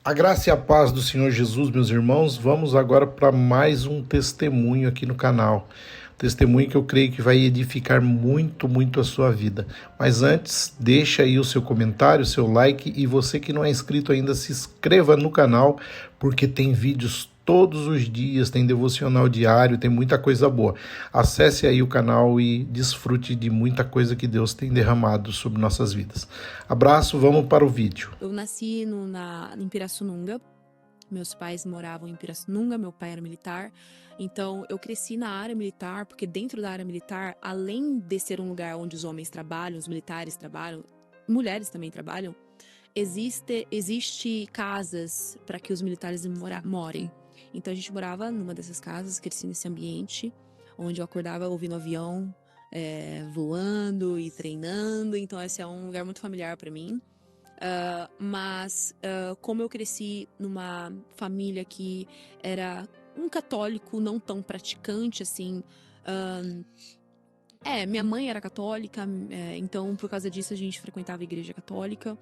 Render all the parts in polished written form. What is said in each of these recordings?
A graça e a paz do Senhor Jesus, meus irmãos, vamos agora para mais um testemunho aqui no canal. Testemunho que eu creio que vai edificar muito a sua vida. Mas antes, deixa aí o seu comentário, o seu like, e você que não é inscrito ainda, se inscreva no canal, porque tem vídeos todos os dias, tem devocional diário, tem muita coisa boa. Acesse aí o canal e desfrute de muita coisa que Deus tem derramado sobre nossas vidas. Abraço, vamos para o vídeo. Eu nasci em Pirassununga. Meus pais moravam em Pirassununga, meu pai era militar. Então, eu cresci na área militar, porque dentro da área militar, além de ser um lugar onde os homens trabalham, os militares trabalham, mulheres também trabalham, existe casas para que os militares morem. Então, a gente morava numa dessas casas, cresci nesse ambiente, onde eu acordava ouvindo avião, voando e treinando. Então, esse é um lugar muito familiar para mim. Mas como eu cresci numa família que era um católico não tão praticante, assim... minha mãe era católica, então por causa disso a gente frequentava a igreja católica.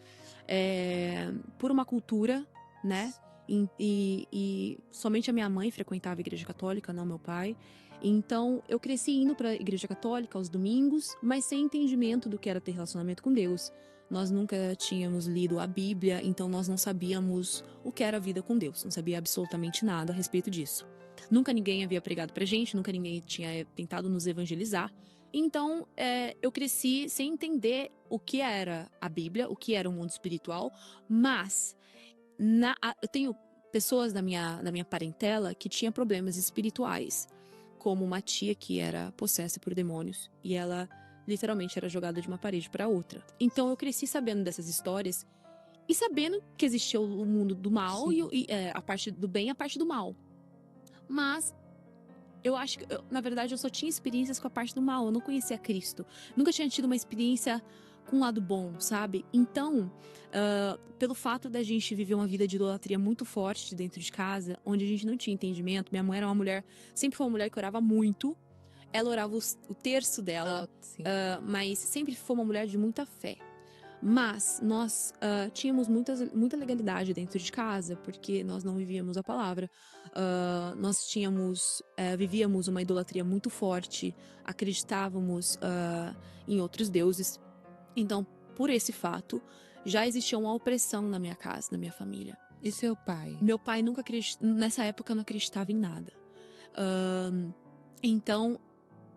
Por uma cultura, né? E somente a minha mãe frequentava a igreja católica, não meu pai. Então eu cresci indo para a igreja católica aos domingos, mas sem entendimento do que era ter relacionamento com Deus. Nós nunca tínhamos lido a Bíblia, então nós não sabíamos o que era a vida com Deus. Não sabia absolutamente nada a respeito disso. Nunca ninguém havia pregado pra gente, nunca ninguém tinha tentado nos evangelizar. Então, eu cresci sem entender o que era a Bíblia, o que era o mundo espiritual, mas eu tenho pessoas da minha parentela que tinham problemas espirituais, como uma tia que era possessa por demônios, e ela literalmente era jogada de uma parede para outra. Então eu cresci sabendo dessas histórias e sabendo que existia o mundo do mal e a parte do bem e a parte do mal. Mas eu acho que, na verdade, eu só tinha experiências com a parte do mal. Eu não conhecia Cristo. Nunca tinha tido uma experiência com um lado bom, sabe? Então, pelo fato da gente viver uma vida de idolatria muito forte dentro de casa, onde a gente não tinha entendimento, minha mãe era uma mulher, sempre foi uma mulher que orava muito. Ela orava o terço dela, mas sempre foi uma mulher de muita fé. Mas nós tínhamos muita legalidade dentro de casa, porque nós não vivíamos a palavra. Nós vivíamos uma idolatria muito forte, acreditávamos em outros deuses. Então, por esse fato, já existia uma opressão na minha casa, na minha família. E seu pai? Meu pai nunca nessa época não acreditava em nada. Então,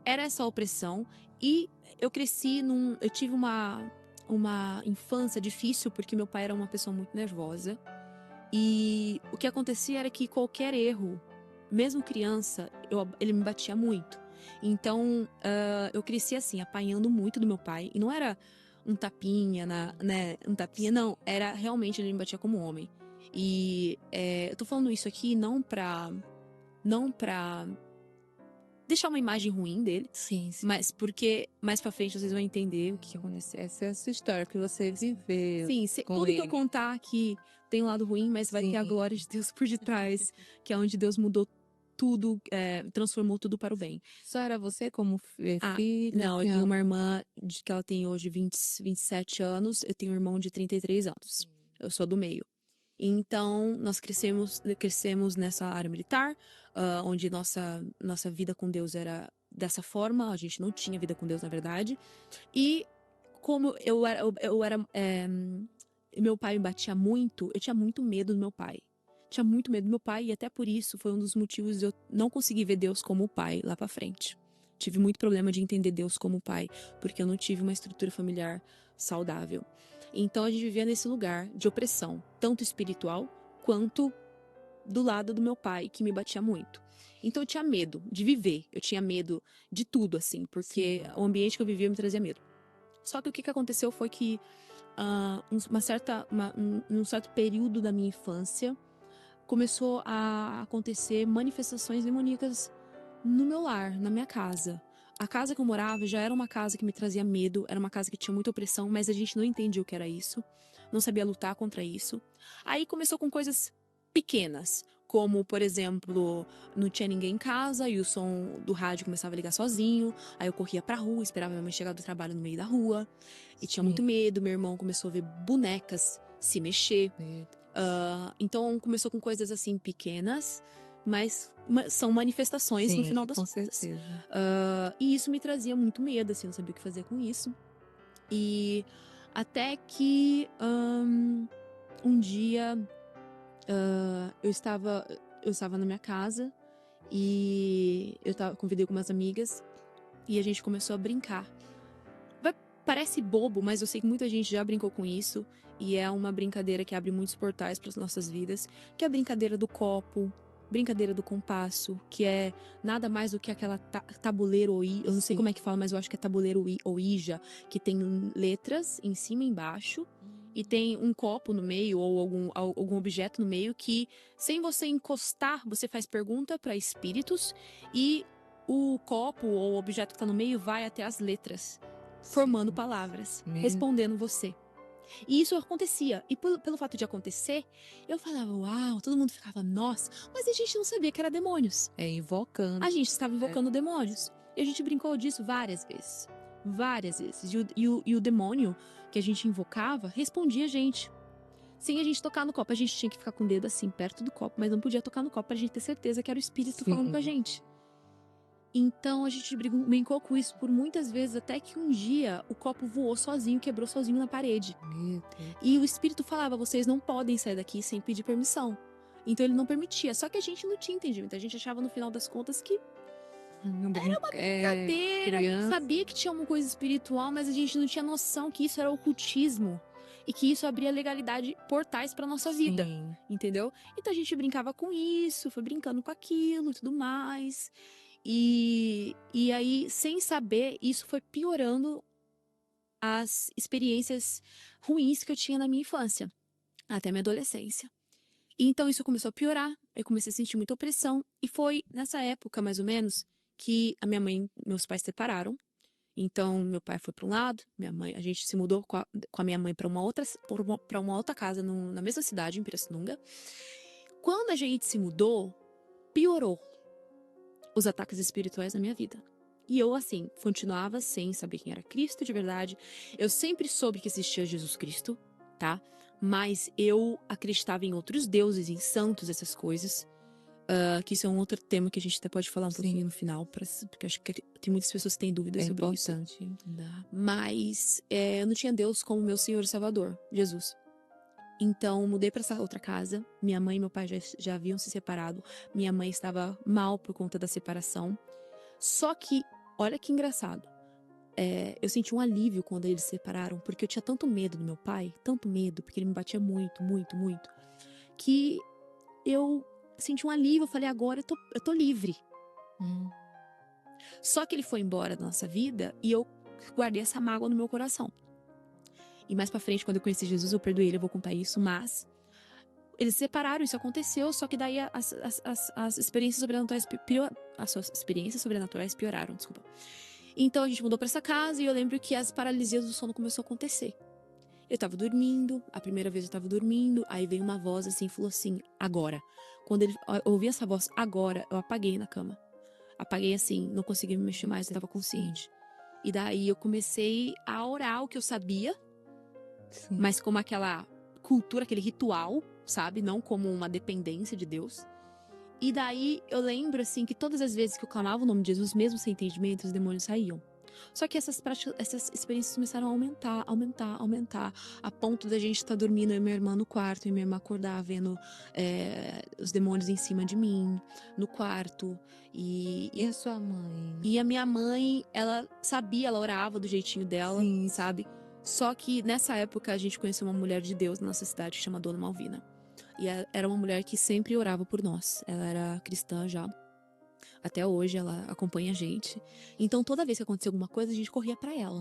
era essa opressão, e eu cresci eu tive uma infância difícil, porque meu pai era uma pessoa muito nervosa. E o que acontecia era que qualquer erro, mesmo criança, ele me batia muito. Então, eu cresci assim, apanhando muito do meu pai. E não era um tapinha, um tapinha, não. Era realmente, ele me batia como homem. E eu tô falando isso aqui não pra deixar uma imagem ruim dele. Sim. Mas porque mais pra frente vocês vão entender o que aconteceu. Essa é a sua história que você viveu. Sim, tudo que eu contar aqui tem um lado ruim, mas vai ter a glória de Deus por detrás, que é onde Deus mudou tudo, transformou tudo para o bem. Só era você como filha? Não, eu tenho uma irmã que ela tem hoje 27 anos, eu tenho um irmão de 33 anos. Eu sou do meio. Então, nós crescemos nessa área militar, onde nossa vida com Deus era dessa forma. A gente não tinha vida com Deus, na verdade. E como meu pai me batia muito, eu tinha muito medo do meu pai. Tinha muito medo do meu pai, e até por isso foi um dos motivos de eu não conseguir ver Deus como pai lá pra frente. Tive muito problema de entender Deus como pai, porque eu não tive uma estrutura familiar saudável. Então a gente vivia nesse lugar de opressão, tanto espiritual quanto do lado do meu pai, que me batia muito. Então eu tinha medo de viver, eu tinha medo de tudo, assim, porque o ambiente que eu vivia me trazia medo. Só que o que aconteceu foi que, num certo período da minha infância, começou a acontecer manifestações demoníacas no meu lar, na minha casa. A casa que eu morava já era uma casa que me trazia medo, era uma casa que tinha muita opressão, mas a gente não entendia o que era isso, não sabia lutar contra isso. Aí começou com coisas pequenas, como, por exemplo, não tinha ninguém em casa e o som do rádio começava a ligar sozinho. Aí eu corria pra rua, esperava minha mãe chegar do trabalho no meio da rua. E tinha muito medo. Meu irmão começou a ver bonecas se mexer. Então começou com coisas assim pequenas, mas são manifestações no Sim, final das com contas. certeza. E isso me trazia muito medo, assim, eu não sabia o que fazer com isso. E até que um dia eu estava na minha casa e convidei algumas amigas e a gente começou a brincar. Parece bobo, mas eu sei que muita gente já brincou com isso e é uma brincadeira que abre muitos portais para as nossas vidas, que é a brincadeira do copo, brincadeira do compasso, que é nada mais do que aquela tabuleiro ou eu não sei Sim. como é que fala, mas eu acho que é tabuleiro ou ija, que tem letras em cima e embaixo. E tem um copo no meio ou algum objeto no meio que, sem você encostar, você faz pergunta para espíritos e o copo ou o objeto que está no meio vai até as letras, formando palavras, respondendo você. E isso acontecia. E pelo fato de acontecer, eu falava, uau, todo mundo ficava, nossa, mas a gente não sabia que era demônios. Invocando. A gente estava invocando demônios. E a gente brincou disso várias vezes. Várias vezes. E o demônio que a gente invocava respondia a gente. Sem a gente tocar no copo. A gente tinha que ficar com o dedo assim, perto do copo, mas não podia tocar no copo pra gente ter certeza que era o espírito falando com a gente. Então a gente brincou com isso por muitas vezes, até que um dia o copo voou sozinho, quebrou sozinho na parede. Meu Deus. E o espírito falava, vocês não podem sair daqui sem pedir permissão. Então ele não permitia, só que a gente não tinha entendimento. A gente achava no final das contas que era uma brincadeira, sabia que tinha uma coisa espiritual, mas a gente não tinha noção que isso era ocultismo. E que isso abria legalidade, portais pra nossa vida. Sim. Entendeu? Então a gente brincava com isso, foi brincando com aquilo e tudo mais. E aí, sem saber, isso foi piorando as experiências ruins que eu tinha na minha infância, até minha adolescência. E então isso começou a piorar, eu comecei a sentir muita opressão. E foi nessa época, mais ou menos, que a minha mãe e meus pais se separaram. Então, meu pai foi para um lado, a gente se mudou com a minha mãe para uma outra casa na mesma cidade, em Pirassununga. Quando a gente se mudou, piorou os ataques espirituais na minha vida. E eu, assim, continuava sem saber quem era Cristo de verdade. Eu sempre soube que existia Jesus Cristo, tá? Mas eu acreditava em outros deuses, em santos, essas coisas. Que isso é um outro tema que a gente até pode falar um pouquinho no final, porque acho que tem muitas pessoas que têm dúvidas sobre isso. É importante. Mas eu não tinha Deus como meu Senhor e Salvador, Jesus. Então, mudei para essa outra casa. Minha mãe e meu pai já haviam se separado. Minha mãe estava mal por conta da separação. Só que, olha que engraçado. Eu senti um alívio quando eles se separaram, porque eu tinha tanto medo do meu pai, tanto medo, porque ele me batia muito, muito, muito, que eu senti um alívio. Eu falei, agora eu tô livre. Só que ele foi embora da nossa vida e eu guardei essa mágoa no meu coração. E mais pra frente, quando eu conheci Jesus, eu perdoei ele, eu vou contar isso, mas eles se separaram, isso aconteceu, só que daí as experiências sobrenaturais pioraram, desculpa. Então a gente mudou pra essa casa e eu lembro que as paralisias do sono começou a acontecer. Eu tava dormindo, a primeira vez eu tava dormindo, aí veio uma voz assim, falou assim, agora. Quando eu ouvi essa voz, agora, eu apaguei na cama. Apaguei assim, não conseguia me mexer mais, eu tava consciente. E daí eu comecei a orar o que eu sabia, mas como aquela cultura, aquele ritual, sabe? Não como uma dependência de Deus. E daí eu lembro, assim, que todas as vezes que eu clamava o nome de Jesus, mesmo sem entendimento, os demônios saíam. Só que essas experiências começaram a aumentar, a ponto da gente estar dormindo, eu e minha irmã no quarto, e minha irmã acordar vendo os demônios em cima de mim, no quarto. E a sua mãe? E a minha mãe, ela sabia, ela orava do jeitinho dela, sabe? Só que nessa época a gente conheceu uma mulher de Deus na nossa cidade que chama Dona Malvina. E era uma mulher que sempre orava por nós. Ela era cristã já. Até hoje ela acompanha a gente. Então toda vez que acontecia alguma coisa, a gente corria pra ela.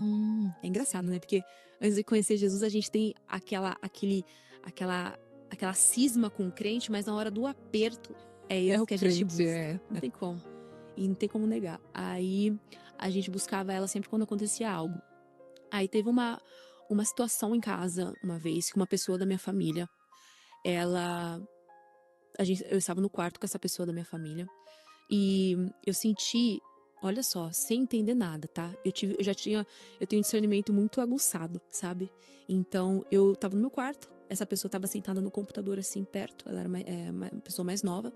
É engraçado, né? Porque antes de conhecer Jesus, a gente tem aquela cisma com o crente, mas na hora do aperto é ele que a gente busca. Não tem como. E não tem como negar. Aí a gente buscava ela sempre quando acontecia algo. Aí teve uma situação em casa uma vez que uma pessoa da minha família, eu estava no quarto com essa pessoa da minha família e eu senti, olha só, sem entender nada, tá? Eu tenho um discernimento muito aguçado, sabe? Então eu tava no meu quarto essa pessoa estava sentada no computador assim perto, ela era uma pessoa mais nova,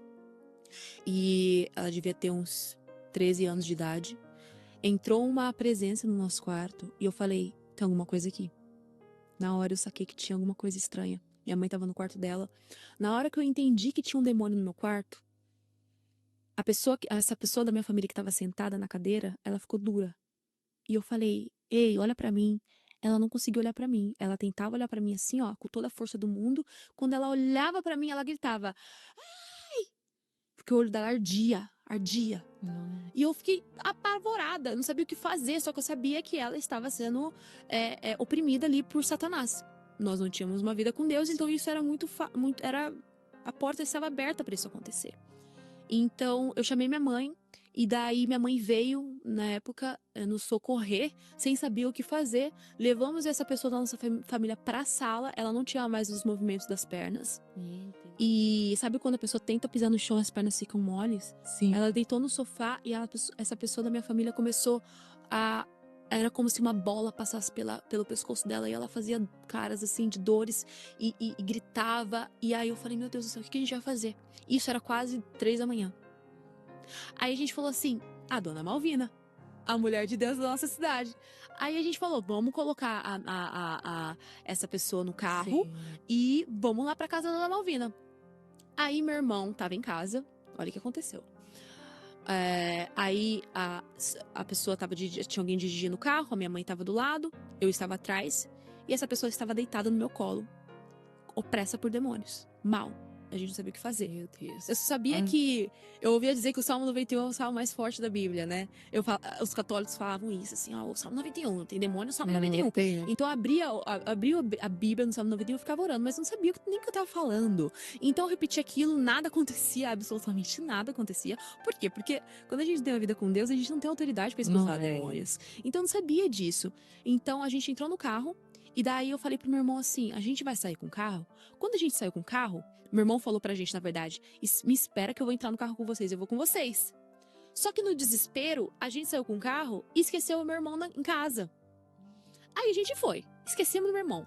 e ela devia ter uns 13 anos de idade. Entrou uma presença no nosso quarto e eu falei, tem alguma coisa aqui. Na hora eu saquei que tinha alguma coisa estranha. Minha mãe estava no quarto dela. Na hora que eu entendi que tinha um demônio no meu quarto, essa pessoa da minha família que estava sentada na cadeira, ela ficou dura. E eu falei, ei, olha pra mim. Ela não conseguia olhar pra mim. Ela tentava olhar pra mim assim, ó, com toda a força do mundo. Quando ela olhava pra mim, ela gritava, ai! Porque o olho dela ardia, ardia. E eu fiquei apavorada, não sabia o que fazer, só que eu sabia que ela estava sendo oprimida ali por Satanás. Nós não tínhamos uma vida com Deus, então isso era a porta estava aberta para isso acontecer. Então eu chamei minha mãe, e daí minha mãe veio, na época, nos socorrer, sem saber o que fazer. Levamos essa pessoa da nossa família pra sala, ela não tinha mais os movimentos das pernas. E sabe quando a pessoa tenta pisar no chão e as pernas ficam moles? Sim. Ela deitou no sofá e essa pessoa da minha família começou a... Era como se uma bola passasse pelo pescoço dela, e ela fazia caras assim de dores e gritava. E aí eu falei, meu Deus do céu, o que a gente vai fazer? Isso era quase 3 da manhã. Aí a gente falou assim, a dona Malvina, a mulher de Deus da nossa cidade. Aí a gente falou, vamos colocar essa pessoa no carro e vamos lá pra casa da dona Malvina. Aí meu irmão tava em casa, olha o que aconteceu. Aí a pessoa tinha alguém dirigindo o carro, a minha mãe tava do lado, eu estava atrás, e essa pessoa estava deitada no meu colo, opressa por demônios, mal. A gente não sabia o que fazer. Meu Deus. Eu só sabia que... Eu ouvia dizer que o Salmo 91 é o salmo mais forte da Bíblia, né? Os católicos falavam isso, assim, ó, o Salmo 91, tem demônio no Salmo 91. Então eu abria a Bíblia no Salmo 91 e ficava orando, mas não sabia nem o que eu tava falando. Então eu repetia aquilo, nada acontecia, absolutamente nada acontecia. Por quê? Porque quando a gente tem uma vida com Deus, a gente não tem autoridade pra expulsar demônios. Então eu não sabia disso. Então a gente entrou no carro, e daí eu falei pro meu irmão assim, a gente vai sair com o carro? Quando a gente saiu com o carro, meu irmão falou pra gente, na verdade, me espera que eu vou entrar no carro com vocês, eu vou com vocês. Só que no desespero, a gente saiu com o carro e esqueceu o meu irmão em casa. Aí a gente foi, esquecemos do meu irmão.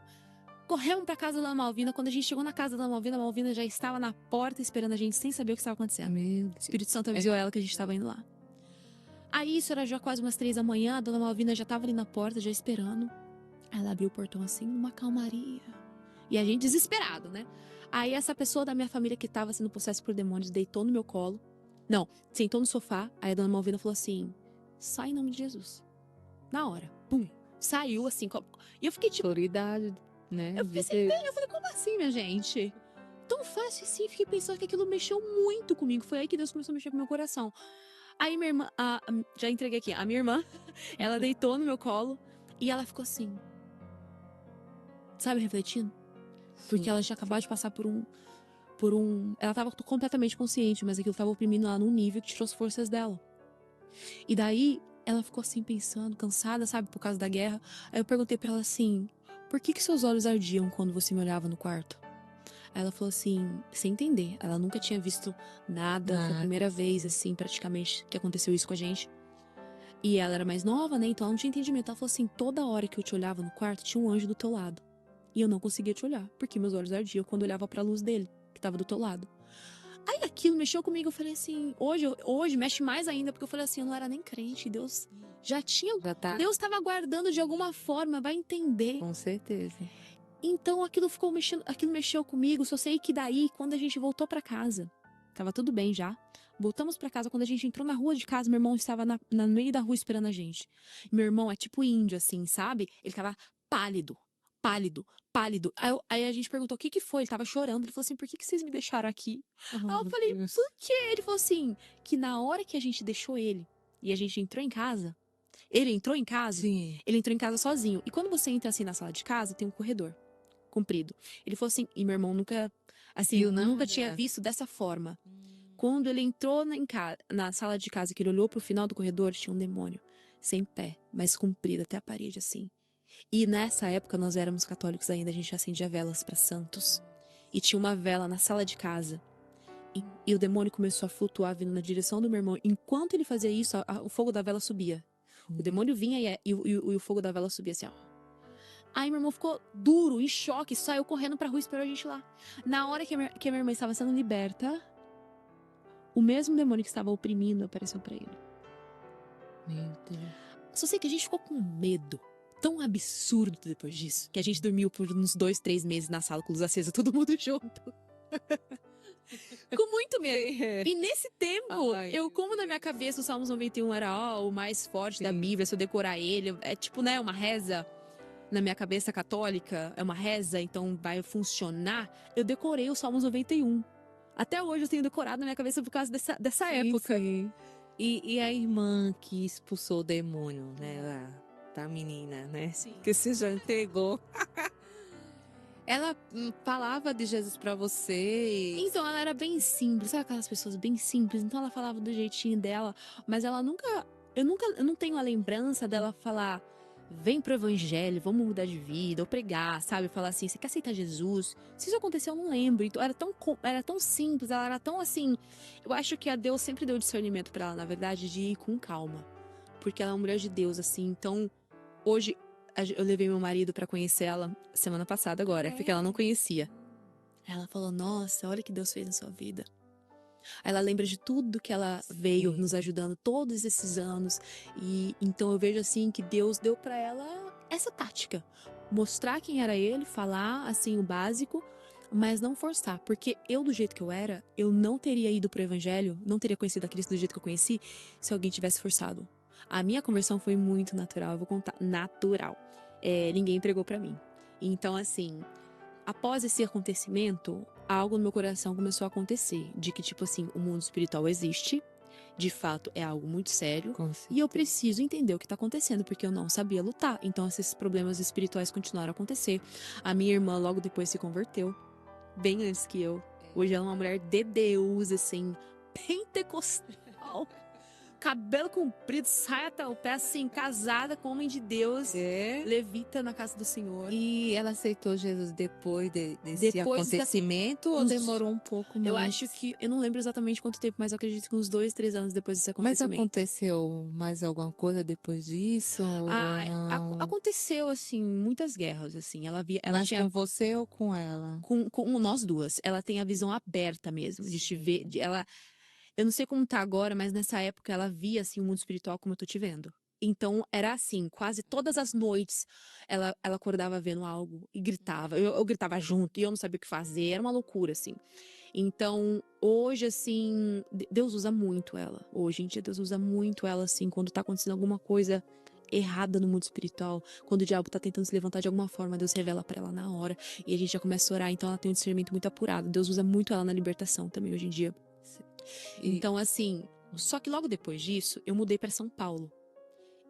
Corremos pra casa da Malvina. Quando a gente chegou na casa da Malvina, a Malvina já estava na porta esperando a gente, sem saber o que estava acontecendo. Meu O Espírito Santo avisou ela que a gente estava indo lá. Aí isso era já quase umas 3 da manhã, a dona Malvina já estava ali na porta, já esperando. Ela abriu o portão assim, numa calmaria. E a gente desesperado, né? Aí essa pessoa da minha família que estava sendo possessa por demônios deitou no meu colo. Não, sentou no sofá. Aí a dona Malvina falou assim, sai em nome de Jesus. Na hora, pum, saiu assim. E eu fiquei tipo... Autoridade, né? Eu fiquei eu falei, como assim, minha gente? Tão fácil assim, fiquei pensando que aquilo mexeu muito comigo. Foi aí que Deus começou a mexer com o meu coração. Aí minha irmã, já entreguei aqui, a minha irmã, ela deitou no meu colo e ela ficou assim, sabe, refletindo? Porque ela tinha acabado de passar por um... Ela tava completamente consciente, mas aquilo tava oprimindo ela num nível que tirou as forças dela. E daí, ela ficou assim, pensando, cansada, sabe, por causa da guerra. Aí eu perguntei pra ela assim, por que seus olhos ardiam quando você me olhava no quarto? Aí ela falou assim, sem entender. Ela nunca tinha visto nada, foi a primeira vez, assim, praticamente, que aconteceu isso com a gente. E ela era mais nova, né, então ela não tinha entendimento. Ela falou assim, toda hora que eu te olhava no quarto, tinha um anjo do teu lado. E eu não conseguia te olhar, porque meus olhos ardiam quando eu olhava pra luz dele, que tava do teu lado. Aí aquilo mexeu comigo, eu falei assim, hoje mexe mais ainda, porque eu falei assim, eu não era nem crente, Deus já tinha... Deus estava guardando de alguma forma, vai entender. Com certeza. Então aquilo mexeu comigo, só sei que daí, quando a gente voltou pra casa, tava tudo bem já. Voltamos pra casa, quando a gente entrou na rua de casa, meu irmão estava no meio da rua esperando a gente. Meu irmão é tipo índio, assim, sabe? Ele tava pálido. Aí a gente perguntou o que foi, ele tava chorando, ele falou assim, por que vocês me deixaram aqui? Aí eu falei, por quê? Ele falou assim, que na hora que a gente deixou ele, e a gente entrou em casa, ele entrou em casa sozinho, e quando você entra assim na sala de casa, tem um corredor comprido. Ele falou assim, e meu irmão nunca, assim, nunca tinha visto dessa forma. Quando ele entrou na sala de casa, que ele olhou pro final do corredor, tinha um demônio, sem pé, mas comprido até a parede, assim. E nessa época nós éramos católicos ainda, a gente acendia velas para santos. E tinha uma vela na sala de casa. E o demônio começou a flutuar vindo na direção do meu irmão. Enquanto ele fazia isso, o fogo da vela subia. O demônio vinha e o fogo da vela subia assim, ó. Aí meu irmão ficou duro, em choque, saiu correndo pra rua e esperou a gente lá. Na hora que a minha irmã estava sendo liberta, o mesmo demônio que estava oprimindo apareceu pra ele. Meu Deus. Só sei que a gente ficou com medo tão absurdo depois disso, que a gente dormiu por uns 2, 3 meses na sala com luz acesa, todo mundo junto. Com muito medo. E nesse tempo, Ai, eu, como na minha cabeça o Salmos 91 era o mais forte da Sim. Bíblia, se eu decorar ele, é tipo, né, uma reza. Na minha cabeça católica, é uma reza, então vai funcionar. Eu decorei o Salmos 91. Até hoje eu tenho decorado na minha cabeça por causa dessa Sim, época. sim. E a irmã que expulsou o demônio, né? Da menina, né? Sim. Que você já entregou. Ela falava de Jesus pra você. Então ela era bem simples, sabe aquelas pessoas bem simples? Então ela falava do jeitinho dela, mas ela nunca. Eu não tenho a lembrança dela falar. Vem pro evangelho, vamos mudar de vida, ou pregar, sabe? Falar assim, você quer aceitar Jesus? Se isso aconteceu, eu não lembro. Então, era tão simples, ela era tão assim. Eu acho que a Deus sempre deu discernimento pra ela, na verdade, de ir com calma. Porque ela é uma mulher de Deus, assim. Então, hoje, eu levei meu marido pra conhecer ela semana passada agora, porque ela não conhecia. Ela falou, nossa, olha o que Deus fez na sua vida. Aí ela lembra de tudo que ela veio nos ajudando todos esses anos. E então eu vejo assim que Deus deu pra ela essa tática. Mostrar quem era ele, falar assim o básico, mas não forçar. Porque eu, do jeito que eu era, eu não teria ido pro evangelho, não teria conhecido a Cristo do jeito que eu conheci, se alguém tivesse forçado. A minha conversão foi muito natural, eu vou contar. Natural. Ninguém pregou pra mim. Então, assim, após esse acontecimento, algo no meu coração começou a acontecer. De que, tipo assim, o mundo espiritual existe. De fato, é algo muito sério. E eu preciso entender o que tá acontecendo, porque eu não sabia lutar. Então, esses problemas espirituais continuaram a acontecer. A minha irmã, logo depois, se converteu. Bem antes que eu. Hoje ela é uma mulher de Deus, assim, pentecostal. Cabelo comprido, saia até o pé, assim, casada com homem de Deus. Levita na casa do Senhor. E ela aceitou Jesus depois desse Depois acontecimento ou demorou um pouco mais? Eu acho que, eu não lembro exatamente quanto tempo, mas eu acredito que uns 2, 3 anos depois desse Mas acontecimento. aconteceu mais alguma coisa depois disso? ou não? Aconteceu, assim, muitas guerras, assim. Ela Mas tinha com você ou com ela? com nós duas. Ela tem a visão aberta mesmo, de te ver, eu não sei como tá agora, mas nessa época ela via, assim, o mundo espiritual como eu tô te vendo. Então, era assim, quase todas as noites ela acordava vendo algo e gritava. Eu gritava junto e eu não sabia o que fazer, era uma loucura, assim. Então, hoje, assim, Deus usa muito ela. Hoje em dia, Deus usa muito ela, assim, quando tá acontecendo alguma coisa errada no mundo espiritual, quando o diabo tá tentando se levantar de alguma forma, Deus revela pra ela na hora e a gente já começa a orar, então ela tem um discernimento muito apurado. Deus usa muito ela na libertação também hoje em dia. Então, assim, só que logo depois disso, eu mudei pra São Paulo.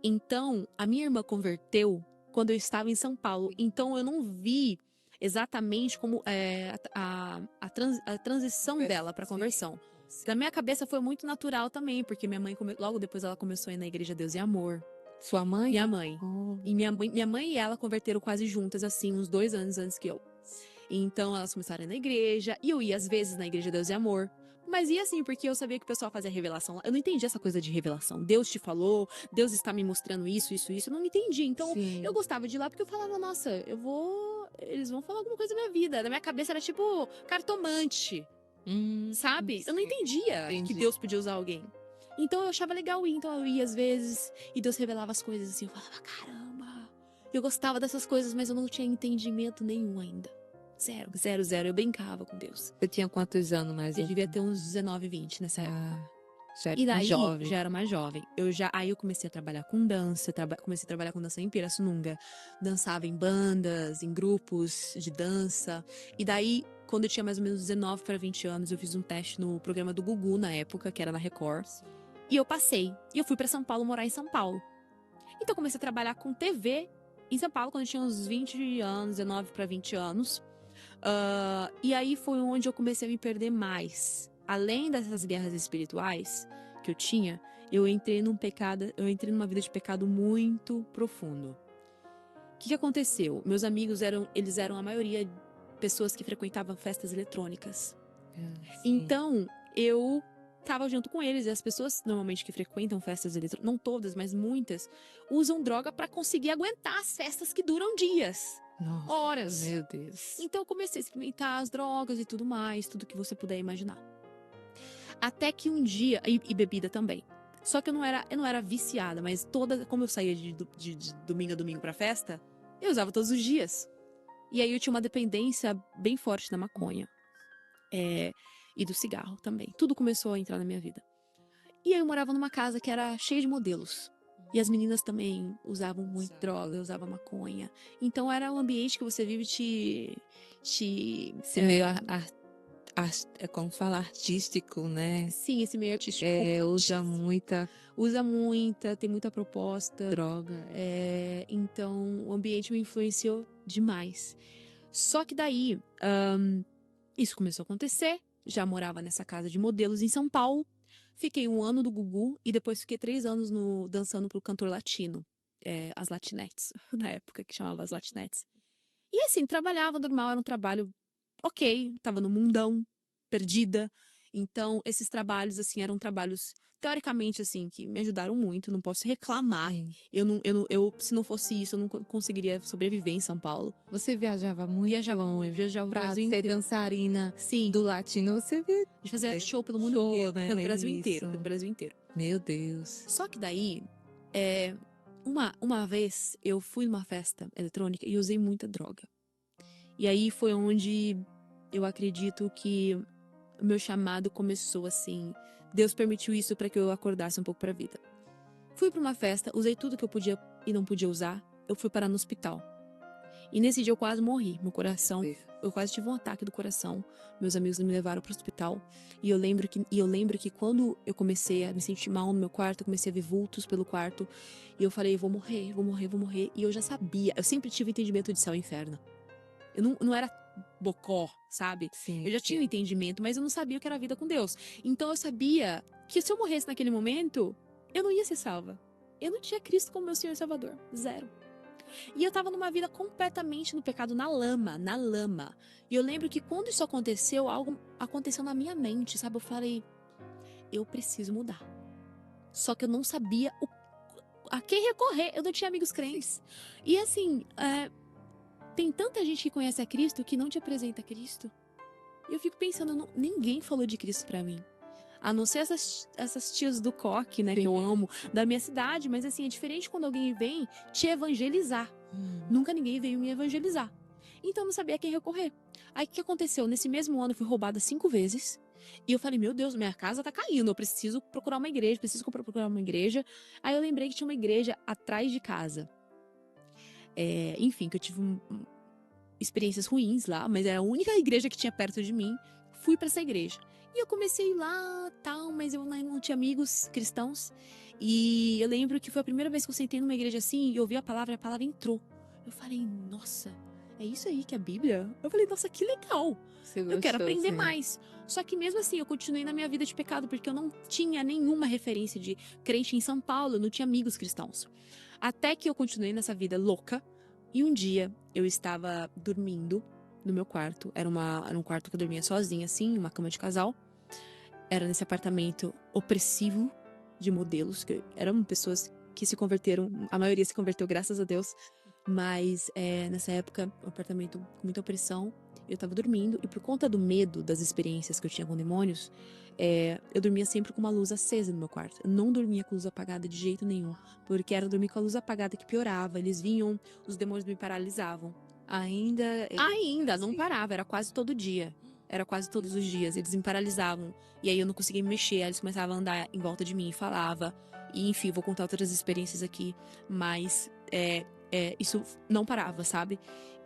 Então, a minha irmã converteu quando eu estava em São Paulo. Então, eu não vi exatamente como a transição dela para conversão. Na minha cabeça foi muito natural também, porque minha mãe, logo depois, ela começou a ir na Igreja Deus e Amor. Sua mãe? Minha mãe. Oh. E minha mãe e ela converteram quase juntas, assim, uns 2 anos antes que eu. Então, elas começaram a ir na igreja, e eu ia às vezes na Igreja Deus e Amor. Mas ia assim, porque eu sabia que o pessoal fazia revelação lá. Eu não entendi essa coisa de revelação. Deus te falou, Deus está me mostrando isso, isso, isso. Eu não entendi. Então, Sim. eu gostava de ir lá porque eu falava, nossa, eles vão falar alguma coisa da minha vida. Na minha cabeça era tipo cartomante, sabe? Eu não entendia que Deus podia usar alguém. Então eu achava legal ir. Então eu ia às vezes e Deus revelava as coisas assim. Eu falava, caramba. Eu gostava dessas coisas, mas eu não tinha entendimento nenhum ainda. Zero, zero, zero. Eu brincava com Deus. Você tinha quantos anos mais? Eu devia ter uns 19, 20 nessa época. Já era E daí, jovem. já era mais jovem. Aí eu comecei a trabalhar com dança, comecei a trabalhar com dança em Pirassununga. Dançava em bandas, em grupos de dança. E daí, quando eu tinha mais ou menos 19 para 20 anos, eu fiz um teste no programa do Gugu, na época, que era na Record. E eu passei. E eu fui para São Paulo, morar em São Paulo. Então, eu comecei a trabalhar com TV em São Paulo, quando eu tinha uns 20 anos, 19 para 20 anos. E aí foi onde eu comecei a me perder mais. Além dessas guerras espirituais que eu tinha, eu entrei numa vida de pecado muito profundo. O que aconteceu? Meus amigos eles eram a maioria pessoas que frequentavam festas eletrônicas. Então, eu tava junto com eles, e as pessoas normalmente que frequentam festas eletrônicas, não todas, mas muitas, usam droga pra conseguir aguentar as festas que duram dias. Nossa, Horas. meu Deus. Então eu comecei a experimentar as drogas e tudo mais, tudo que você puder imaginar. Até que um dia, e bebida também. Só que eu não era viciada, mas como eu saía de domingo a domingo pra festa, eu usava todos os dias. E aí eu tinha uma dependência bem forte da maconha. E do cigarro também. Tudo começou a entrar na minha vida. E aí eu morava numa casa que era cheia de modelos. E as meninas também usavam muito droga, usavam maconha. Então era um ambiente que você vive Esse meio, como fala, artístico, né? Sim, esse meio artístico. Usa muita Tem muita proposta. droga. Então o ambiente me influenciou demais. Só que daí, isso começou a acontecer. Já morava nessa casa de modelos em São Paulo. Fiquei 1 ano do Gugu e depois fiquei 3 anos dançando pro cantor latino. As latinettes, na época que chamava as latinettes. E assim, trabalhava normal, era um trabalho ok, tava no mundão, perdida. Então, esses trabalhos, assim, eram trabalhos, teoricamente, assim, que me ajudaram muito, não posso reclamar. Sim. Se não fosse isso, eu não conseguiria sobreviver em São Paulo. Você viajava muito Viajava o pra Brasil ser inteiro. dançarina Sim, do latino. Você via... de fazer show pelo mundo Show, inteiro, né? pelo Brasil Isso. inteiro, pelo Brasil inteiro. Meu Deus. Só que daí, uma vez eu fui numa festa eletrônica e usei muita droga. E aí foi onde eu acredito que o meu chamado começou assim. Deus permitiu isso para que eu acordasse um pouco para a vida. Fui para uma festa, usei tudo que eu podia e não podia usar. Eu fui parar no hospital. E nesse dia eu quase morri. Meu coração, eu quase tive um ataque do coração. Meus amigos me levaram para o hospital. E eu lembro que quando eu comecei a me sentir mal no meu quarto, eu comecei a ver vultos pelo quarto. E eu falei, vou morrer, vou morrer, vou morrer. E eu já sabia, eu sempre tive entendimento de céu e inferno. Eu não era bocó, sabe? Sim. Eu já tinha um entendimento, mas eu não sabia o que era a vida com Deus. Então eu sabia que se eu morresse naquele momento, eu não ia ser salva. Eu não tinha Cristo como meu Senhor e Salvador. Zero. E eu tava numa vida completamente no pecado, na lama, na lama. E eu lembro que quando isso aconteceu, algo aconteceu na minha mente, sabe? Eu falei, eu preciso mudar. Só que eu não sabia a quem recorrer. Eu não tinha amigos crentes. E assim, tem tanta gente que conhece a Cristo que não te apresenta Cristo. E eu fico pensando, ninguém falou de Cristo pra mim. A não ser essas tias do coque, né, que eu amo, da minha cidade. Mas assim, é diferente quando alguém vem te evangelizar. Nunca ninguém veio me evangelizar. Então eu não sabia a quem recorrer. Aí o que aconteceu? Nesse mesmo ano eu fui roubada 5 vezes. E eu falei, meu Deus, minha casa tá caindo. Eu preciso procurar uma igreja, procurar uma igreja. Aí eu lembrei que tinha uma igreja atrás de casa. Enfim, que eu tive experiências ruins lá, mas era a única igreja que tinha perto de mim. Fui pra essa igreja. E eu comecei a ir lá, tal, mas eu não tinha amigos cristãos. E eu lembro que foi a primeira vez que eu sentei numa igreja assim e ouvi a palavra entrou. Eu falei, nossa, é isso aí que é a Bíblia? Eu falei, nossa, que legal. Eu quero aprender mais. Só que mesmo assim, eu continuei na minha vida de pecado, porque eu não tinha nenhuma referência de crente em São Paulo, eu não tinha amigos cristãos. Até que eu continuei nessa vida louca. E um dia eu estava dormindo no meu quarto. Era um quarto que eu dormia sozinha, assim, uma cama de casal. Era nesse apartamento opressivo de modelos, que eram pessoas que se converteram, a maioria se converteu, graças a Deus. Mas nessa época, um apartamento com muita opressão. Eu tava dormindo e por conta do medo das experiências que eu tinha com demônios, eu dormia sempre com uma luz acesa no meu quarto. Eu não dormia com luz apagada de jeito nenhum, porque era dormir com a luz apagada que piorava. Eles vinham, os demônios me paralisavam. Ainda Não parava, era quase todo dia. Era quase todos os dias, eles me paralisavam. E aí eu não conseguia me mexer, aí eles começavam a andar em volta de mim e falava. E enfim, vou contar outras experiências aqui, mas isso não parava, sabe?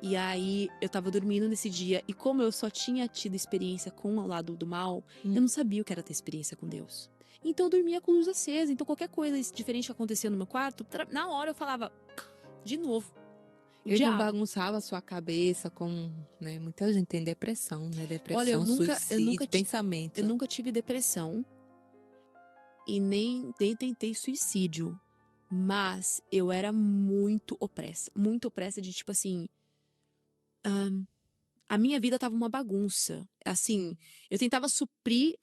E aí eu tava dormindo nesse dia, e como eu só tinha tido experiência com o lado do mal, eu não sabia o que era ter experiência com Deus. Então eu dormia com luz acesa, então qualquer coisa diferente que acontecia no meu quarto, na hora eu falava, de novo. Ele não bagunçava a sua cabeça com, né? Muita gente tem depressão, né? Depressão, olha, eu nunca pensamento. Eu nunca tive depressão e nem tentei suicídio, mas eu era muito opressa de tipo assim, a minha vida tava uma bagunça. Assim, eu tentava suprir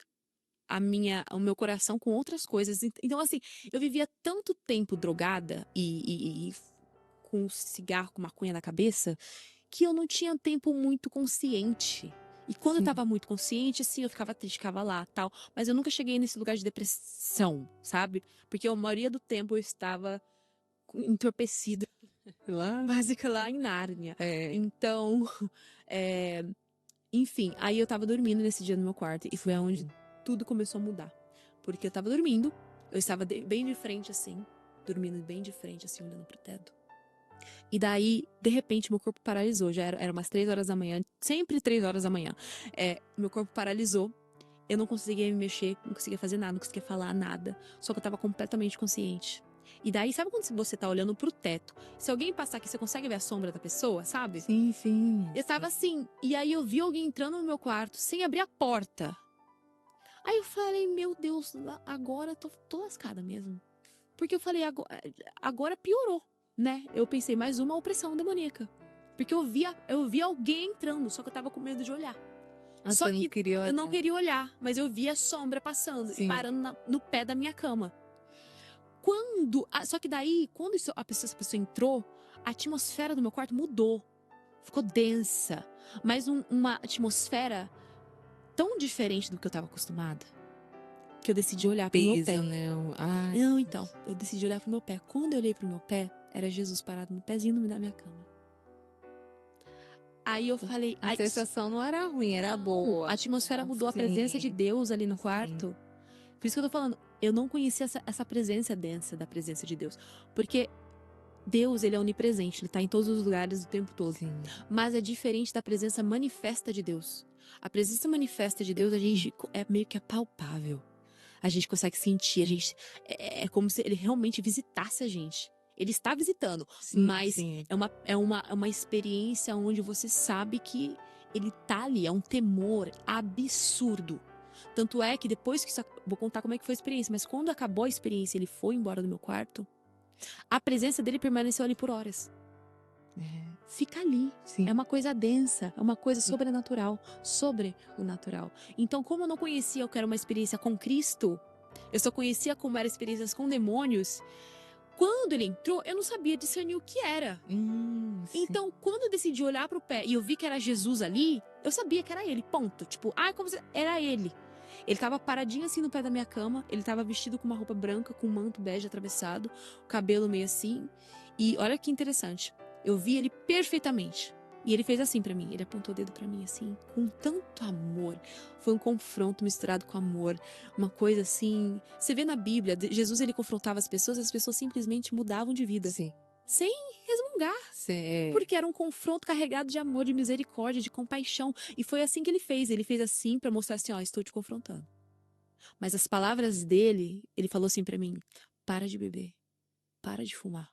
o meu coração com outras coisas. Então, assim, eu vivia tanto tempo drogada e com cigarro, com maconha na cabeça, que eu não tinha tempo muito consciente. E quando eu Sim. tava muito consciente, assim, eu ficava triste, ficava lá, tal. Mas eu nunca cheguei nesse lugar de depressão, sabe? Porque a maioria do tempo eu estava entorpecida, Lá. básica lá em Nárnia. É. Então, é, enfim, aí eu tava dormindo nesse dia no meu quarto e foi aonde tudo começou a mudar. Porque eu tava dormindo, eu estava bem de frente assim, dormindo bem de frente assim, olhando pro teto. E daí, de repente, meu corpo paralisou. Já era umas 3 horas da manhã, sempre 3 horas da manhã. Meu corpo paralisou. Eu não conseguia me mexer, não conseguia fazer nada, não conseguia falar nada. Só que eu tava completamente consciente. E daí, sabe quando você tá olhando pro teto? Se alguém passar aqui, você consegue ver a sombra da pessoa, sabe? Sim, sim. Eu tava assim, e aí eu vi alguém entrando no meu quarto sem abrir a porta. Aí eu falei, meu Deus, agora eu tô lascada mesmo. Porque eu falei, agora piorou, né? Eu pensei, mais uma opressão demoníaca. Porque eu vi alguém entrando, só que eu tava com medo de olhar. Só Você não que queria eu não olhar. queria olhar, mas eu vi a sombra passando e Sim. parando no pé da minha cama. Só que daí, quando essa pessoa entrou, a atmosfera do meu quarto mudou. Ficou densa. Mas uma atmosfera tão diferente do que eu tava acostumada. Que eu decidi olhar pro meu pé. Peso, né? Ai, Não, então, eu decidi olhar pro meu pé. Quando eu olhei pro meu pé, era Jesus parado no pezinho da minha cama. Aí eu falei, a sensação não era ruim, era boa. a atmosfera mudou, a Sim. presença de Deus ali no Sim. quarto. Por isso que eu tô falando, eu não conhecia essa presença densa da presença de Deus. Porque Deus, ele é onipresente, ele tá em todos os lugares o tempo todo. Sim. Mas é diferente da presença manifesta de Deus. A presença manifesta de Deus, a gente é meio que palpável. A gente consegue sentir, é como se ele realmente visitasse a gente. Ele está visitando, Sim, mas sim. é uma experiência onde você sabe que ele tá ali, é um temor absurdo. Tanto é que depois que vou contar como é que foi a experiência, mas quando acabou a experiência, ele foi embora do meu quarto, a presença dele permaneceu ali por horas. Fica ali. Sim. É uma coisa densa, é uma coisa sobrenatural, sobre o natural. Então, como eu não conhecia o que era uma experiência com Cristo, eu só conhecia como eram experiências com demônios. Quando ele entrou, eu não sabia discernir o que era. Sim. Então, quando eu decidi olhar pro pé e eu vi que era Jesus ali, eu sabia que era ele, ponto. Tipo, como se era ele. Ele tava paradinho assim no pé da minha cama, ele tava vestido com uma roupa branca, com um manto bege atravessado, o cabelo meio assim. E olha que interessante, eu vi ele perfeitamente. E ele fez assim pra mim, ele apontou o dedo pra mim assim, com tanto amor. Foi um confronto misturado com amor, uma coisa assim. Você vê na Bíblia, Jesus ele confrontava as pessoas simplesmente mudavam de vida. Sim. Sem resmungar. Sim. Porque era um confronto carregado de amor, de misericórdia, de compaixão. E foi assim que ele fez. Ele fez assim pra mostrar assim, ó, estou te confrontando. Mas as palavras dele, ele falou assim pra mim: para de beber, para de fumar,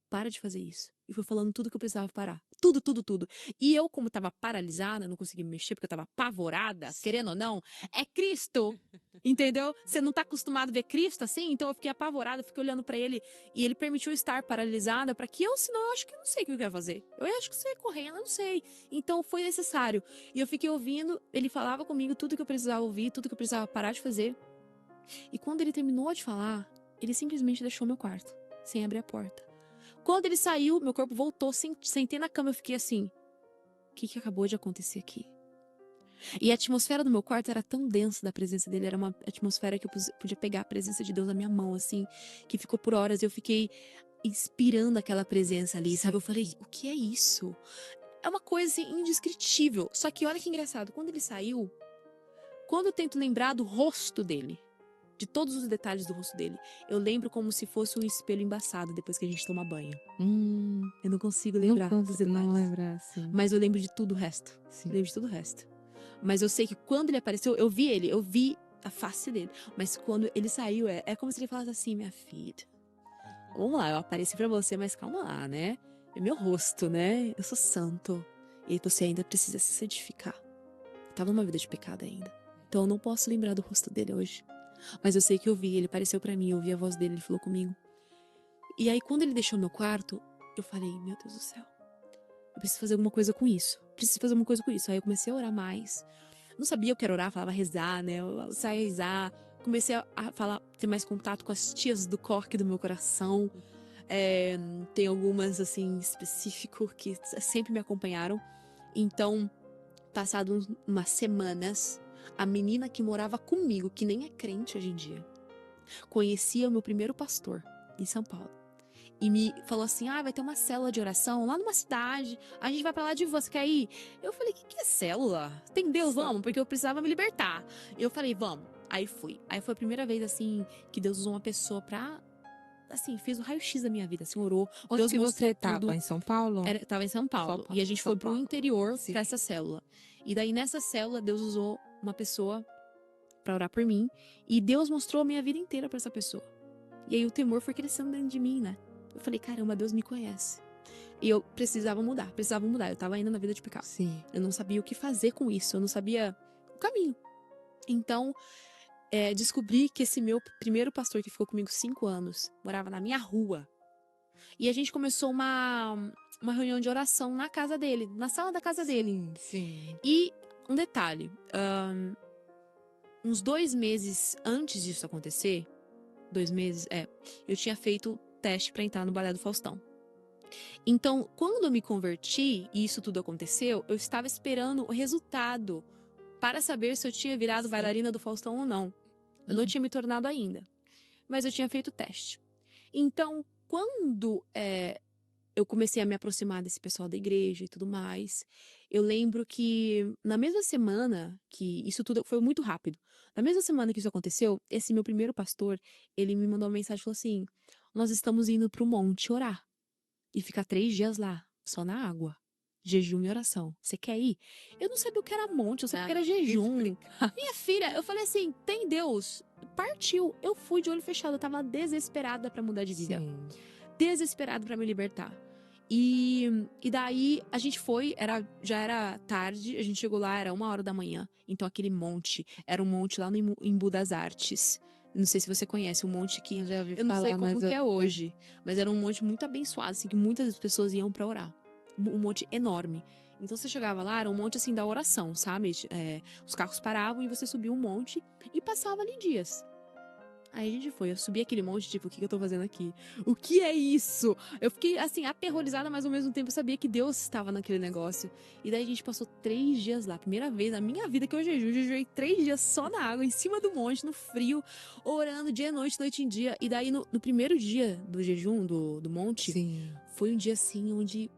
para de fazer isso. E foi falando tudo que eu precisava parar. Tudo, tudo, tudo. E eu, como tava paralisada, não conseguia me mexer porque eu tava apavorada, querendo ou não, é Cristo. Entendeu? Você não tá acostumado a ver Cristo assim? Então eu fiquei apavorada, fiquei olhando pra ele e ele permitiu estar paralisada pra que eu, senão eu acho que eu não sei o que eu ia fazer. Eu acho que você ia correndo, eu não sei. Então foi necessário. E eu fiquei ouvindo, ele falava comigo tudo que eu precisava ouvir, tudo que eu precisava parar de fazer. E quando ele terminou de falar, ele simplesmente deixou meu quarto, sem abrir a porta. Quando ele saiu, meu corpo voltou, sentei na cama, eu fiquei assim, o que acabou de acontecer aqui? E a atmosfera do meu quarto era tão densa da presença dele, era uma atmosfera que eu podia pegar a presença de Deus na minha mão, assim, que ficou por horas, eu fiquei inspirando aquela presença ali, sabe? Eu falei, o que é isso? É uma coisa assim, indescritível. Só que olha que engraçado, quando ele saiu, quando eu tento lembrar do rosto dele, de todos os detalhes do rosto dele, eu lembro como se fosse um espelho embaçado depois que a gente toma banho. Eu não consigo lembrar dos detalhes. Não lembrar, sim. Mas eu lembro de tudo o resto. Sim. Lembro de tudo o resto. Mas eu sei que quando ele apareceu, eu vi a face dele. Mas quando ele saiu, é como se ele falasse assim, minha filha, vamos lá, eu apareci pra você, mas calma lá, né? É meu rosto, né? Eu sou santo. E você ainda precisa se santificar. Eu tava numa vida de pecado ainda. Então eu não posso lembrar do rosto dele hoje. Mas eu sei que eu vi, ele apareceu pra mim, eu ouvi a voz dele, ele falou comigo. E aí, quando ele deixou meu quarto, eu falei, meu Deus do céu, eu preciso fazer alguma coisa com isso. Aí eu comecei a orar mais. Não sabia o que era orar, falava rezar, né? Eu saía a rezar. Comecei a falar, ter mais contato com as tias do corque do meu coração. Tem algumas, assim, específico que sempre me acompanharam. Então, passado umas semanas, a menina que morava comigo, que nem é crente hoje em dia, conhecia o meu primeiro pastor em São Paulo. E me falou assim, vai ter uma célula de oração lá numa cidade, a gente vai pra lá de você, quer ir? Eu falei, que é célula? Tem Deus, vamos? Porque eu precisava me libertar. Eu falei, vamos. Aí fui. Aí foi a primeira vez, assim, que Deus usou uma pessoa pra... Assim, fez o raio-x da minha vida, assim, orou. Onde Deus que mostrou você tudo. tava? Em São Paulo? Tava em São Paulo. E a gente São foi pro Paulo. interior Sim. pra essa célula. E daí, nessa célula, Deus usou uma pessoa pra orar por mim. E Deus mostrou a minha vida inteira pra essa pessoa. E aí o temor foi crescendo dentro de mim, né? Eu falei, caramba, Deus me conhece. E eu precisava mudar. Eu tava ainda na vida de pecado. Sim. Eu não sabia o que fazer com isso. Eu não sabia o caminho. Então, descobri que esse meu primeiro pastor, que ficou comigo 5 anos, morava na minha rua. E a gente começou uma reunião de oração na casa dele, na sala da casa dele. Sim. E um detalhe, uns 2 meses antes disso acontecer, 2 meses, eu tinha feito teste pra entrar no Balé do Faustão. Então, quando eu me converti e isso tudo aconteceu, eu estava esperando o resultado para saber se eu tinha virado bailarina do Faustão ou não. Eu não tinha me tornado ainda, mas eu tinha feito o teste. Então, quando eu comecei a me aproximar desse pessoal da igreja e tudo mais, eu lembro que na mesma semana que isso tudo foi muito rápido, na mesma semana que isso aconteceu, esse meu primeiro pastor, ele me mandou uma mensagem e falou assim: nós estamos indo pro monte orar e ficar 3 dias lá, só na água, jejum e oração. Você quer ir? Eu não sabia o que era monte, eu sabia que era jejum. Minha filha, eu falei assim, tem Deus. Partiu. Eu fui de olho fechado, eu tava desesperada pra mudar de vida. Sim. Desesperada pra me libertar. E daí a gente foi, já era tarde, a gente chegou lá, era 1h da manhã. Então aquele monte, era um monte lá no Embu das Artes. Não sei se você conhece, um monte que... Já ouvi Eu não sei falar, como mas que é hoje, mas era um monte muito abençoado, assim, que muitas pessoas iam pra orar. Um monte enorme. Então você chegava lá, era um monte assim da oração, sabe? Os carros paravam e você subia um monte e passava ali dias. Aí a gente foi, eu subi aquele monte, tipo, o que eu tô fazendo aqui? O que é isso? Eu fiquei, assim, aterrorizada, mas ao mesmo tempo eu sabia que Deus estava naquele negócio. E daí a gente passou 3 dias lá, primeira vez na minha vida que eu jejuei 3 dias só na água, em cima do monte, no frio, orando dia e noite, noite em dia. E daí no primeiro dia do jejum, do monte, Sim. foi um dia assim, onde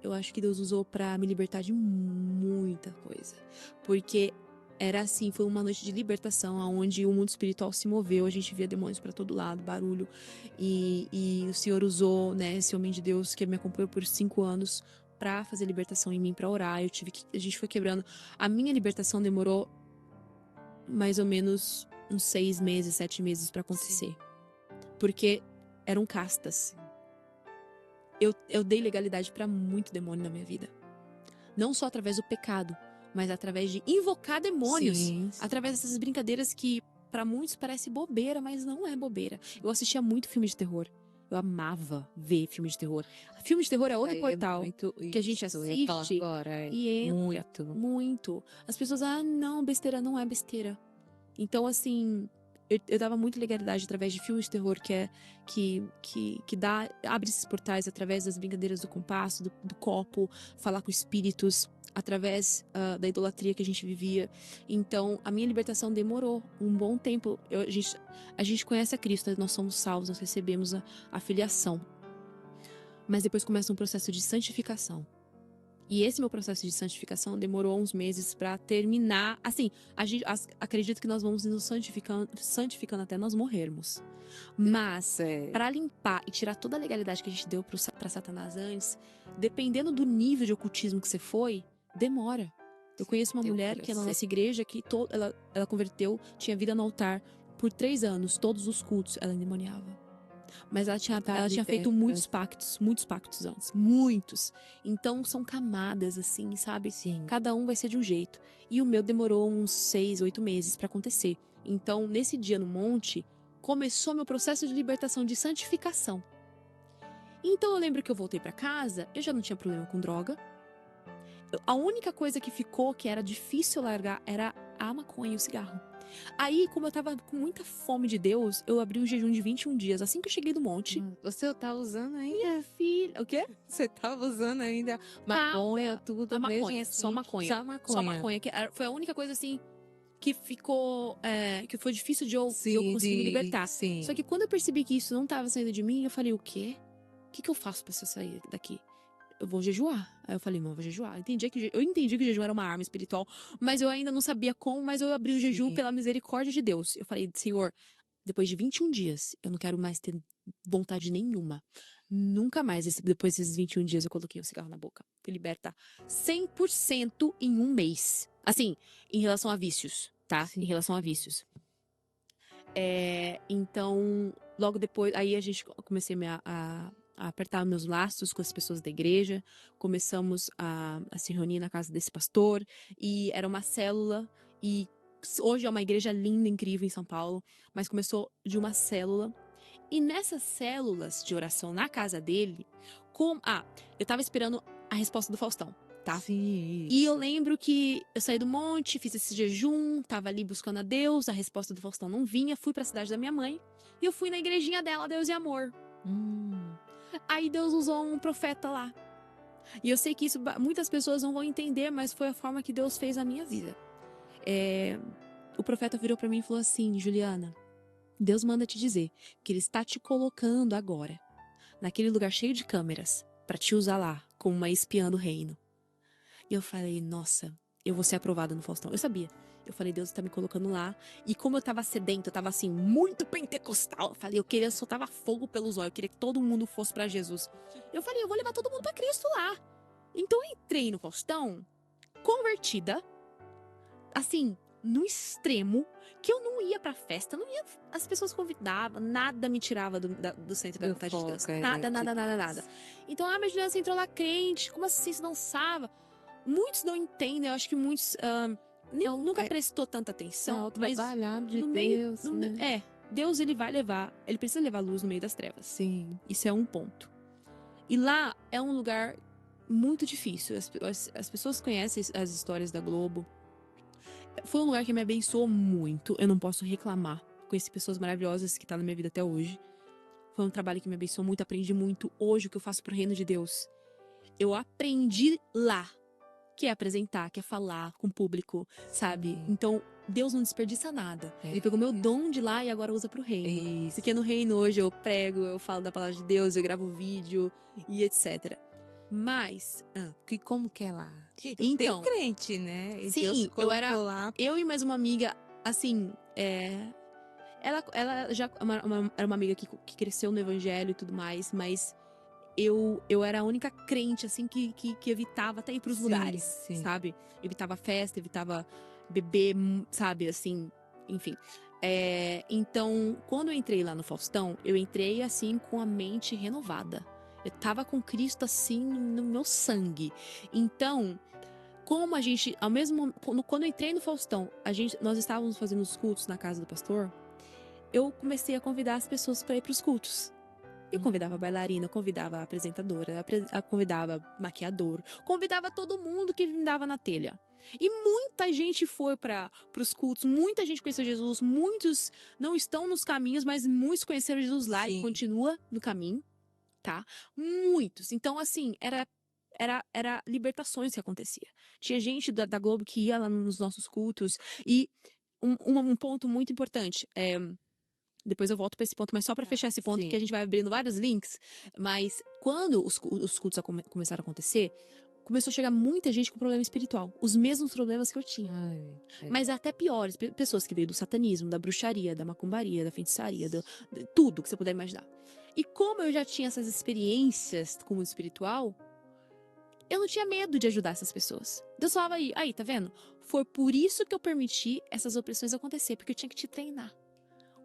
eu acho que Deus usou pra me libertar de muita coisa. Porque era assim, foi uma noite de libertação, onde o mundo espiritual se moveu, a gente via demônios pra todo lado, barulho. E o Senhor usou, né, esse homem de Deus que me acompanhou por 5 anos pra fazer libertação em mim, pra orar. A gente foi quebrando. A minha libertação demorou mais ou menos uns 6 meses, 7 meses pra acontecer. Porque eram castas. Eu dei legalidade pra muito demônio na minha vida. Não só através do pecado, mas através de invocar demônios. Sim. Através dessas brincadeiras que pra muitos parece bobeira, mas não é bobeira. Eu assistia muito filme de terror. Eu amava ver filme de terror. Filme de terror é outro portal que a gente assiste agora, e entra muito. As pessoas, não, besteira não é besteira. Então, assim, eu dava muita legalidade através de filmes de terror que abre esses portais através das brincadeiras do compasso, do copo, falar com espíritos, através da idolatria que a gente vivia. Então, a minha libertação demorou um bom tempo. A gente conhece a Cristo, nós somos salvos, nós recebemos a filiação. Mas depois começa um processo de santificação. E esse meu processo de santificação demorou uns meses pra terminar. Assim, acredito que nós vamos nos santificando até nós morrermos. Mas, pra limpar e tirar toda a legalidade que a gente deu pra Satanás antes, dependendo do nível de ocultismo que você foi, demora. Eu conheço uma mulher que é na nossa igreja que ela converteu, tinha vida no altar por 3 anos, todos os cultos ela endemoniava. Mas ela tinha feito muitos pactos antes. Muitos. Então são camadas, assim, sabe? Sim. Cada um vai ser de um jeito. E o meu demorou uns 6, 8 meses pra acontecer. Então, nesse dia no monte, começou meu processo de libertação, de santificação. Então eu lembro que eu voltei pra casa, eu já não tinha problema com droga. A única coisa que ficou, que era difícil largar, era a maconha e o cigarro. Aí, como eu tava com muita fome de Deus, eu abri um jejum de 21 dias. Assim que eu cheguei do monte, Você tá usando ainda? minha filha... O quê? Você tava usando ainda maconha, tudo A mesmo maconha, assim? só maconha. Só maconha. Só maconha. Foi a única coisa, assim, que ficou... que foi difícil de eu conseguir me libertar. Sim. Só que quando eu percebi que isso não tava saindo de mim, eu falei, o quê? O que eu faço pra eu sair daqui? Eu vou jejuar. Aí eu falei, não, eu vou jejuar. Eu entendi que o jejum era uma arma espiritual, mas eu ainda não sabia como, mas eu abri o jejum Sim. pela misericórdia de Deus. Eu falei, Senhor, depois de 21 dias, eu não quero mais ter vontade nenhuma. Nunca mais, depois desses 21 dias, eu coloquei o cigarro na boca. Fui liberta 100% em um mês. Assim, em relação a vícios, tá? Sim. Em relação a vícios. Então, logo depois, aí comecei a apertar meus laços com as pessoas da igreja, começamos a se reunir na casa desse pastor, e era uma célula, e hoje é uma igreja linda, incrível em São Paulo, mas começou de uma célula, e nessas células de oração na casa dele, eu tava esperando a resposta do Faustão, tá? Sim. E eu lembro que eu saí do monte, fiz esse jejum, tava ali buscando a Deus, a resposta do Faustão não vinha, fui pra cidade da minha mãe, e eu fui na igrejinha dela, Deus e Amor. Aí Deus usou um profeta lá. E eu sei que isso muitas pessoas não vão entender, mas foi a forma que Deus fez a minha vida. O profeta virou pra mim e falou assim, Juliana, Deus manda te dizer que Ele está te colocando agora, naquele lugar cheio de câmeras, pra te usar lá, como uma espiã do reino. E eu falei, nossa, eu vou ser aprovada no Faustão. Eu sabia. Eu falei, Deus tá me colocando lá. E como eu tava sedento, eu tava assim, muito pentecostal. Eu falei, eu soltava fogo pelos olhos. Eu queria que todo mundo fosse pra Jesus. Eu falei, eu vou levar todo mundo pra Cristo lá. Então eu entrei no Faustão, convertida, assim, no extremo, que eu não ia pra festa, não ia. As pessoas convidavam, nada me tirava do centro da vontade de Deus. Nada. Então, mas Juliana, você entrou lá crente, como assim você dançava? Muitos não entendem, eu acho que muitos nunca prestou tanta atenção. Mas trabalhado de no meio, Deus, né? Deus ele precisa levar luz no meio das trevas. Sim. Isso é um ponto. E lá é um lugar muito difícil. As pessoas conhecem as histórias da Globo. Foi um lugar que me abençoou muito. Eu não posso reclamar. Conheci pessoas maravilhosas que estão na minha vida até hoje. Foi um trabalho que me abençoou muito. Aprendi muito hoje o que eu faço pro reino de Deus. Eu aprendi lá. Que é apresentar, que é falar com o público, sabe? Então, Deus não desperdiça nada. Ele pegou meu dom de lá e agora usa pro reino. Porque no reino hoje eu prego, eu falo da palavra de Deus, eu gravo vídeo e etc. Mas... como que é lá? Então, tem crente, né? E sim, Deus colocou lá. Eu e mais uma amiga, assim, ela já era uma amiga que cresceu no evangelho e tudo mais, mas eu era a única crente, assim, que evitava até ir pros lugares, sabe? Evitava festa, evitava beber, sabe? Assim, enfim. Então, quando eu entrei lá no Faustão, eu entrei, assim, com a mente renovada. Eu tava com Cristo, assim, no meu sangue. Então, como a gente, quando eu entrei no Faustão, nós estávamos fazendo os cultos na casa do pastor, eu comecei a convidar as pessoas para ir pros cultos. Eu convidava a bailarina, convidava a apresentadora, convidava maquiador, convidava todo mundo que me dava na telha. E muita gente foi para os cultos, muita gente conheceu Jesus, muitos não estão nos caminhos, mas muitos conheceram Jesus lá e continua no caminho, tá? Muitos. Então, assim, era libertações que acontecia. Tinha gente da Globo que ia lá nos nossos cultos. E um ponto muito importante depois eu volto para esse ponto, mas só para fechar esse ponto, que a gente vai abrindo vários links. Mas quando os cultos começaram a acontecer, começou a chegar muita gente com problema espiritual. Os mesmos problemas que eu tinha. Mas até piores. Pessoas que veio do satanismo, da bruxaria, da macumbaria, da feitiçaria, de tudo que você puder imaginar. E como eu já tinha essas experiências com o mundo espiritual, eu não tinha medo de ajudar essas pessoas. Deus falava aí, tá vendo? Foi por isso que eu permiti essas opressões acontecer, porque eu tinha que te treinar.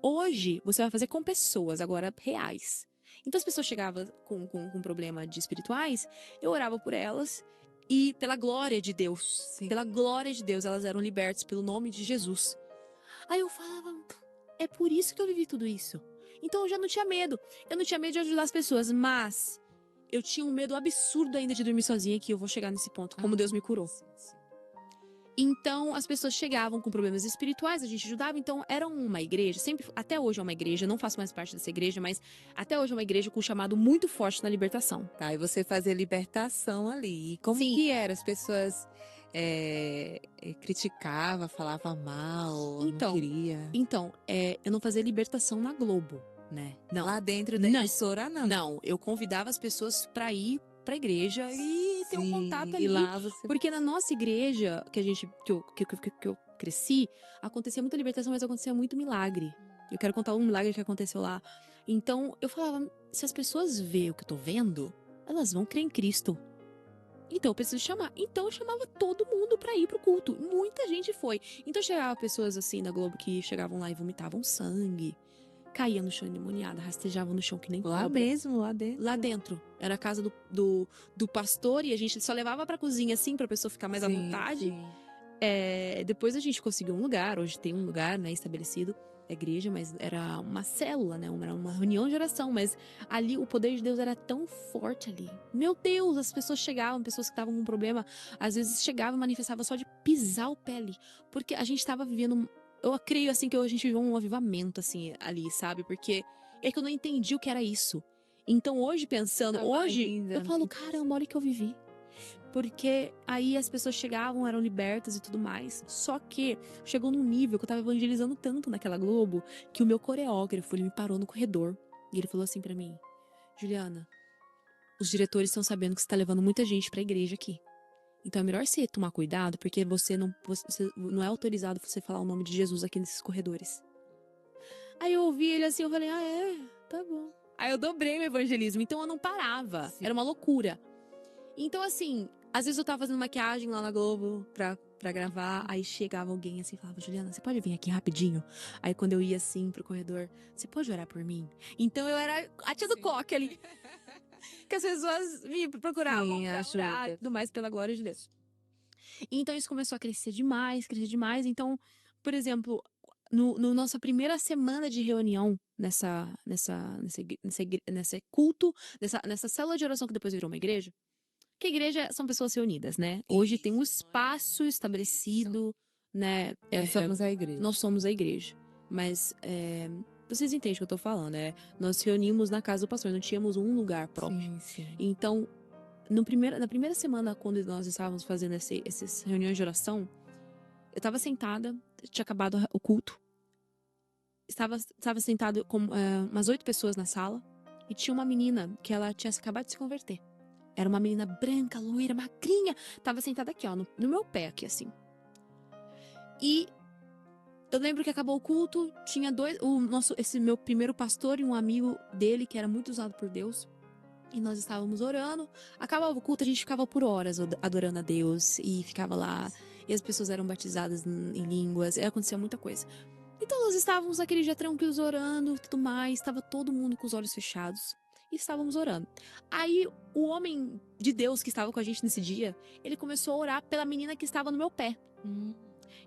Hoje, você vai fazer com pessoas, agora reais. Então, as pessoas chegavam com problema de espirituais, eu orava por elas e pela glória de Deus, elas eram libertas pelo nome de Jesus. Aí eu falava, é por isso que eu vivi tudo isso. Então, eu já não tinha medo. Eu não tinha medo de ajudar as pessoas, mas eu tinha um medo absurdo ainda de dormir sozinha, que eu vou chegar nesse ponto, como Deus me curou. Então, as pessoas chegavam com problemas espirituais, a gente ajudava. Então, era uma igreja, sempre, até hoje é uma igreja, não faço mais parte dessa igreja, mas até hoje é uma igreja com um chamado muito forte na libertação. Tá, e você fazia libertação ali. E como Sim. que era? As pessoas criticavam, falavam mal, não queria? Então, eu não fazia libertação na Globo, né? Não. Lá dentro da Não. emissora, não. Não, eu convidava as pessoas pra ir pra igreja e ter um Sim, contato e ali. lá você... Porque na nossa igreja, que eu cresci, acontecia muita libertação, mas acontecia muito milagre. Eu quero contar um milagre que aconteceu lá. Então, eu falava, se as pessoas veem o que eu tô vendo, elas vão crer em Cristo. Então, eu preciso chamar. Então, eu chamava todo mundo pra ir pro culto. Muita gente foi. Então, chegava pessoas assim da Globo que chegavam lá e vomitavam sangue. Caíam no chão endemoniada, rastejavam no chão que nem Lá cobra. mesmo, lá dentro. Lá dentro. Era a casa do pastor e a gente só levava pra cozinha assim, pra pessoa ficar mais à vontade. Sim. Depois a gente conseguiu um lugar, hoje tem um lugar, né, estabelecido, a igreja, mas era uma célula, né, era uma reunião de oração, mas ali o poder de Deus era tão forte ali. Meu Deus, as pessoas chegavam, pessoas que estavam com problema, às vezes chegavam e manifestavam só de pisar o pé ali, porque a gente estava vivendo, eu creio assim que a gente viveu um avivamento assim ali, sabe? Porque é que eu não entendi o que era isso. Então hoje pensando, hoje eu falo, caramba, olha o que eu vivi. Porque aí as pessoas chegavam, eram libertas e tudo mais. Só que chegou num nível que eu tava evangelizando tanto naquela Globo que o meu coreógrafo, ele me parou no corredor. E ele falou assim pra mim: Juliana, os diretores estão sabendo que você tá levando muita gente pra igreja aqui. Então é melhor você tomar cuidado, porque você não é autorizado você falar o nome de Jesus aqui nesses corredores. Aí eu ouvi ele assim, eu falei, tá bom. Aí eu dobrei meu evangelismo, então eu não parava. Sim. Era uma loucura. Então, assim, às vezes eu tava fazendo maquiagem lá na Globo pra gravar, aí chegava alguém assim e falava, Juliana, você pode vir aqui rapidinho? Aí quando eu ia assim pro corredor, você pode orar por mim? Então eu era a tia do coque ali. Que as pessoas me procuravam pra orar e tudo mais pela glória de Deus. Então isso começou a crescer demais, crescer demais. Então, por exemplo, no nossa primeira semana de reunião nesse culto, nessa célula de oração que depois virou uma igreja, que a igreja são pessoas reunidas, né? Hoje tem um espaço estabelecido, né? Somos a igreja. Nós somos a igreja. Mas vocês entendem o que eu tô falando, né? Nós reunimos na casa do pastor, não tínhamos um lugar próprio. Sim, sim. Então, na primeira semana, quando nós estávamos fazendo essas reuniões de oração, eu estava sentada, tinha acabado o culto. Estava sentado com umas 8 pessoas na sala. E tinha uma menina que ela tinha acabado de se converter. Era uma menina branca, loira, magrinha. Tava sentada aqui, ó, no meu pé, aqui, assim. E eu lembro que acabou o culto, tinha esse meu primeiro pastor e um amigo dele, que era muito usado por Deus. E nós estávamos orando. Acabava o culto, a gente ficava por horas adorando a Deus. E ficava lá. E as pessoas eram batizadas em línguas. E acontecia muita coisa. Então nós estávamos naquele dia tranquilos orando e tudo mais. Estava todo mundo com os olhos fechados. E estávamos orando. Aí o homem de Deus que estava com a gente nesse dia, ele começou a orar pela menina que estava no meu pé.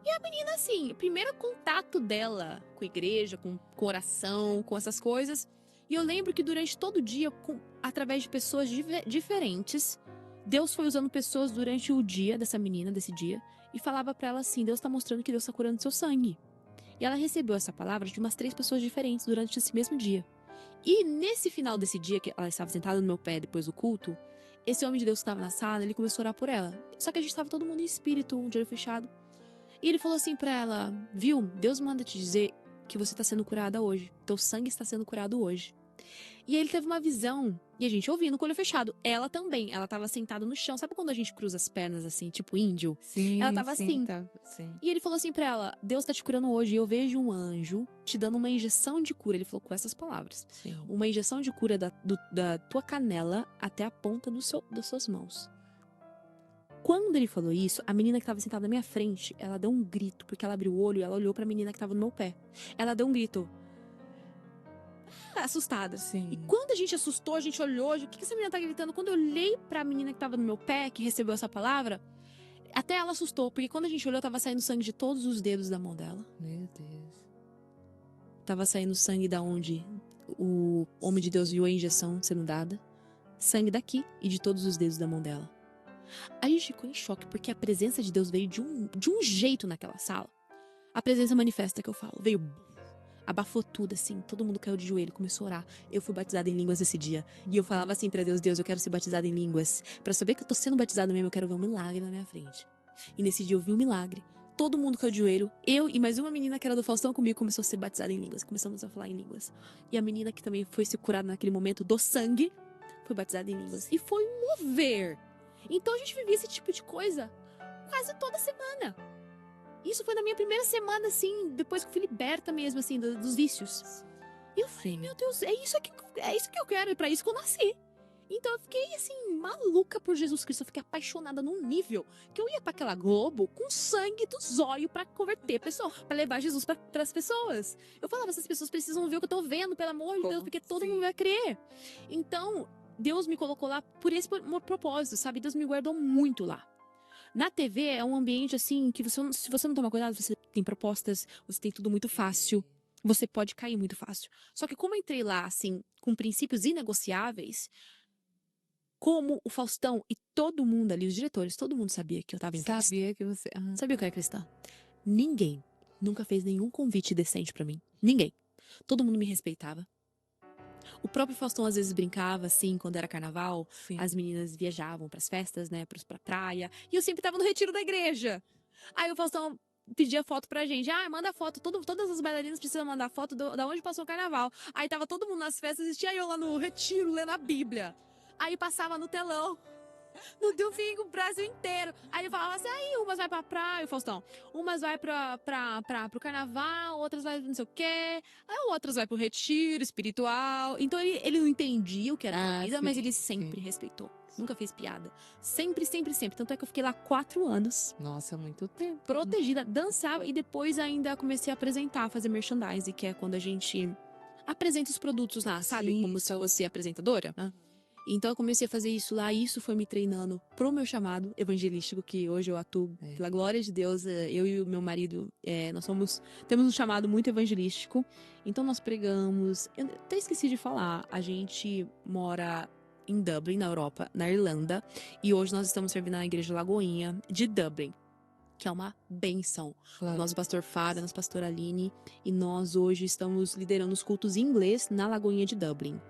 E a menina, assim, o primeiro contato dela com a igreja, com oração, com essas coisas. E eu lembro que durante todo o dia, através de pessoas diferentes, Deus foi usando pessoas durante o dia dessa menina, desse dia, e falava pra ela assim, Deus tá mostrando que Deus tá curando seu sangue. E ela recebeu essa palavra de umas 3 pessoas diferentes durante esse mesmo dia. E nesse final desse dia, que ela estava sentada no meu pé depois do culto, esse homem de Deus que estava na sala, ele começou a orar por ela. Só que a gente estava todo mundo em espírito, de olho fechado. E ele falou assim pra ela, viu, Deus manda te dizer que você está sendo curada hoje. Teu sangue está sendo curado hoje. E aí ele teve uma visão, e a gente ouvindo com o olho fechado. Ela também, ela estava sentada no chão. Sabe quando a gente cruza as pernas assim, tipo índio? Sim, Ela tava assim. Sim. E ele falou assim pra ela, Deus tá te curando hoje, e eu vejo um anjo te dando uma injeção de cura. Ele falou com essas palavras. Sim. Uma injeção de cura da tua canela até a ponta das suas mãos. Quando ele falou isso, a menina que estava sentada na minha frente, ela deu um grito, porque ela abriu o olho e ela olhou pra menina que estava no meu pé. Ela deu um grito. Assustada. Sim. E quando a gente assustou, a gente olhou, o que essa menina tá gritando? Quando eu olhei pra menina que tava no meu pé, que recebeu essa palavra, até ela assustou, porque quando a gente olhou, tava saindo sangue de todos os dedos da mão dela. Meu Deus. Tava saindo sangue da onde o homem de Deus viu a injeção sendo dada. Sangue daqui e de todos os dedos da mão dela. A gente ficou em choque, porque a presença de Deus veio de um jeito naquela sala. A presença manifesta que eu falo, veio, abafou tudo, assim, todo mundo caiu de joelho, começou a orar. Eu fui batizada em línguas esse dia. E eu falava assim pra Deus, eu quero ser batizada em línguas. Pra saber que eu tô sendo batizada mesmo, eu quero ver um milagre na minha frente. E nesse dia eu vi um milagre. Todo mundo caiu de joelho. Eu e mais uma menina que era do Faustão comigo começou a ser batizada em línguas. Começamos a falar em línguas. E a menina que também foi se curada naquele momento do sangue, foi batizada em línguas. E foi um mover. Então a gente vivia esse tipo de coisa quase toda semana. Isso foi na minha primeira semana, assim, depois que eu fui liberta mesmo, assim, dos vícios. E eu falei, meu Deus, é isso que eu quero, é pra isso que eu nasci. Então eu fiquei, assim, maluca por Jesus Cristo. Eu fiquei apaixonada num nível que eu ia pra aquela Globo com sangue do zóio pra converter pessoas, pra levar Jesus pras pessoas. Eu falava, essas pessoas precisam ver o que eu tô vendo, pelo amor de Deus, porque todo mundo vai crer. Então, Deus me colocou lá por esse propósito, sabe? Deus me guardou muito lá. Na TV é um ambiente assim que se você não tomar cuidado, você tem propostas, você tem tudo muito fácil, você pode cair muito fácil. Só que como eu entrei lá assim, com princípios inegociáveis, como o Faustão e todo mundo ali, os diretores, todo mundo sabia que eu tava em Cristo. Sabia que você... Sabia que eu era cristã? Ninguém nunca fez nenhum convite decente pra mim. Ninguém. Todo mundo me respeitava. O próprio Faustão às vezes brincava, assim, quando era carnaval, Sim. as meninas viajavam pras festas, né, pra praia, e eu sempre tava no retiro da igreja. Aí o Faustão pedia foto pra gente, manda foto, todas as bailarinas precisam mandar foto da onde passou o carnaval. Aí tava todo mundo nas festas e tinha eu lá no retiro, lendo a Bíblia. Aí passava no telão, no domingo, o Brasil inteiro. Aí eu falava assim, aí umas vai pra praia, Faustão. Umas vai pro carnaval, outras vai não sei o quê. Aí outras vai pro retiro espiritual. Então ele não entendia o que era vida, mas ele sempre respeitou. Nunca fez piada. Sempre, sempre, sempre. Tanto é que eu fiquei lá 4 anos. Nossa, muito tempo. Protegida, dançava e depois ainda comecei a apresentar, fazer merchandising, que é quando a gente apresenta os produtos lá, sabe? Sim, Como se fosse apresentadora. Então eu comecei a fazer isso lá e isso foi me treinando pro meu chamado evangelístico, que hoje eu atuo pela glória de Deus. Eu e o meu marido, temos um chamado muito evangelístico. Então nós pregamos, eu até esqueci de falar, a gente mora em Dublin, na Europa, na Irlanda, e hoje nós estamos servindo na igreja Lagoinha de Dublin, que é uma bênção. Claro. Nosso pastor Fábio, nossa pastora Aline, e nós hoje estamos liderando os cultos em inglês na Lagoinha de Dublin.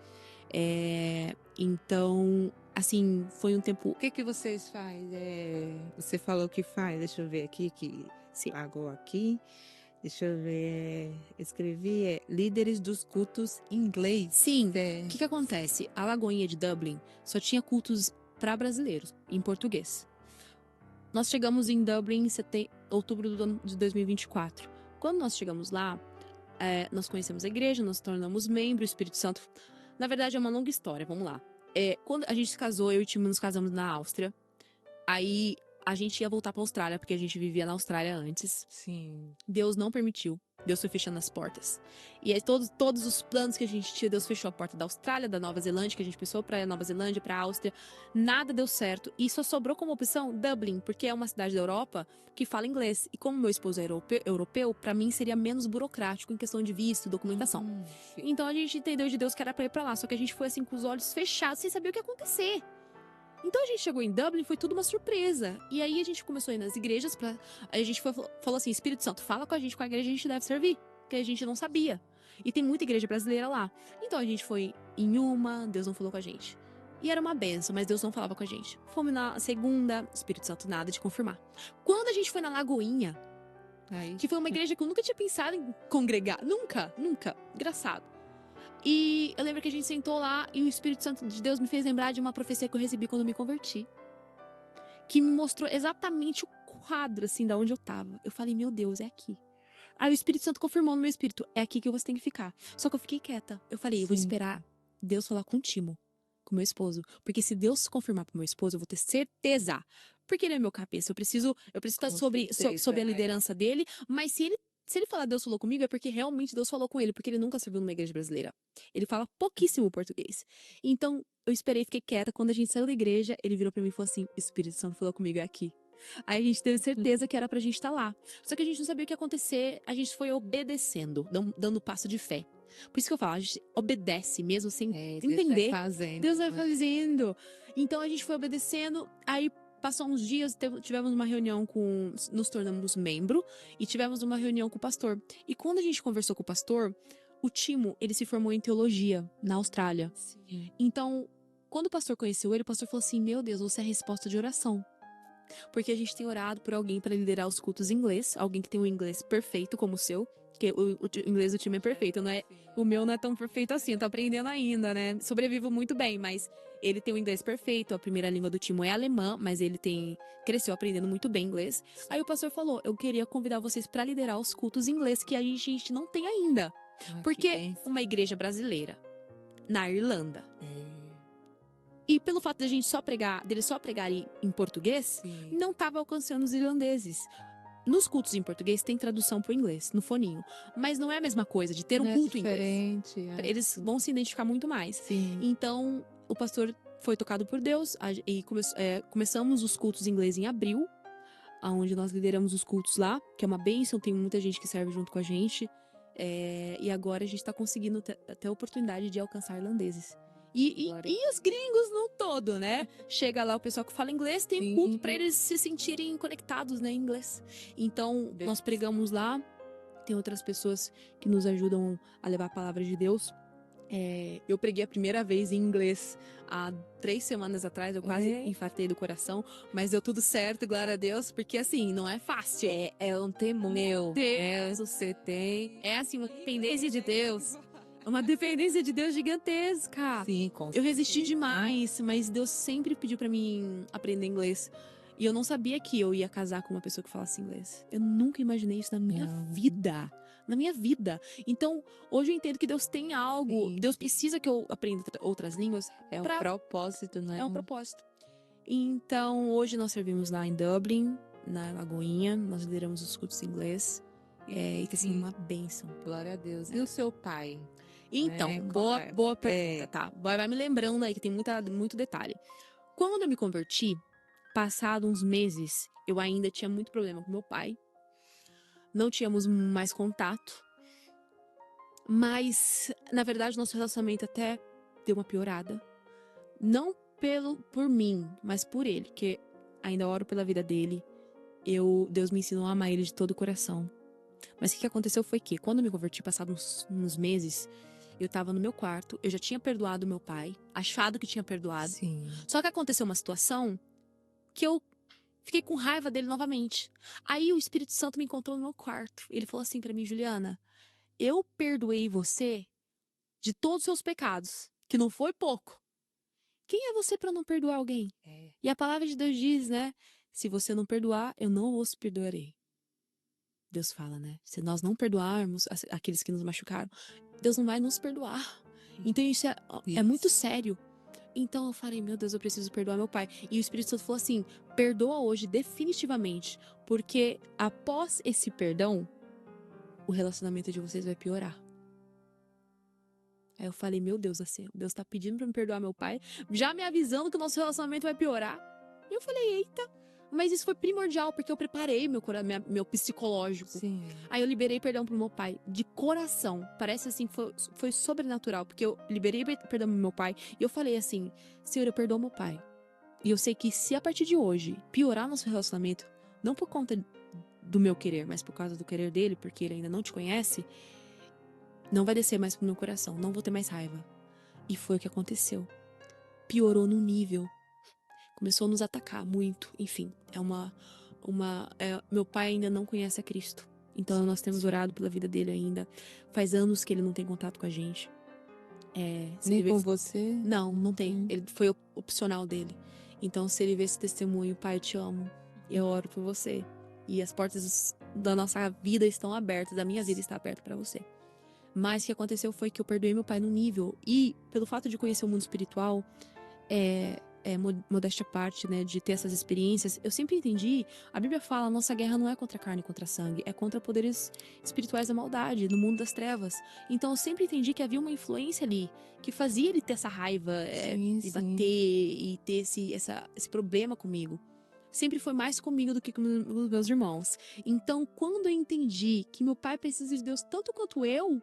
Então, assim, foi um tempo... O que vocês fazem? Você falou que faz, deixa eu ver aqui, que se pagou aqui. Deixa eu ver, escrevi, líderes dos cultos em inglês. Sim, o que acontece? A Lagoinha de Dublin só tinha cultos para brasileiros, em português. Nós chegamos em Dublin em outubro de 2024. Quando nós chegamos lá, nós conhecemos a igreja, nós tornamos membros, o Espírito Santo... Na verdade, é uma longa história, vamos lá. Quando a gente se casou, eu e o time nos casamos na Áustria. Aí a gente ia voltar pra Austrália, porque a gente vivia na Austrália antes. Sim. Deus não permitiu. Deus foi fechando as portas. E aí todos os planos que a gente tinha, Deus fechou a porta da Austrália, da Nova Zelândia, que a gente pensou pra Nova Zelândia, pra Áustria. Nada deu certo. E só sobrou como opção Dublin, porque é uma cidade da Europa que fala inglês. E como meu esposo é europeu, pra mim seria menos burocrático em questão de visto, documentação. Então a gente entendeu de Deus que era pra ir pra lá. Só que a gente foi assim com os olhos fechados, sem saber o que ia acontecer. Então a gente chegou em Dublin, foi tudo uma surpresa. E aí a gente começou a ir nas igrejas, aí a gente falou assim, Espírito Santo, fala com a gente, qual igreja a gente deve servir. Porque a gente não sabia. E tem muita igreja brasileira lá. Então a gente foi em uma, Deus não falou com a gente. E era uma benção, mas Deus não falava com a gente. Fomos na segunda, Espírito Santo nada de confirmar. Quando a gente foi na Lagoinha, que foi uma igreja que eu nunca tinha pensado em congregar. Nunca. Engraçado. E eu lembro que a gente sentou lá e o Espírito Santo de Deus me fez lembrar de uma profecia que eu recebi quando eu me converti. Que me mostrou exatamente o quadro, assim, de onde eu tava. Eu falei, meu Deus, é aqui. Aí o Espírito Santo confirmou no meu espírito, é aqui que você tem que ficar. Só que eu fiquei quieta. Eu falei, eu vou esperar Deus falar com o Timo, com meu esposo. Porque se Deus confirmar pro meu esposo, eu vou ter certeza. Porque ele é meu cabeça. Eu preciso estar sobre a liderança dele. Mas se ele falar Deus falou comigo, é porque realmente Deus falou com ele, porque ele nunca serviu numa igreja brasileira. Ele fala pouquíssimo português. Então, eu esperei, fiquei quieta. Quando a gente saiu da igreja, ele virou pra mim e falou assim, Espírito Santo falou comigo, é aqui. Aí a gente teve certeza que era pra gente estar lá. Só que a gente não sabia o que ia acontecer, a gente foi obedecendo, dando passo de fé. Por isso que eu falo, a gente obedece mesmo sem entender. Deus vai fazendo. Deus vai fazendo. Então a gente foi obedecendo, aí Passou uns dias, tivemos uma reunião nos tornamos membro e tivemos uma reunião com o pastor. E quando a gente conversou com o pastor, o Timo, ele se formou em teologia na Austrália. Sim. Então, quando o pastor conheceu ele, o pastor falou assim: meu Deus, você é a resposta de oração. Porque a gente tem orado por alguém para liderar os cultos em inglês, alguém que tem um inglês perfeito como o seu, porque o inglês do time é perfeito, não é? O meu não é tão perfeito assim, eu tô aprendendo ainda, né? Sobrevivo muito bem, mas ele tem o inglês perfeito, a primeira língua do time é alemã, mas ele cresceu aprendendo muito bem inglês. Aí o pastor falou: eu queria convidar vocês para liderar os cultos em inglês que a gente não tem ainda. Porque uma igreja brasileira na Irlanda. E pelo fato de a gente deles só pregarem em português, Sim. não estava alcançando os irlandeses. Nos cultos em português tem tradução para o inglês, no foninho. Mas não é a mesma coisa de ter um culto em inglês. Diferente. Eles vão se identificar muito mais. Sim. Então, o pastor foi tocado por Deus e começamos os cultos em inglês em abril, onde nós lideramos os cultos lá, que é uma bênção, tem muita gente que serve junto com a gente. E agora a gente está conseguindo ter a oportunidade de alcançar irlandeses. E os gringos no todo, né? Chega lá o pessoal que fala inglês, tem culto para eles se sentirem conectados, né, em inglês. Então, nós pregamos lá, tem outras pessoas que nos ajudam a levar a palavra de Deus. Eu preguei a primeira vez em inglês há 3 semanas atrás, eu quase infartei do coração, mas deu tudo certo, glória a Deus, porque assim, não é fácil. É um temor. Deus, você tem. É assim, uma dependência de Deus. Uma dependência de Deus gigantesca. Sim, com Eu resisti demais, mas Deus sempre pediu pra mim aprender inglês. E eu não sabia que eu ia casar com uma pessoa que falasse inglês. Eu nunca imaginei isso na minha vida. Na minha vida. Então, hoje eu entendo que Deus tem algo. Sim. Deus precisa que eu aprenda outras línguas. É um propósito, né? É um propósito. Então, hoje nós servimos lá em Dublin, na Lagoinha. Nós lideramos os cultos em inglês. E tá assim, uma bênção. Glória a Deus. E o seu pai? Então, boa pergunta, tá? Vai me lembrando aí que tem muito detalhe. Quando eu me converti, passado uns meses, eu ainda tinha muito problema com meu pai. Não tínhamos mais contato. Mas, na verdade, nosso relacionamento até deu uma piorada. Não por mim, mas por ele, que ainda oro pela vida dele. Deus me ensinou a amar ele de todo o coração. Mas o que aconteceu foi que, quando eu me converti, passados uns meses, eu tava no meu quarto, eu já tinha perdoado meu pai, achado que tinha perdoado. Sim. Só que aconteceu uma situação que eu fiquei com raiva dele novamente. Aí o Espírito Santo me encontrou no meu quarto. Ele falou assim pra mim: Juliana, eu perdoei você de todos os seus pecados, que não foi pouco. Quem é você pra não perdoar alguém? E a palavra de Deus diz, né? Se você não perdoar, eu não os perdoarei. Deus fala, né? Se nós não perdoarmos aqueles que nos machucaram, Deus não vai nos perdoar. Então isso é muito sério. Então eu falei: meu Deus, eu preciso perdoar meu pai. E o Espírito Santo falou assim: perdoa hoje definitivamente, porque após esse perdão, o relacionamento de vocês vai piorar. Aí eu falei: meu Deus, assim, Deus tá pedindo pra me perdoar meu pai, já me avisando que o nosso relacionamento vai piorar. E eu falei: eita. Mas isso foi primordial, porque eu preparei meu psicológico. Sim. Aí eu liberei perdão pro meu pai, de coração. Parece assim, foi sobrenatural, porque eu liberei perdão pro meu pai. E eu falei assim: Senhor, eu perdoo meu pai. E eu sei que se a partir de hoje piorar nosso relacionamento, não por conta do meu querer, mas por causa do querer dele, porque ele ainda não te conhece, não vai descer mais pro meu coração, não vou ter mais raiva. E foi o que aconteceu. Piorou num nível. Começou a nos atacar muito, enfim. Meu pai ainda não conhece a Cristo. Então nós temos orado pela vida dele ainda. Faz anos que ele não tem contato com a gente. Nem com você? Não tem. Ele foi opcional dele. Então, se ele vê esse testemunho: pai, eu te amo, eu oro por você. E as portas da nossa vida estão abertas, da minha vida está aberta para você. Mas o que aconteceu foi que eu perdoei meu pai no nível. E pelo fato de conhecer o mundo espiritual, modéstia à parte, né, de ter essas experiências, eu sempre entendi, a Bíblia fala, a nossa guerra não é contra a carne e contra a sangue, é contra poderes espirituais da maldade, no mundo das trevas. Então eu sempre entendi que havia uma influência ali, que fazia ele ter essa raiva, de bater e ter esse problema comigo. Sempre foi mais comigo do que com os meus irmãos. Então, quando eu entendi que meu pai precisa de Deus tanto quanto eu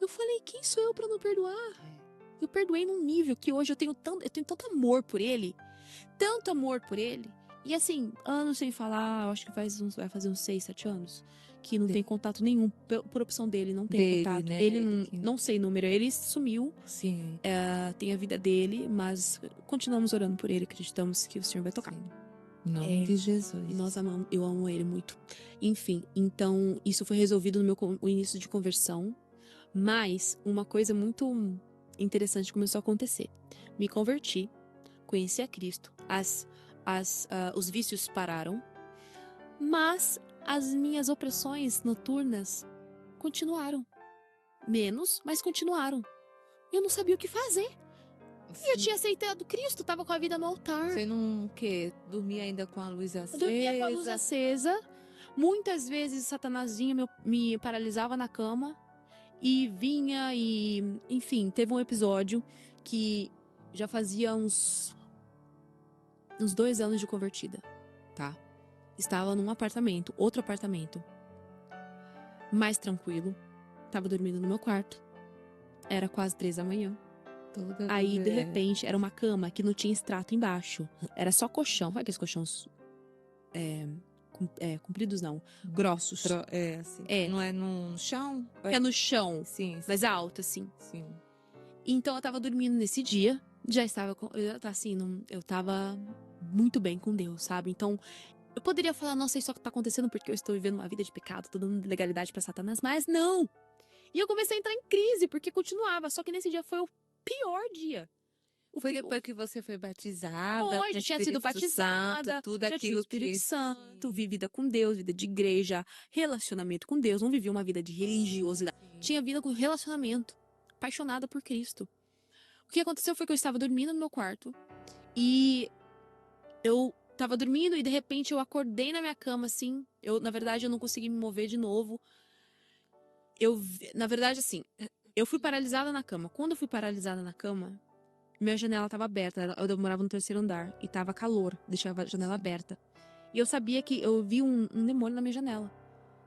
falei: quem sou eu pra não perdoar? Eu perdoei num nível que hoje eu tenho tanto amor por ele, tanto amor por ele. E assim, anos sem falar, eu acho que vai fazer uns 6, 7 anos, que não tem contato nenhum, por opção dele, não tem Dele, contato. né? Ele Ele que- não sei número, ele sumiu, Sim, tem a vida dele, mas continuamos orando por ele, acreditamos que o Senhor vai tocar. sim. Em nome de Jesus. E nós amamos, eu amo ele muito. Enfim, então isso foi resolvido no meu o início de conversão, mas uma coisa muito interessante começou a acontecer. Me converti, conheci a Cristo, os vícios pararam, mas as minhas opressões noturnas continuaram. Menos, mas continuaram. Eu não sabia o que fazer. E eu tinha aceitado Cristo, tava com a vida no altar. Você não, o quê? Dormia ainda com a luz Eu acesa? dormia com a luz acesa. Muitas vezes Satanazinho me paralisava na cama e vinha e, enfim, teve um episódio que já fazia uns 2 anos de convertida, tá? Estava num apartamento, outro apartamento, mais tranquilo. Tava dormindo no meu quarto. Era quase 3 da manhã. Aí, de repente, era uma cama que não tinha extrato embaixo. Era só colchão. Sabe aqueles colchões compridos, não. Grossos. Assim. É. Não é no chão? É no chão, Sim, mas alto, assim. sim. Então, eu tava dormindo nesse dia. Já estava, assim, eu tava muito bem com Deus, sabe? Então, eu poderia falar, nossa, isso tá acontecendo porque eu estou vivendo uma vida de pecado, tô dando legalidade pra Satanás, mas não! E eu comecei a entrar em crise, porque continuava. Só que nesse dia foi o pior dia. Foi depois que você foi batizada? Foi, já tinha sido batizada, Tudo já tinha o aquilo Espírito que... Santo, vi vida com Deus, vida de igreja, relacionamento com Deus. Não vivi uma vida de religiosidade. Tinha vida com relacionamento, apaixonada por Cristo. O que aconteceu foi que eu estava dormindo no meu quarto e eu tava dormindo e de repente eu acordei na minha cama, assim. Na verdade, eu não consegui me mover de novo. Na verdade, assim, eu fui paralisada na cama. Quando eu fui paralisada na cama, minha janela estava aberta. Eu morava no 3º andar e tava calor, deixava a janela aberta. E eu sabia que eu vi um demônio na minha janela.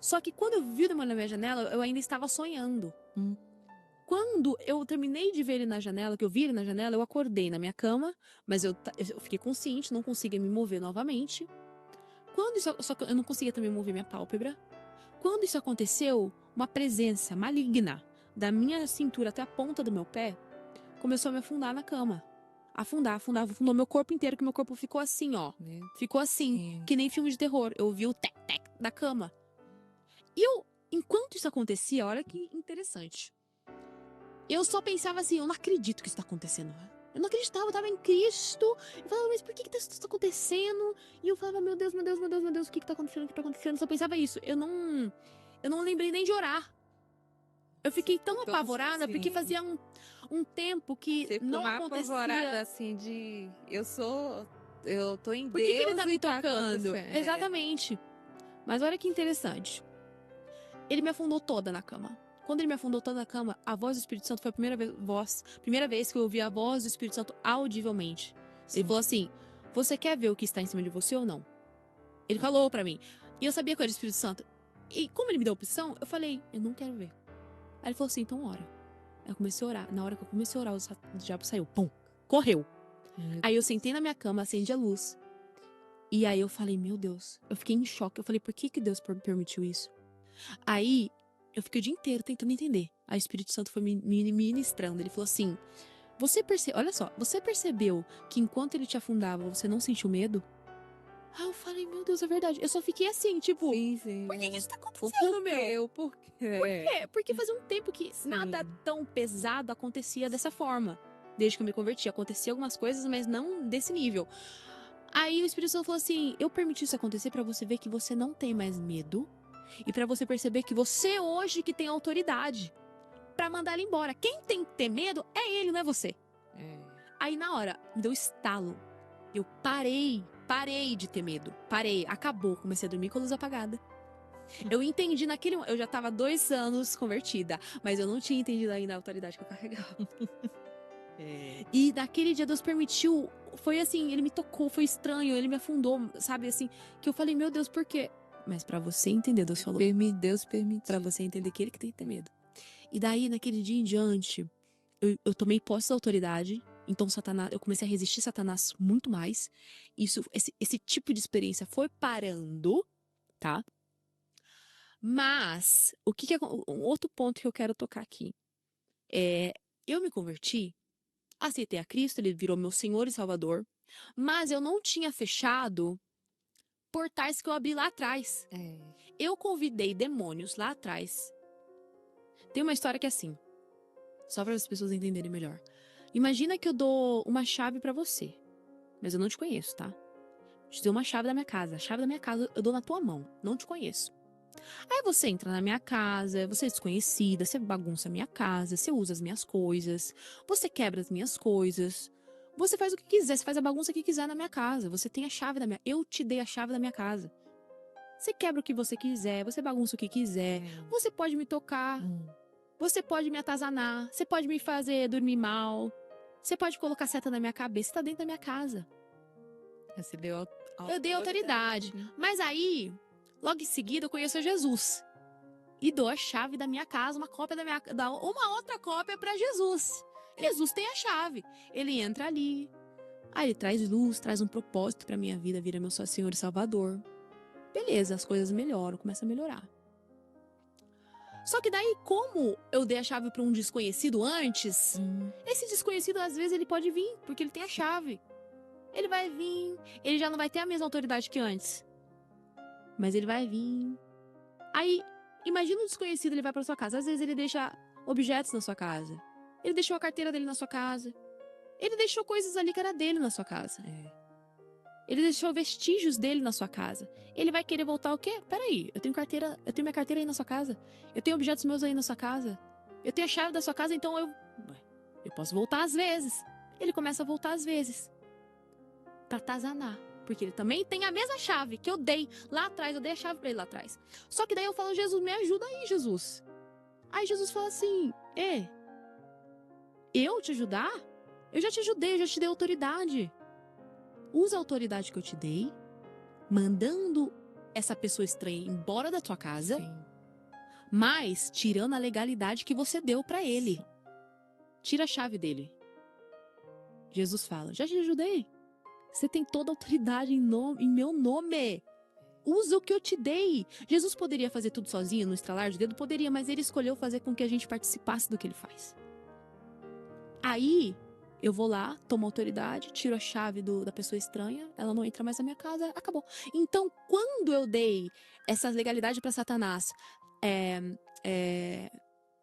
Só que quando eu vi o demônio na minha janela, eu ainda estava sonhando. Quando eu terminei de ver ele na janela, que eu vi ele na janela, eu acordei na minha cama, mas eu fiquei consciente, não conseguia me mover novamente. Só que eu não conseguia também mover minha pálpebra. Quando isso aconteceu, uma presença maligna da minha cintura até a ponta do meu pé começou a me afundar na cama. Afundou meu corpo inteiro, que meu corpo ficou assim, ó. Ficou assim, que nem filme de terror. Eu ouvi o tec-tec da cama. E enquanto isso acontecia, olha que interessante. Eu só pensava assim, eu não acredito que isso tá acontecendo. Eu não acreditava, eu tava em Cristo. Eu falava, mas por que isso tá acontecendo? E eu falava, meu Deus, meu Deus, meu Deus, meu Deus, o que tá acontecendo, o que tá acontecendo? Eu só pensava isso. Eu não lembrei nem de orar. Eu fiquei tão apavorada, porque fazia um tempo que Você não acontecia. Apavorada, assim, eu tô em Por Deus. que ele tá me tocando? acontecendo? Exatamente. Mas olha que interessante. Ele me afundou toda na cama. Quando ele me afundou toda na cama, a voz do Espírito Santo foi a primeira vez que eu ouvi a voz do Espírito Santo audivelmente. Ele falou assim, você quer ver o que está em cima de você ou não? Ele falou pra mim. E eu sabia que era o Espírito Santo. E como ele me deu a opção, eu falei, eu não quero ver. Aí ele falou assim, então ora. Aí eu comecei a orar. Na hora que eu comecei a orar, o diabo saiu. Pum! Correu. Aí eu sentei na minha cama, acendi a luz. E aí eu falei, meu Deus. Eu fiquei em choque. Eu falei, por que Deus permitiu isso? Aí eu fiquei o dia inteiro tentando entender. Aí o Espírito Santo foi me ministrando. Ele falou assim, olha só, você percebeu que enquanto ele te afundava, você não sentiu medo? Aí eu falei, meu Deus, é verdade. Eu só fiquei assim, tipo, por que isso tá acontecendo, meu? Por quê? Por quê? Porque fazia um tempo que nada tão pesado acontecia dessa forma. Desde que eu me converti. Acontecia algumas coisas, mas não desse nível. Aí o Espírito Santo falou assim, eu permiti isso acontecer pra você ver que você não tem mais medo. E pra você perceber que você hoje que tem autoridade pra mandar ele embora. Quem tem que ter medo é ele, não é você. Aí na hora, me deu estalo. Eu parei de ter medo. Acabou. Comecei a dormir com a luz apagada. Eu entendi eu já tava 2 anos convertida, mas eu não tinha entendido ainda a autoridade que eu carregava. E naquele dia Deus permitiu, foi assim, ele me tocou, foi estranho, ele me afundou, sabe, assim, que eu falei, meu Deus, por quê? Mas pra você entender, Deus falou. Deus permitiu. Pra você entender que ele que tem que ter medo. E daí, naquele dia em diante, eu tomei posse da autoridade, Então Satanás, eu comecei a resistir Satanás muito mais. Esse tipo de experiência foi parando, tá? Mas um outro ponto que eu quero tocar aqui é, eu me converti, aceitei a Cristo, ele virou meu Senhor e Salvador, mas eu não tinha fechado portais que eu abri lá atrás. É. Eu convidei demônios lá atrás. Tem uma história que é assim, só para as pessoas entenderem melhor. Imagina que eu dou uma chave pra você, mas eu não te conheço, tá? Eu te dei uma chave da minha casa. A chave da minha casa eu dou na tua mão, não te conheço. Aí você entra na minha casa, você é desconhecida, você bagunça a minha casa, você usa as minhas coisas, você quebra as minhas coisas, você faz o que quiser, você faz a bagunça que quiser na minha casa. Você tem a chave da minha... Eu te dei a chave da minha casa. Você quebra o que você quiser, você bagunça o que quiser, você pode me tocar, você pode me atazanar, você pode me fazer dormir mal, você pode colocar seta na minha cabeça, você tá dentro da minha casa. Você deu Eu dei autoridade. Mas aí, logo em seguida, eu conheço Jesus. E dou a chave da minha casa, uma outra cópia pra Jesus. Jesus tem a chave. Ele entra ali. Aí ele traz luz, traz um propósito pra minha vida, vira meu Senhor e Salvador. Beleza, as coisas melhoram, começam a melhorar. Só que daí, como eu dei a chave pra um desconhecido antes, esse desconhecido, às vezes, ele pode vir, porque ele tem a chave. Ele vai vir, ele já não vai ter a mesma autoridade que antes. Mas ele vai vir. Aí, imagina um desconhecido, ele vai pra sua casa. Às vezes ele deixa objetos na sua casa. Ele deixou a carteira dele na sua casa. Ele deixou coisas ali que era dele na sua casa. Ele deixou vestígios dele na sua casa. Ele vai querer voltar o quê? Peraí, eu tenho minha carteira aí na sua casa. Eu tenho objetos meus aí na sua casa. Eu tenho a chave da sua casa, então eu posso voltar às vezes. Ele começa a voltar às vezes. Pra atazanar. Porque ele também tem a mesma chave que eu dei lá atrás. Eu dei a chave pra ele lá atrás. Só que daí eu falo, Jesus, me ajuda aí, Jesus. Aí Jesus fala assim, eu te ajudar? Eu já te ajudei, eu já te dei autoridade. Usa a autoridade que eu te dei, mandando essa pessoa estranha embora da tua casa, mas tirando a legalidade que você deu pra ele. Tira a chave dele. Jesus fala, já te ajudei. Você tem toda a autoridade em meu nome. Usa o que eu te dei. Jesus poderia fazer tudo sozinho, no estralar de dedo? Poderia, mas ele escolheu fazer com que a gente participasse do que ele faz. Aí, eu vou lá, tomo autoridade, tiro a chave da pessoa estranha, ela não entra mais na minha casa, acabou. Então, quando eu dei essa legalidade para Satanás,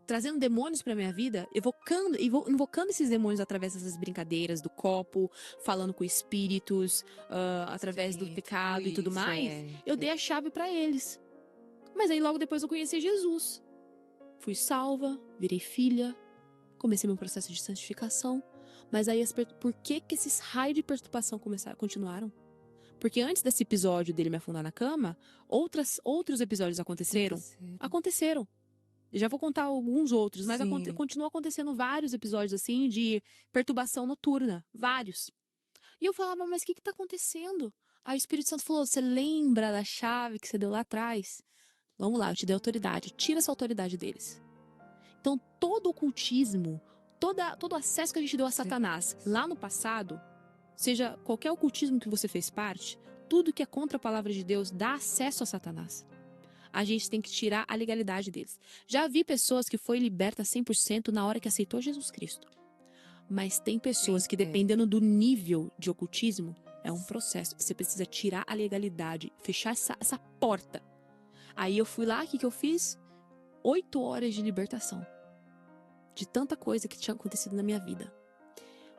trazendo demônios pra minha vida, invocando esses demônios através dessas brincadeiras, do copo, falando com espíritos, através do pecado e tudo mais, eu dei a chave pra eles. Mas aí logo depois eu conheci Jesus. Fui salva, virei filha, comecei meu processo de santificação. Mas aí por que esses raios de perturbação continuaram? Porque antes desse episódio dele me afundar na cama, outros episódios aconteceram. Eu já vou contar alguns outros, mas continua acontecendo vários episódios assim de perturbação noturna. Vários. E eu falava, mas o que tá acontecendo? Aí o Espírito Santo falou, você lembra da chave que você deu lá atrás? Vamos lá, eu te dei autoridade. Tira essa autoridade deles. Então, todo o ocultismo, todo o acesso que a gente deu a Satanás lá no passado, seja qualquer ocultismo que você fez parte, tudo que é contra a palavra de Deus dá acesso a Satanás. A gente tem que tirar a legalidade deles. Já vi pessoas que foi liberta 100% na hora que aceitou Jesus Cristo. Mas tem pessoas que, dependendo do nível de ocultismo, é um processo. Você precisa tirar a legalidade, fechar essa porta. Aí eu fui lá, o que eu fiz? 8 horas de libertação. De tanta coisa que tinha acontecido na minha vida.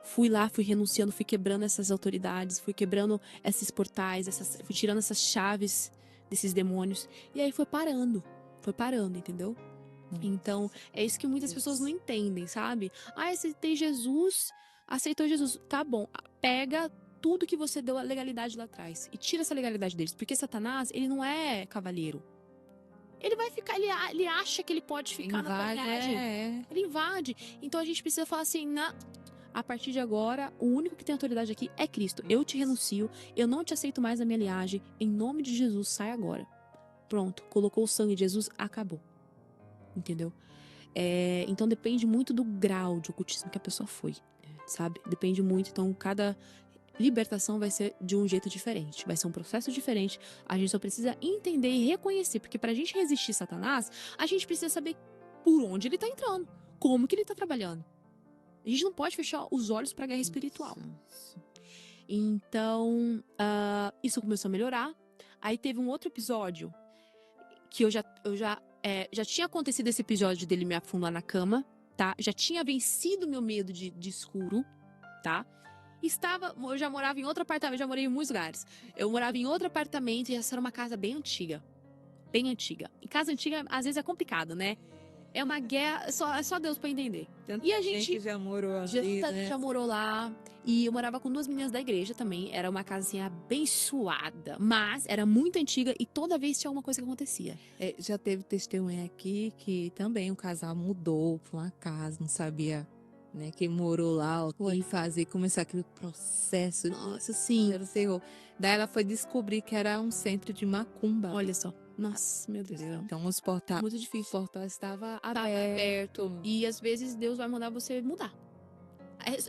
Fui lá, fui renunciando, fui quebrando essas autoridades, fui quebrando esses portais, fui tirando essas chaves desses demônios. E aí foi parando, entendeu? Então, é isso que muitas pessoas não entendem, sabe? Você tem Jesus, aceitou Jesus. Tá bom, pega tudo que você deu a legalidade lá atrás e tira essa legalidade deles. Porque Satanás, ele não é cavalheiro. Ele vai ficar, ele acha que ele pode ficar na verdade. Ele invade. Então a gente precisa falar assim, a partir de agora, o único que tem autoridade aqui é Cristo. Eu te renuncio, eu não te aceito mais na minha linhagem. Em nome de Jesus, sai agora. Pronto, colocou o sangue de Jesus, acabou. Entendeu? Então depende muito do grau de ocultismo que a pessoa foi. sabe? Depende muito. Então, cada libertação vai ser de um jeito diferente. Vai ser um processo diferente. A gente só precisa entender e reconhecer. Porque pra gente resistir Satanás, a gente precisa saber por onde ele tá entrando. Como que ele tá trabalhando. A gente não pode fechar os olhos pra guerra espiritual. Isso. Então, isso começou a melhorar. Aí teve um outro episódio que já tinha acontecido esse episódio dele me afundar na cama, tá? Já tinha vencido meu medo de escuro, tá? Eu já morava em outro apartamento, já morei em muitos lugares. Eu morava em outro apartamento e essa era uma casa bem antiga. Bem antiga. E casa antiga, às vezes, é complicado, né? É uma guerra, é só Deus pra entender. Tanta E a gente já morou ali, já né? morou lá. E eu morava com 2 meninas da igreja também. Era uma casa, assim, abençoada. Mas era muito antiga e toda vez tinha alguma coisa que acontecia. Já teve testemunha aqui que também o casal mudou pra uma casa, não sabia, né, quem morou lá, o que fazer, começou aquele processo. Nossa, sim. Era o Senhor. Daí ela foi descobrir que era um centro de macumba. Olha só. Nossa, meu Deus. Entendeu? Então os portais, Muito difícil. o portal estava Tá aberto. aberto. E às vezes Deus vai mandar você mudar.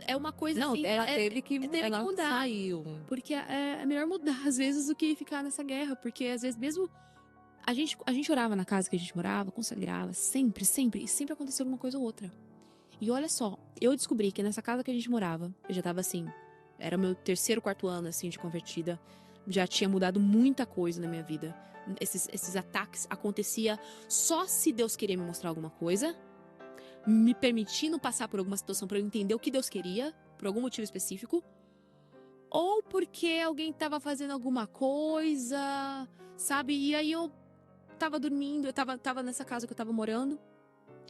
É uma coisa Não, assim. ela teve que ela mudar. Saiu. Porque é melhor mudar, às vezes, do que ficar nessa guerra. Porque às vezes mesmo. A gente orava na casa que a gente morava, consagrava, sempre, sempre. E sempre aconteceu alguma coisa ou outra. E olha só, eu descobri que nessa casa que a gente morava, eu já tava assim. Era o meu 3º, 4º ano, assim, de convertida. Já tinha mudado muita coisa na minha vida. Esses ataques acontecia só se Deus queria me mostrar alguma coisa, me permitindo passar por alguma situação pra eu entender o que Deus queria, por algum motivo específico, ou porque alguém tava fazendo alguma coisa, sabe? E aí eu tava dormindo, eu tava nessa casa que eu tava morando.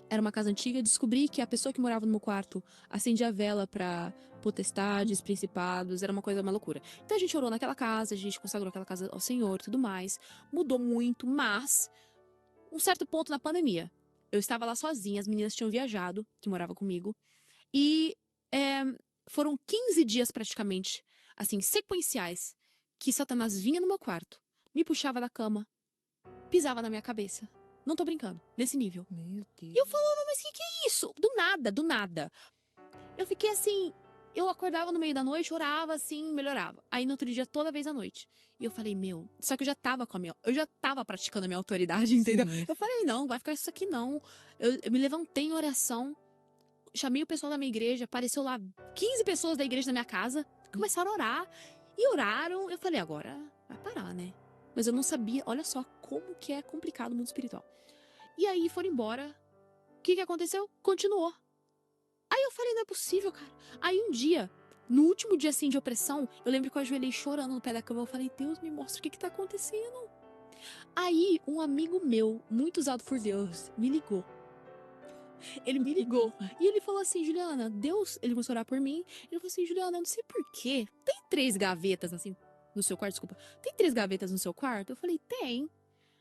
Era uma casa antiga, descobri que a pessoa que morava no meu quarto acendia a vela pra potestades, principados, era uma loucura. Então a gente orou naquela casa, a gente consagrou aquela casa ao Senhor e tudo mais. Mudou muito, mas um certo ponto na pandemia, eu estava lá sozinha, as meninas tinham viajado, que moravam comigo, e foram 15 dias praticamente, assim, sequenciais, que Satanás vinha no meu quarto, me puxava da cama, pisava na minha cabeça. Não tô brincando, nesse nível. Meu Deus. E eu falava, mas que é isso? Do nada. Eu fiquei assim, eu acordava no meio da noite, orava assim, melhorava. Aí no outro dia, toda vez à noite. E eu falei, só que eu já tava praticando a minha autoridade, entendeu? Sim. Eu falei, não, vai ficar isso aqui não. Eu me levantei em oração, chamei o pessoal da minha igreja, apareceu lá 15 pessoas da igreja na minha casa, começaram a orar. E oraram, eu falei, agora vai parar, né? Mas eu não sabia, olha só como que é complicado o mundo espiritual. E aí foram embora. O que aconteceu? Continuou. Aí eu falei, não é possível, cara. Aí um dia, no último dia assim de opressão, eu lembro que eu ajoelhei chorando no pé da cama. Eu falei, Deus, me mostra o que tá acontecendo. Aí um amigo meu, muito usado por Deus, me ligou. Ele me ligou. E ele falou assim, Juliana, Deus... Ele começou a orar por mim. Ele falou assim, Juliana, eu não sei porquê. Tem 3 gavetas assim no seu quarto? Desculpa. Tem 3 gavetas no seu quarto? Eu falei, tem.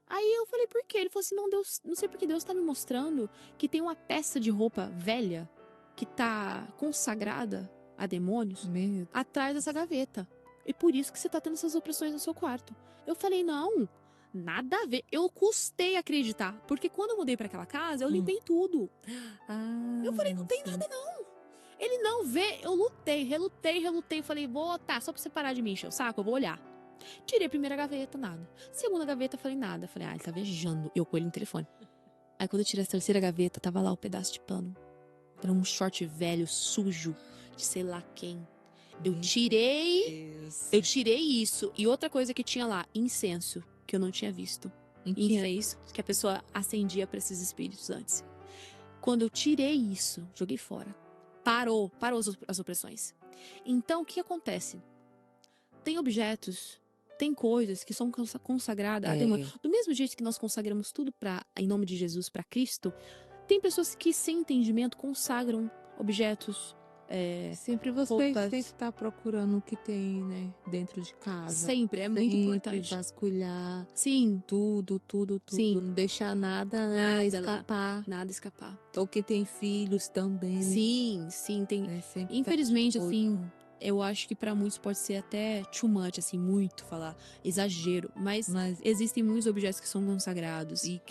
Aí eu falei, por quê? Ele falou assim, não, Deus, não sei porque Deus tá me mostrando que tem uma peça de roupa velha que tá consagrada a demônios Meu atrás dessa gaveta. E por isso que você tá tendo essas opressões no seu quarto. Eu falei, não, nada a ver. Eu custei acreditar, porque quando eu mudei pra aquela casa, eu limpei tudo. Eu falei, não tem nada não. Ele não vê, eu relutei. Eu falei, só pra você parar de me encher o saco, eu vou olhar. Tirei a primeira gaveta, nada. Segunda gaveta, falei, nada. Falei, ele tá viajando. Eu com ele no telefone. Aí quando eu tirei a 3ª gaveta, tava lá o pedaço de pano. Era um short velho, sujo, de sei lá quem. Eu tirei isso. E outra coisa que tinha lá, incenso, que eu não tinha visto. Incenso, que a pessoa acendia pra esses espíritos antes. Quando eu tirei isso, joguei fora. Parou as opressões. Então, o que acontece? Tem objetos, tem coisas que são consagradas a demônio. Do mesmo jeito que nós consagramos tudo em nome de Jesus para Cristo, tem pessoas que, sem entendimento, consagram objetos. Sempre você roupas. tem que estar procurando o que tem, né, dentro de casa. Sempre, é muito importante. Vasculhar Sim. tudo. Sim. Não deixar nada escapar. Nada escapar. Ou que tem filhos também. Sim, tem. Sempre Infelizmente, tá assim, eu acho que pra muitos pode ser até too much, assim, muito falar, exagero. Mas existem muitos objetos que são consagrados. E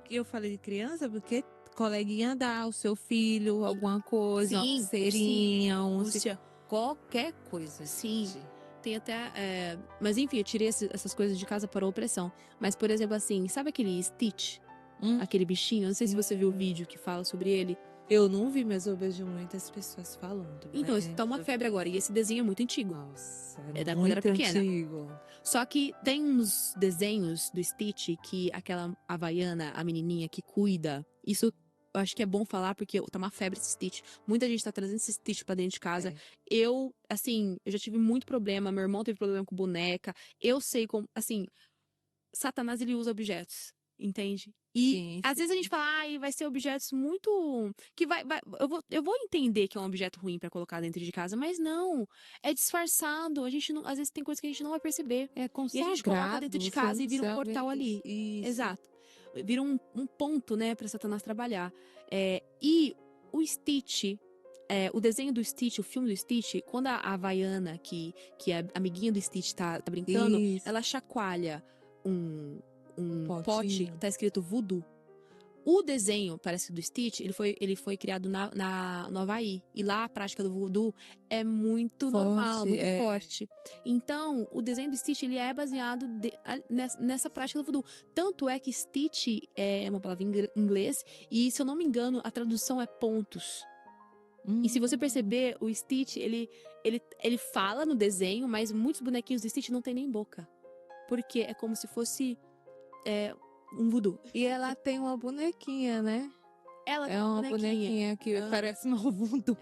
eu falei de criança porque coleguinha dar ao seu filho alguma coisa, uma Sim, pulseirinha, Lúcia, qualquer coisa. sim. gente. Tem até. Mas enfim, eu tirei essas coisas de casa para opressão. Mas, por exemplo, assim, sabe aquele Stitch? Hum, Aquele bichinho? Eu não sei se você viu o vídeo que fala sobre ele. Eu não vi, mas eu vejo muitas pessoas falando. Então, isso tá uma febre agora. E esse desenho é muito antigo. Nossa, É é da quando era muito pequena. antigo. Só que tem uns desenhos do Stitch que aquela havaiana, a menininha que cuida, isso eu acho que é bom falar porque tá uma febre esse Stitch. Muita gente tá trazendo esse Stitch pra dentro de casa. É. Eu já tive muito problema, meu irmão teve problema com boneca. Eu sei como, assim, Satanás ele usa objetos, entende? E Sim, às vezes a gente fala, ai, vai ser objetos muito que eu vou entender que é um objeto ruim pra colocar dentro de casa, mas não, é disfarçado. A gente não, às vezes tem coisas que a gente não vai perceber. É E a gente coloca consagrado. dentro de você casa não e vira um sabe portal ali. Isso. Exato. Vira um ponto, né, pra Satanás trabalhar. E o Stitch, o desenho do Stitch, o filme do Stitch, quando a Havaiana, que é amiguinha do Stitch, tá brincando, Isso. ela chacoalha um pote Potinho. que tá escrito voodoo. O desenho, parece do Stitch, ele foi criado no Havaí. E lá a prática do voodoo é muito Forte, normal, muito é. forte. Então, o desenho do Stitch, ele é baseado nessa prática do voodoo. Tanto é que Stitch é uma palavra em inglês, e se eu não me engano, a tradução é pontos. E se você perceber, o Stitch, ele fala no desenho, mas muitos bonequinhos do Stitch não tem nem boca. Porque é como se fosse um voodoo. E ela tem uma bonequinha, né? Ela É tem uma bonequinha que Ah. parece uma voodoo.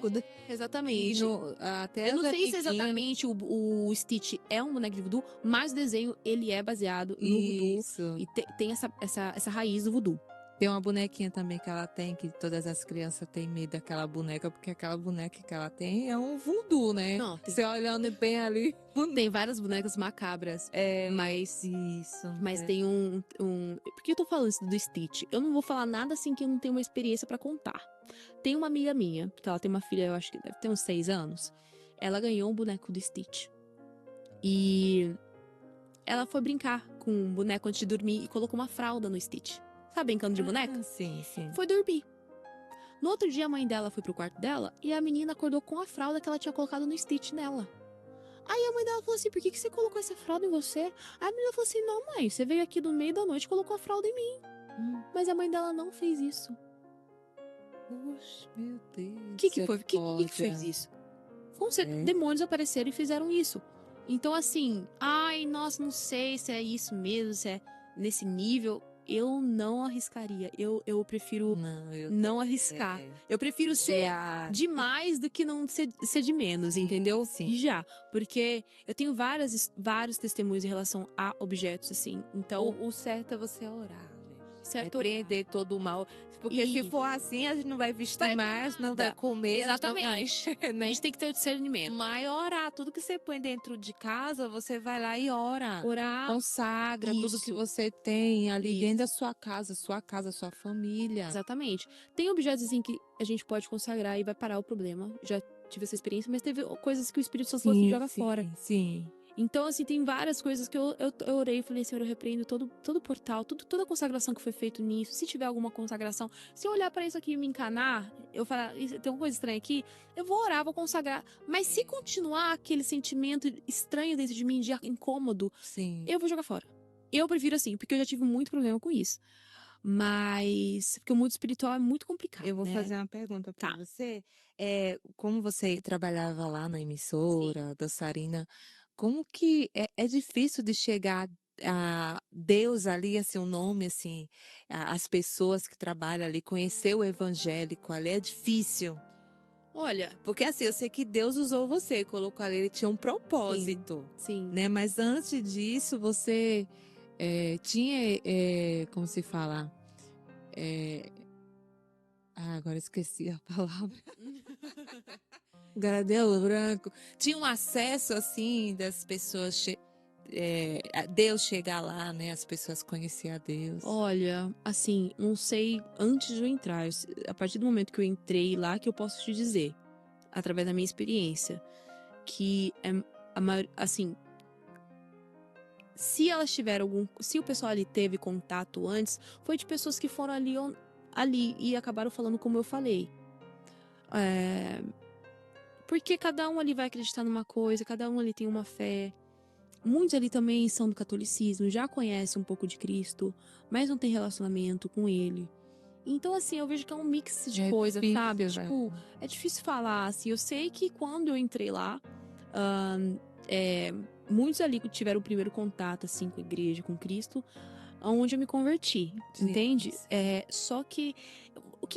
E Exatamente. até Eu não as sei se amiguinhas- exatamente o Stitch é um boneco de voodoo, mas o desenho, ele é baseado no voodoo. Isso. E tem essa raiz do voodoo. Tem uma bonequinha também que ela tem, que todas as crianças têm medo daquela boneca, porque aquela boneca que ela tem é um voodoo, né? Não, Você olhando bem ali. tem várias bonecas macabras. Mas Isso. tem Por que eu tô falando isso do Stitch? Eu não vou falar nada assim que eu não tenho uma experiência pra contar. Tem uma amiga minha, que ela tem uma filha, eu acho que deve ter uns 6 anos. Ela ganhou um boneco do Stitch. E ela foi brincar com um boneco antes de dormir e colocou uma fralda no Stitch. Sabe, brincando de boneca? Sim, sim. Foi dormir. No outro dia, a mãe dela foi pro quarto dela e a menina acordou com a fralda que ela tinha colocado no Stitch nela. Aí a mãe dela falou assim: por que você colocou essa fralda em você? Aí a menina falou assim: não, mãe, você veio aqui no meio da noite e colocou a fralda em mim. Mas a mãe dela não fez isso. Puxa, meu Deus. O que foi? Quem que fez isso? Com certeza, demônios apareceram e fizeram isso. Então, assim, ai, nossa, não sei se é isso mesmo, se é nesse nível. Eu não arriscaria. Eu prefiro não arriscar. Eu prefiro ser demais do que não ser de menos, entendeu? sim. E já. Porque eu tenho vários testemunhos em relação a objetos, assim. Então, O certo é você orar, né? certo? Prender todo o mal. Porque E- se for assim, a gente não vai vestir mais, não vai nada. comer. Exatamente. A Né? gente tem que ter discernimento. Mas orar, tudo que você põe dentro de casa, você vai lá e ora. Orar. Consagra tudo Isso. que você tem ali Isso. dentro da sua casa, sua família. Exatamente. Tem objetos assim que a gente pode consagrar e vai parar o problema. Já tive essa experiência, mas teve coisas que o Espírito Santo falou assim, joga fora. Sim. Então, assim, tem várias coisas que eu orei e falei, Senhor, eu repreendo todo portal, toda a consagração que foi feito nisso. Se tiver alguma consagração, se eu olhar pra isso aqui e me encanar, eu falar, tem uma coisa estranha aqui, eu vou orar, vou consagrar. Mas se continuar aquele sentimento estranho dentro de mim, de incômodo, Sim. eu vou jogar fora. Eu prefiro assim, porque eu já tive muito problema com isso. Mas, porque o mundo espiritual é muito complicado. Eu vou né? fazer uma pergunta para Tá. você. Como você trabalhava lá na emissora, dançarina, como que é difícil de chegar a Deus ali, assim, o nome, assim, as pessoas que trabalham ali, conhecer o evangélico ali, é difícil. Olha, Porque assim, eu sei que Deus usou você, colocou ali, ele tinha um propósito, sim. né? Mas antes disso, você tinha, como se fala? Agora esqueci a palavra. Agora deu branco. Tinha um acesso, assim, das pessoas, a Deus chegar lá, né? As pessoas conhecer a Deus. Olha, assim, não sei antes de eu entrar. A partir do momento que eu entrei lá, que eu posso te dizer, através da minha experiência, que assim, se elas tiveram se o pessoal ali teve contato antes, foi de pessoas que foram ali ali e acabaram falando como eu falei. É, porque cada um ali vai acreditar numa coisa, cada um ali tem uma fé. Muitos ali também são do catolicismo, já conhecem um pouco de Cristo, mas não tem relacionamento com ele. Então, assim, eu vejo que é um mix de É coisa, sabe? difícil, né? Tipo, é difícil falar, assim. Eu sei que quando eu entrei lá, ahn, é, muitos ali que tiveram o primeiro contato, assim, com a igreja, com Cristo, onde eu me converti, Sim, entende? sim. Só que,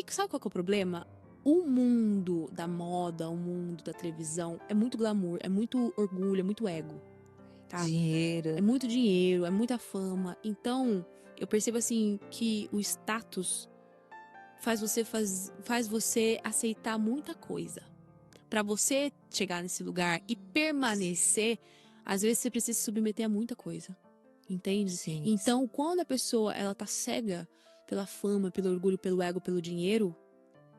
sabe qual que é o problema? O mundo da moda, o mundo da televisão, é muito glamour, é muito orgulho, é muito ego, tá? Dinheiro. É muito dinheiro, é muita fama. Então, eu percebo, assim, que o status faz você aceitar muita coisa. Pra você chegar nesse lugar e permanecer, às vezes você precisa se submeter a muita coisa. Entende? Sim. Então, quando a pessoa ela tá cega pela fama, pelo orgulho, pelo ego, pelo dinheiro,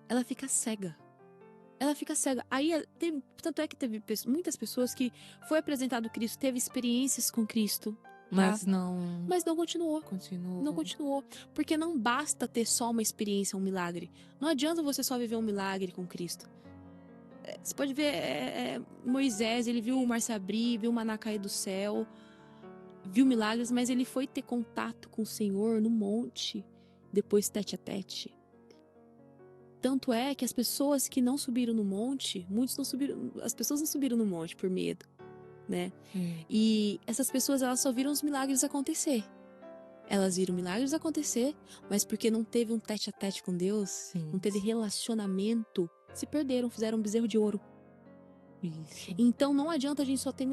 ela fica cega. Ela fica cega. Aí, tanto é que teve muitas pessoas que foi apresentado Cristo, teve experiências com Cristo, Mas não mas não continuou. continuou. Não continuou. Porque não basta ter só uma experiência, um milagre. Não adianta você só viver um milagre com Cristo. Você pode ver Moisés, ele viu o mar se abrir, viu o maná cair do céu, viu milagres, mas ele foi ter contato com o Senhor no monte, depois tete a tete. Tanto é que as pessoas que não subiram no monte, muitos não subiram, as pessoas não subiram no monte por medo, né? E essas pessoas, elas só viram os milagres acontecer. Elas viram milagres acontecer, mas porque não teve um tete a tete com Deus, Sim. não teve relacionamento, se perderam, fizeram um bezerro de ouro. Isso. Então não adianta a gente só ter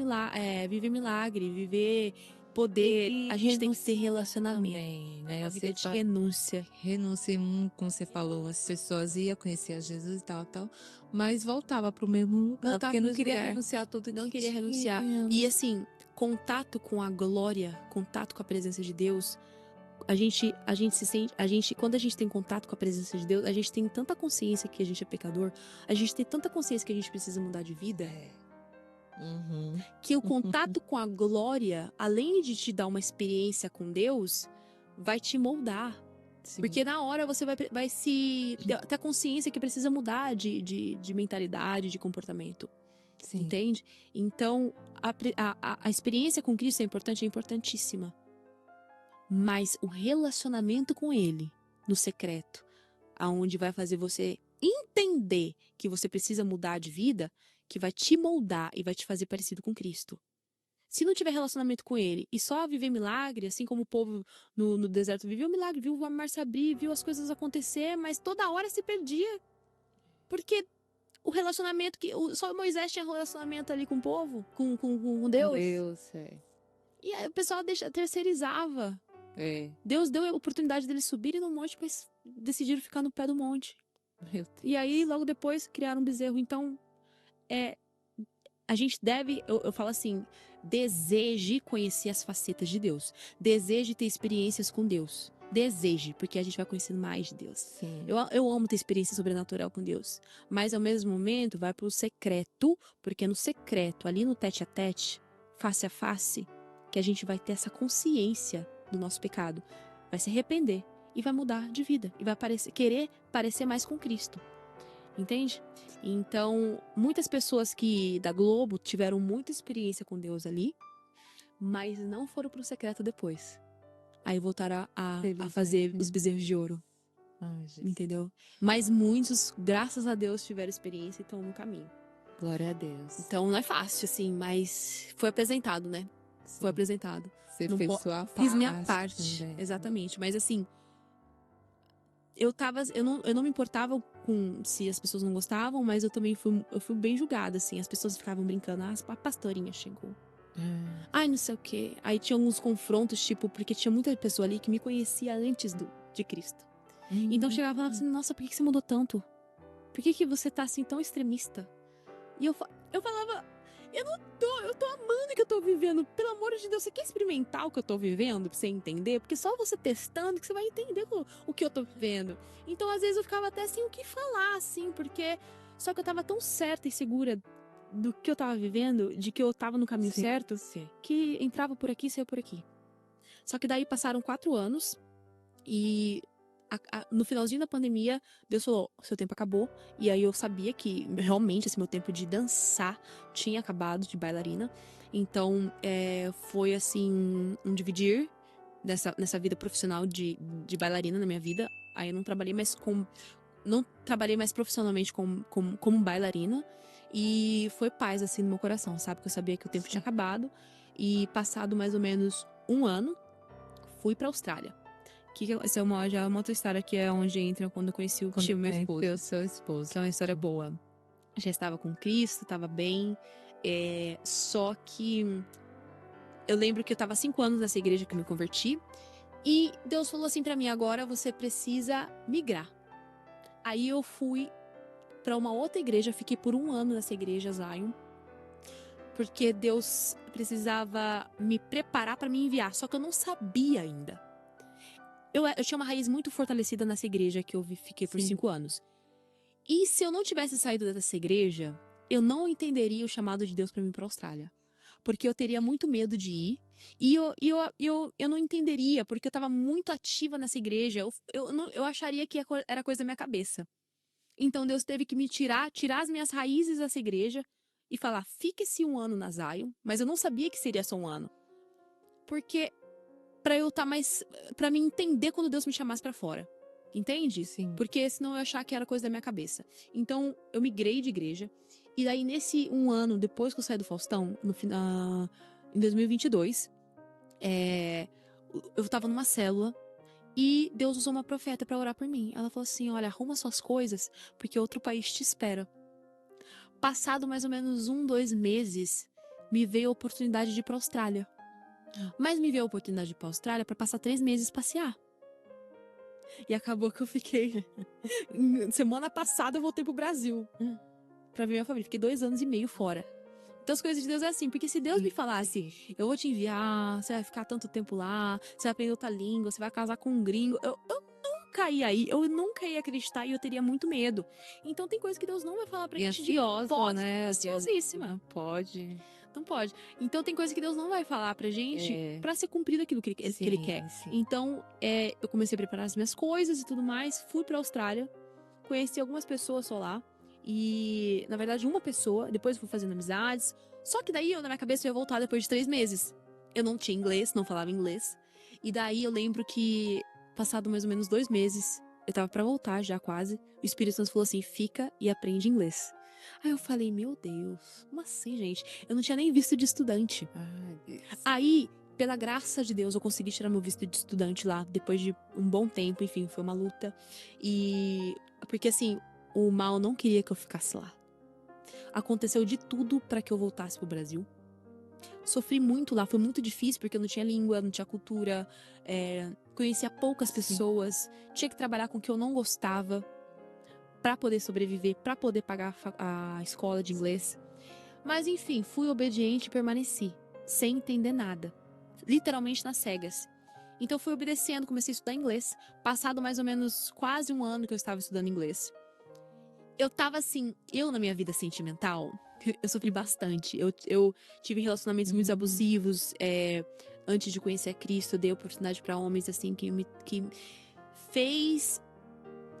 viver milagre, viver poder, a gente tem que ter relacionamento. Também, né? A vida Você de renúncia. renúncia, como você falou, as pessoas iam conhecer a Jesus e tal, mas voltava pro mesmo lugar, Voltava porque pro não mesmo queria lugar. renunciar tudo. Não queria renunciar. E assim, contato com a glória, contato com a presença de Deus, a gente se sente, quando a gente tem contato com a presença de Deus, a gente tem tanta consciência que a gente é pecador, a gente tem tanta consciência que a gente precisa mudar de vida, que o contato com a glória, além de te dar uma experiência com Deus, vai te moldar. Sim. Porque na hora você vai ter a consciência que precisa mudar de mentalidade, de comportamento. Sim. Entende? Então, a experiência com Cristo é importante, é importantíssima. Mas o relacionamento com Ele, no secreto, aonde vai fazer você entender que você precisa mudar de vida, que vai te moldar e vai te fazer parecido com Cristo. Se não tiver relacionamento com Ele e só viver milagre, assim como o povo no deserto viveu milagre, viu o mar se abrir, viu as coisas acontecer, mas toda hora se perdia. Porque o relacionamento só Moisés tinha relacionamento ali com o povo, com Deus. Deus, E aí o pessoal terceirizava. é. Deus deu a oportunidade deles subirem no monte, mas decidiram ficar no pé do monte. Meu Deus. E aí, logo depois, criaram um bezerro. Então, a gente deve, eu falo assim, deseje conhecer as facetas de Deus. Deseje ter experiências com Deus. Deseje, porque a gente vai conhecendo mais de Deus. Sim. Eu amo ter experiência sobrenatural com Deus. Mas, ao mesmo momento, vai pro secreto, porque no secreto, ali no tete a tete, face a face, que a gente vai ter essa consciência do nosso pecado. Vai se arrepender e vai mudar de vida. E vai querer parecer mais com Cristo. Entende? Então, muitas pessoas da Globo tiveram muita experiência com Deus ali, mas não foram pro secreto depois. Aí voltaram a fazer os bezerros de ouro. Ai, Jesus. Entendeu? Mas muitos, graças a Deus, tiveram experiência e estão no caminho. Glória a Deus. Então, não é fácil, assim, mas foi apresentado, né? Sim. Foi apresentado. Você Não fez po- sua parte. Fiz minha parte, também. exatamente. Mas assim, eu não me importava com se as pessoas não gostavam, mas eu também fui bem julgada, assim. As pessoas ficavam brincando, a pastorinha chegou. Ai, não sei o quê. Aí tinha alguns confrontos, tipo, porque tinha muita pessoa ali que me conhecia antes de Cristo. Então chegava e falava assim, nossa, por que você mudou tanto? Por que você tá assim tão extremista? E eu falava, eu tô amando o que eu tô vivendo. Pelo amor de Deus, você quer experimentar o que eu tô vivendo pra você entender? Porque só você testando que você vai entender o que eu tô vivendo. Então, às vezes, eu ficava até sem o que falar, assim, porque... Só que eu tava tão certa e segura do que eu tava vivendo, de que eu tava no caminho certo, que entrava por aqui e saía por aqui. Só que daí passaram 4 anos e No finalzinho da pandemia, Deus falou, seu tempo acabou. E aí eu sabia que realmente esse meu tempo de dançar tinha acabado, de bailarina. Então, foi assim, um dividir nessa vida profissional de bailarina na minha vida. Aí eu não trabalhei mais profissionalmente como bailarina. E foi paz, assim, no meu coração, sabe? Porque eu sabia que o tempo tinha acabado. E passado mais ou menos um ano, fui pra Austrália. Essa já é uma outra história, que é onde entra quando eu conheci o tio, meu esposo. Conheceu seu esposo. Que é uma história boa. Já estava com Cristo, estava bem. Só que eu lembro que eu estava há 5 anos nessa igreja que eu me converti. E Deus falou assim pra mim, agora você precisa migrar. Aí eu fui pra uma outra igreja, fiquei por 1 ano nessa igreja, Zion. Porque Deus precisava me preparar pra me enviar, só que eu não sabia ainda. Eu tinha uma raiz muito fortalecida nessa igreja que eu fiquei por 5 anos. E se eu não tivesse saído dessa igreja, eu não entenderia o chamado de Deus pra mim ir pra Austrália. Porque eu teria muito medo de ir. E eu não entenderia, porque eu tava muito ativa nessa igreja. Eu acharia que era coisa da minha cabeça. Então Deus teve que me tirar as minhas raízes dessa igreja e falar, fique esse 1 ano na Zion. Mas eu não sabia que seria só 1 ano. Porque pra eu estar mais... pra me entender quando Deus me chamasse pra fora. Entende? Sim. Porque senão eu ia achar que era coisa da minha cabeça. Então, eu migrei de igreja. E daí, nesse 1 ano, depois que eu saí do Faustão, em 2022, eu tava numa célula e Deus usou uma profeta pra orar por mim. Ela falou assim, olha, arruma suas coisas, porque outro país te espera. Passado mais ou menos 1, 2 meses, me veio a oportunidade de ir pra Austrália. Mas me veio a oportunidade de ir pra Austrália pra passar 3 meses passear. E acabou que eu fiquei... Semana passada eu voltei pro Brasil pra ver minha família. Fiquei 2 anos e meio fora. Então as coisas de Deus é assim, porque se Deus me falasse, eu vou te enviar, você vai ficar tanto tempo lá, você vai aprender outra língua, você vai casar com um gringo, eu nunca ia acreditar e eu teria muito medo. Então tem coisas que Deus não vai falar pra E gente ansiosa, né? ansiosíssima. Não pode. Não pode. Então tem coisa que Deus não vai falar pra gente pra ser cumprido aquilo que ele quer. Sim. Então, eu comecei a preparar as minhas coisas e tudo mais, fui pra Austrália, conheci algumas pessoas só lá. E, na verdade, uma pessoa, depois eu fui fazendo amizades. Só que daí, na minha cabeça, eu ia voltar depois de 3 meses. Eu não tinha inglês, não falava inglês. E daí, eu lembro que, passado mais ou menos 2 meses, eu tava pra voltar já quase. O Espírito Santo falou assim, fica e aprende inglês. Aí eu falei, meu Deus, como assim, gente? Eu não tinha nem visto de estudante. Ai, Deus. Aí, pela graça de Deus, eu consegui tirar meu visto de estudante lá, depois de um bom tempo, enfim, foi uma luta. E... porque, assim, o mal não queria que eu ficasse lá. Aconteceu de tudo pra que eu voltasse pro Brasil. Sofri muito lá, foi muito difícil, porque eu não tinha língua, não tinha cultura, conhecia poucas pessoas, tinha que trabalhar com o que eu não gostava pra poder sobreviver, pra poder pagar a escola de inglês. Mas enfim, fui obediente e permaneci, sem entender nada. Literalmente nas cegas. Então fui obedecendo, comecei a estudar inglês. Passado mais ou menos quase 1 ano que eu estava estudando inglês. Eu tava assim, na minha vida sentimental, eu sofri bastante. Eu tive relacionamentos muito abusivos. Antes de conhecer a Cristo, eu dei oportunidade pra homens assim que fez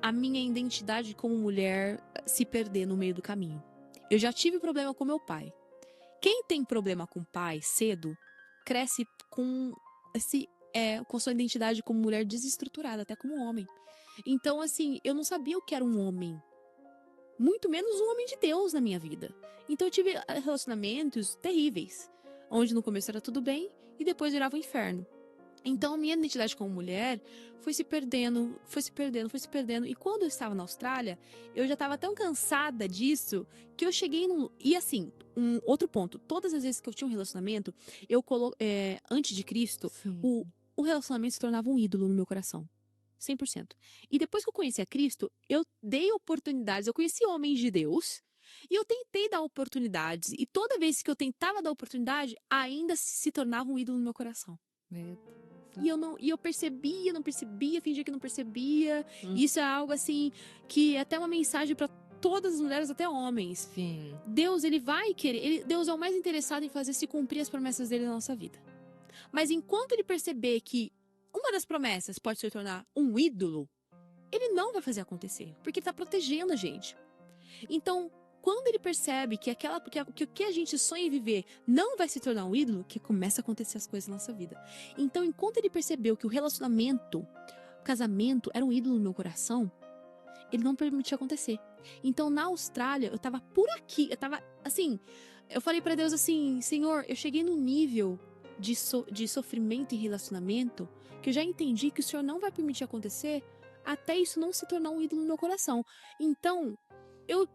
a minha identidade como mulher se perder no meio do caminho. Eu já tive problema com meu pai. Quem tem problema com o pai cedo, cresce com sua identidade como mulher desestruturada, até como homem. Então, assim, eu não sabia o que era um homem. Muito menos um homem de Deus na minha vida. Então eu tive relacionamentos terríveis, onde no começo era tudo bem e depois virava um inferno. Então a minha identidade como mulher foi se perdendo. E quando eu estava na Austrália, eu já estava tão cansada disso que eu cheguei num... E assim, um outro ponto, todas as vezes que eu tinha um relacionamento, antes de Cristo, o relacionamento se tornava um ídolo no meu coração. 100%. E depois que eu conheci a Cristo, eu dei oportunidades, eu conheci homens de Deus, e eu tentei dar oportunidades, e toda vez que eu tentava dar oportunidade, ainda se tornava um ídolo no meu coração. Meu Deus. E eu percebia, não percebia, fingia que não percebia. Isso é algo assim, que é até uma mensagem para todas as mulheres, até homens. Sim. Deus, ele vai querer, Deus é o mais interessado em fazer se cumprir as promessas dele na nossa vida. Mas enquanto ele perceber que uma das promessas pode se tornar um ídolo, ele não vai fazer acontecer, porque ele tá protegendo a gente. Então, quando ele percebe que o que a gente sonha em viver não vai se tornar um ídolo, que começa a acontecer as coisas na nossa vida. Então, enquanto ele percebeu que o relacionamento, o casamento era um ídolo no meu coração, ele não permitia acontecer. Então, na Austrália, eu tava por aqui, eu tava assim, eu falei pra Deus assim, Senhor, eu cheguei num nível de sofrimento em relacionamento que eu já entendi que o Senhor não vai permitir acontecer até isso não se tornar um ídolo no meu coração. Então, eu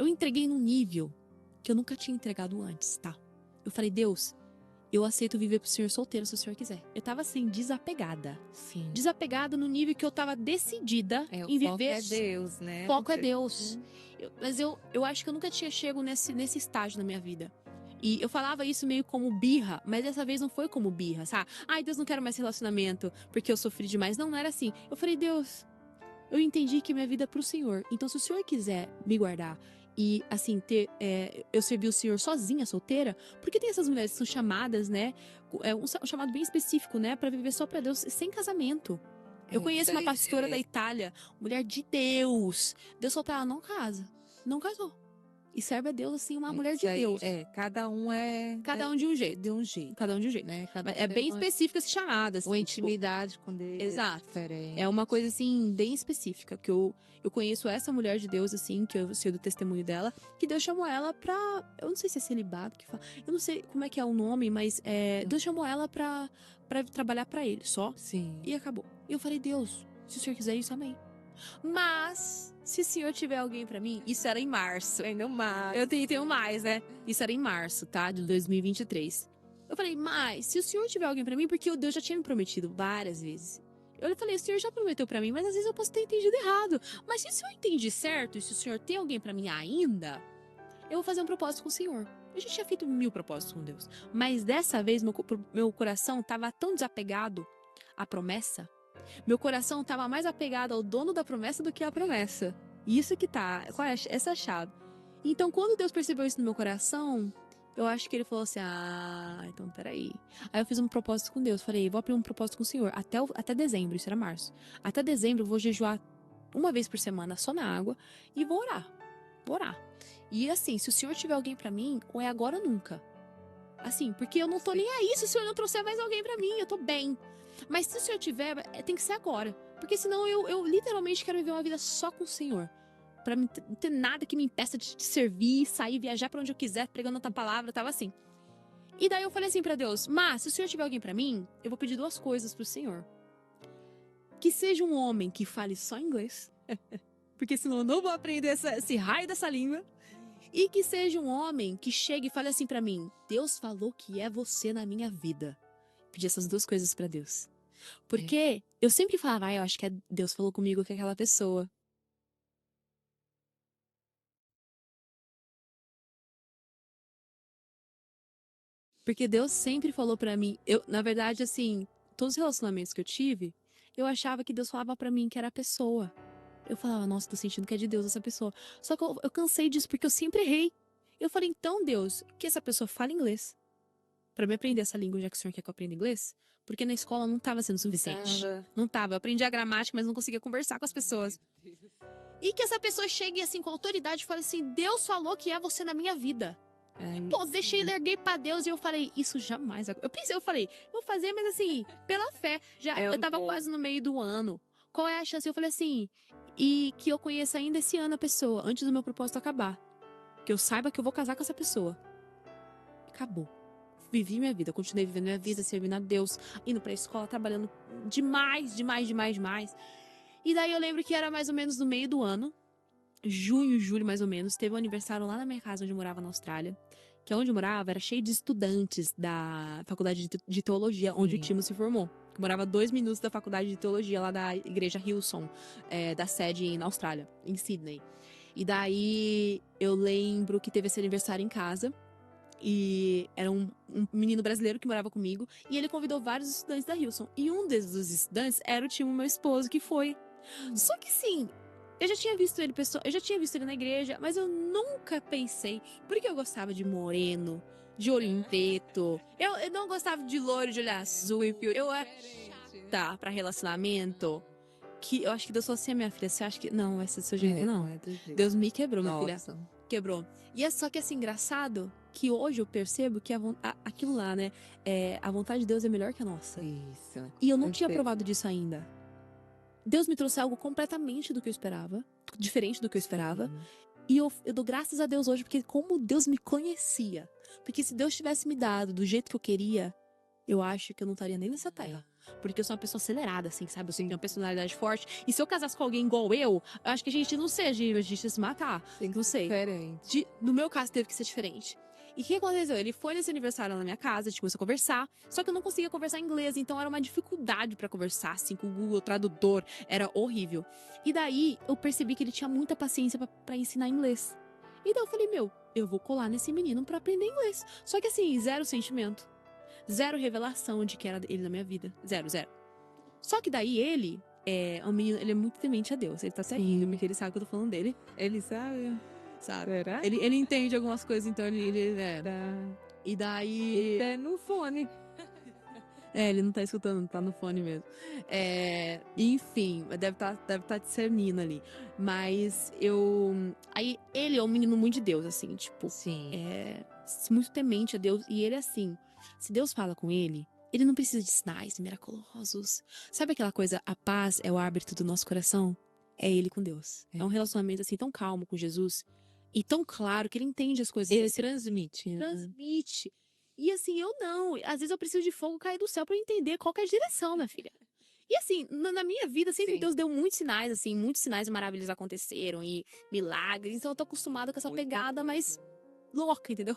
entreguei num nível que eu nunca tinha entregado antes, tá? Eu falei, Deus, eu aceito viver pro Senhor solteiro se o Senhor quiser. Eu tava assim, desapegada. Sim. Desapegada no nível que eu tava decidida em viver. O foco é Deus, né? Foco é Deus. Mas eu acho que eu nunca tinha chego nesse estágio na minha vida. E eu falava isso meio como birra, mas dessa vez não foi como birra, sabe? Ai, Deus, não quero mais relacionamento porque eu sofri demais. Não era assim. Eu falei, Deus, eu entendi que minha vida é pro Senhor. Então, se o Senhor quiser me guardar e, assim, eu servir o Senhor sozinha, solteira, porque tem essas mulheres que são chamadas, né? É um chamado bem específico, né? Pra viver só pra Deus, sem casamento. Eu conheço uma pastora da Itália, mulher de Deus. Deus falou pra ela, não casa. Não casou. E serve a Deus, assim, uma mulher de Deus. Cada um Cada um de um jeito. de um jeito. Cada um de um jeito. Né? É bem específica essa chamada. Assim, Uma intimidade com Deus. Exato. Diferente. É uma coisa, assim, bem específica. Que eu conheço essa mulher de Deus, assim, que eu sei do testemunho dela, que Deus chamou ela pra... Eu não sei se é celibato que fala. Eu não sei como é que é o nome, mas Deus chamou ela pra trabalhar pra ele, só. Sim. E acabou. E eu falei, Deus, se o Senhor quiser isso, amém. Mas, se o Senhor tiver alguém pra mim, isso era em março. Ainda mais. Eu tenho mais, né? Isso era em março, tá? De 2023. Eu falei, mas se o Senhor tiver alguém pra mim, porque o Deus já tinha me prometido várias vezes. Eu falei, o Senhor já prometeu pra mim, mas às vezes eu posso ter entendido errado. Mas se o Senhor entende certo, e se o Senhor tem alguém pra mim ainda, eu vou fazer um propósito com o Senhor. Eu já tinha feito 1000 propósitos com Deus. Mas dessa vez, meu coração tava tão desapegado à promessa. Meu coração tava mais apegado ao dono da promessa do que à promessa. Isso que tá. Qual é essa chave? Então, quando Deus percebeu isso no meu coração, eu acho que ele falou assim: ah, então peraí. Aí eu fiz um propósito com Deus. Falei, vou abrir um propósito com o Senhor. Até dezembro, isso era março. Até dezembro eu vou jejuar uma vez por semana só na água e vou orar. Vou orar. E assim, se o Senhor tiver alguém pra mim, ou é agora ou nunca. Assim, porque eu não tô nem aí se o Senhor não trouxer mais alguém pra mim, eu tô bem. Mas se o Senhor tiver, tem que ser agora. Porque senão eu literalmente quero viver uma vida só com o Senhor. Pra não ter nada que me impeça de te servir, sair, viajar pra onde eu quiser, pregando outra palavra, tava assim. E daí eu falei assim pra Deus, mas se o Senhor tiver alguém pra mim, eu vou pedir 2 coisas pro Senhor. Que seja um homem que fale só inglês, porque senão eu não vou aprender esse raio dessa língua. E que seja um homem que chegue e fale assim pra mim, Deus falou que é você na minha vida. Pedi essas 2 coisas pra Deus. Porque eu sempre falava, eu acho que Deus falou comigo que é aquela pessoa. Porque Deus sempre falou pra mim, na verdade, assim, todos os relacionamentos que eu tive, eu achava que Deus falava pra mim que era a pessoa. Eu falava, nossa, tô sentindo que é de Deus essa pessoa. Só que eu cansei disso porque eu sempre errei. Eu falei, então, Deus, que essa pessoa fale inglês. Pra me aprender essa língua, já que o senhor quer que eu aprenda inglês. Porque na escola não tava sendo suficiente. Não tava. Eu aprendi a gramática, mas não conseguia conversar com as pessoas. E que essa pessoa chegue assim com autoridade e fale assim, Deus falou que é você na minha vida. Pô, deixei, larguei pra Deus e eu falei, isso jamais. Eu falei, vou fazer, mas assim, pela fé. Eu tava quase no meio do ano. Qual é a chance? Eu falei assim, e que eu conheça ainda esse ano a pessoa, antes do meu propósito acabar. Que eu saiba que eu vou casar com essa pessoa. Acabou. Vivi minha vida, continuei vivendo minha vida, servindo a Deus, indo pra escola, trabalhando demais. E daí eu lembro que era mais ou menos no meio do ano, junho, julho mais ou menos, teve um aniversário lá na minha casa onde eu morava na Austrália, que onde eu morava era cheio de estudantes da faculdade de teologia, onde o Timo se formou. Eu morava 2 minutos da faculdade de teologia lá da igreja Hillsong, da sede na Austrália, em Sydney. E daí eu lembro que teve esse aniversário em casa. E era um menino brasileiro que morava comigo. E ele convidou vários estudantes da Hillsong. E um desses estudantes era o Timo, meu esposo, que foi. Só que sim, eu já tinha visto ele na igreja, mas eu nunca pensei. Porque eu gostava de moreno, de olho preto. Eu não gostava de loiro, de olho azul. Eu era chata pra relacionamento. que eu acho que Deus falou assim, minha filha, você acha que... Não, vai ser do seu jeito, não. é do jeito. Deus me quebrou, minha filha. Nossa. Quebrou. E é só que assim, engraçado que hoje eu percebo que aquilo lá, né? A vontade de Deus é melhor que a nossa. Isso. E eu não tinha Perfeito. provado disso ainda. Deus me trouxe algo completamente do que eu esperava, diferente do que eu esperava. Sim. E eu dou graças a Deus hoje, porque como Deus me conhecia. Porque se Deus tivesse me dado do jeito que eu queria, eu acho que eu não estaria nem nessa terra. Porque eu sou uma pessoa acelerada, assim, sabe? Eu tenho uma personalidade forte. E se eu casasse com alguém igual eu acho que a gente não seja, a gente ia se matar. Tem que Não ser sei. diferente. No meu caso, teve que ser diferente. E o que aconteceu? Ele foi nesse aniversário lá na minha casa, a gente começou a conversar, só que eu não conseguia conversar inglês, então era uma dificuldade pra conversar, assim, com o Google Tradutor, era horrível. E daí, eu percebi que ele tinha muita paciência pra ensinar inglês. E daí eu falei, eu vou colar nesse menino pra aprender inglês. Só que assim, zero sentimento, zero revelação de que era ele na minha vida, zero. Só que daí ele, um menino, ele é muito temente a Deus, ele tá até rindo, porque ele sabe que eu tô falando dele. Ele sabe? Será? Ele entende algumas coisas, então ele E daí... É no fone. ele não tá escutando, tá no fone mesmo. Enfim, deve tá discernindo ali. Mas aí ele é um menino muito de Deus, assim, tipo... Sim. Muito temente a Deus. E ele, assim, se Deus fala com ele não precisa de sinais miraculosos. Sabe aquela coisa, a paz é o árbitro do nosso coração? É ele com Deus. É um relacionamento, assim, tão calmo com Jesus. E tão claro que ele entende as coisas. Ele transmite. Transmite. E assim, eu não. Às vezes eu preciso de fogo cair do céu pra eu entender qual que é a direção, minha filha. E assim, na minha vida, sempre Sim. Deus deu muitos sinais, assim, muitos sinais maravilhosos aconteceram e milagres. Então eu tô acostumada com essa pegada mais louca, entendeu?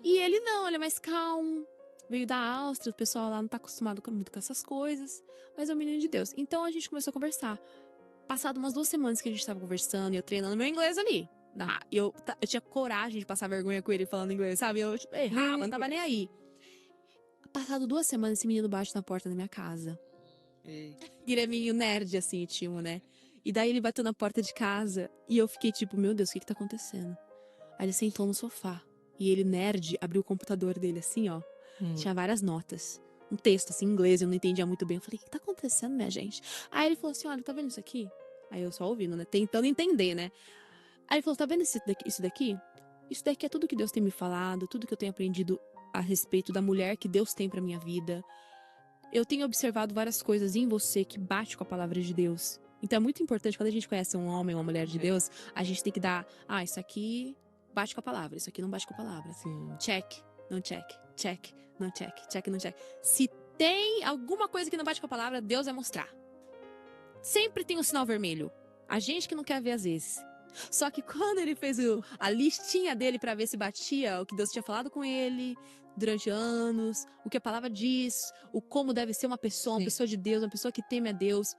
E ele não, ele é mais calmo. Veio da Áustria, o pessoal lá não tá acostumado muito com essas coisas. Mas é um menino de Deus. Então a gente começou a conversar. Passado umas 2 semanas que a gente tava conversando e eu treinando meu inglês ali. Eu tinha coragem de passar vergonha com ele falando inglês, sabe? Eu errava, não tava nem aí. Passado 2 semanas, esse menino bate na porta da minha casa. E ele é meio nerd, assim, tio, né? E daí ele bateu na porta de casa e eu fiquei tipo, meu Deus, o que tá acontecendo? Aí ele sentou no sofá. E ele, nerd, abriu o computador dele assim, ó. Tinha várias notas. Um texto, assim, em inglês, eu não entendia muito bem. Eu falei, o que tá acontecendo, minha gente? Aí ele falou assim, olha, tá vendo isso aqui? Aí eu só ouvindo, né? Tentando entender, né? Aí ele falou, tá vendo isso daqui? Isso daqui é tudo que Deus tem me falado, tudo que eu tenho aprendido a respeito da mulher que Deus tem pra minha vida. Eu tenho observado várias coisas em você que bate com a palavra de Deus. Então é muito importante, quando a gente conhece um homem ou uma mulher de Deus, a gente tem que dar, isso aqui bate com a palavra, isso aqui não bate com a palavra. Sim. Check, não check, check, não check, check, não check. Se tem alguma coisa que não bate com a palavra, Deus vai mostrar. Sempre tem um sinal vermelho. A gente que não quer ver às vezes. Só que quando ele fez a listinha dele pra ver se batia o que Deus tinha falado com ele durante anos, o que a palavra diz, o como deve ser uma pessoa de Deus, uma pessoa que teme a Deus.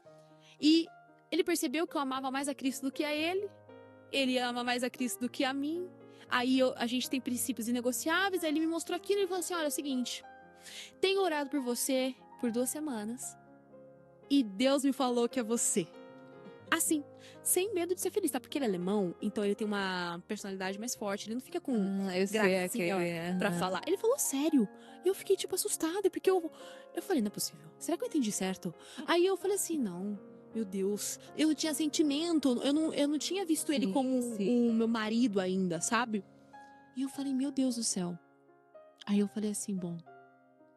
E ele percebeu que eu amava mais a Cristo do que a ele ama mais a Cristo do que a mim. Aí a gente tem princípios inegociáveis, aí ele me mostrou aquilo e falou assim, olha, é o seguinte, tenho orado por você por 2 semanas e Deus me falou que é você. Assim, sem medo de ser feliz, tá? Porque ele é alemão, então ele tem uma personalidade mais forte. Ele não fica com gracinha pra falar. Ele falou sério. E eu fiquei, tipo, assustada, porque eu falei, não é possível. Será que eu entendi certo? Aí eu falei assim, não, meu Deus. Eu não tinha sentimento, eu não tinha visto ele como o meu marido ainda, sabe? E eu falei, meu Deus do céu. Aí eu falei assim, bom,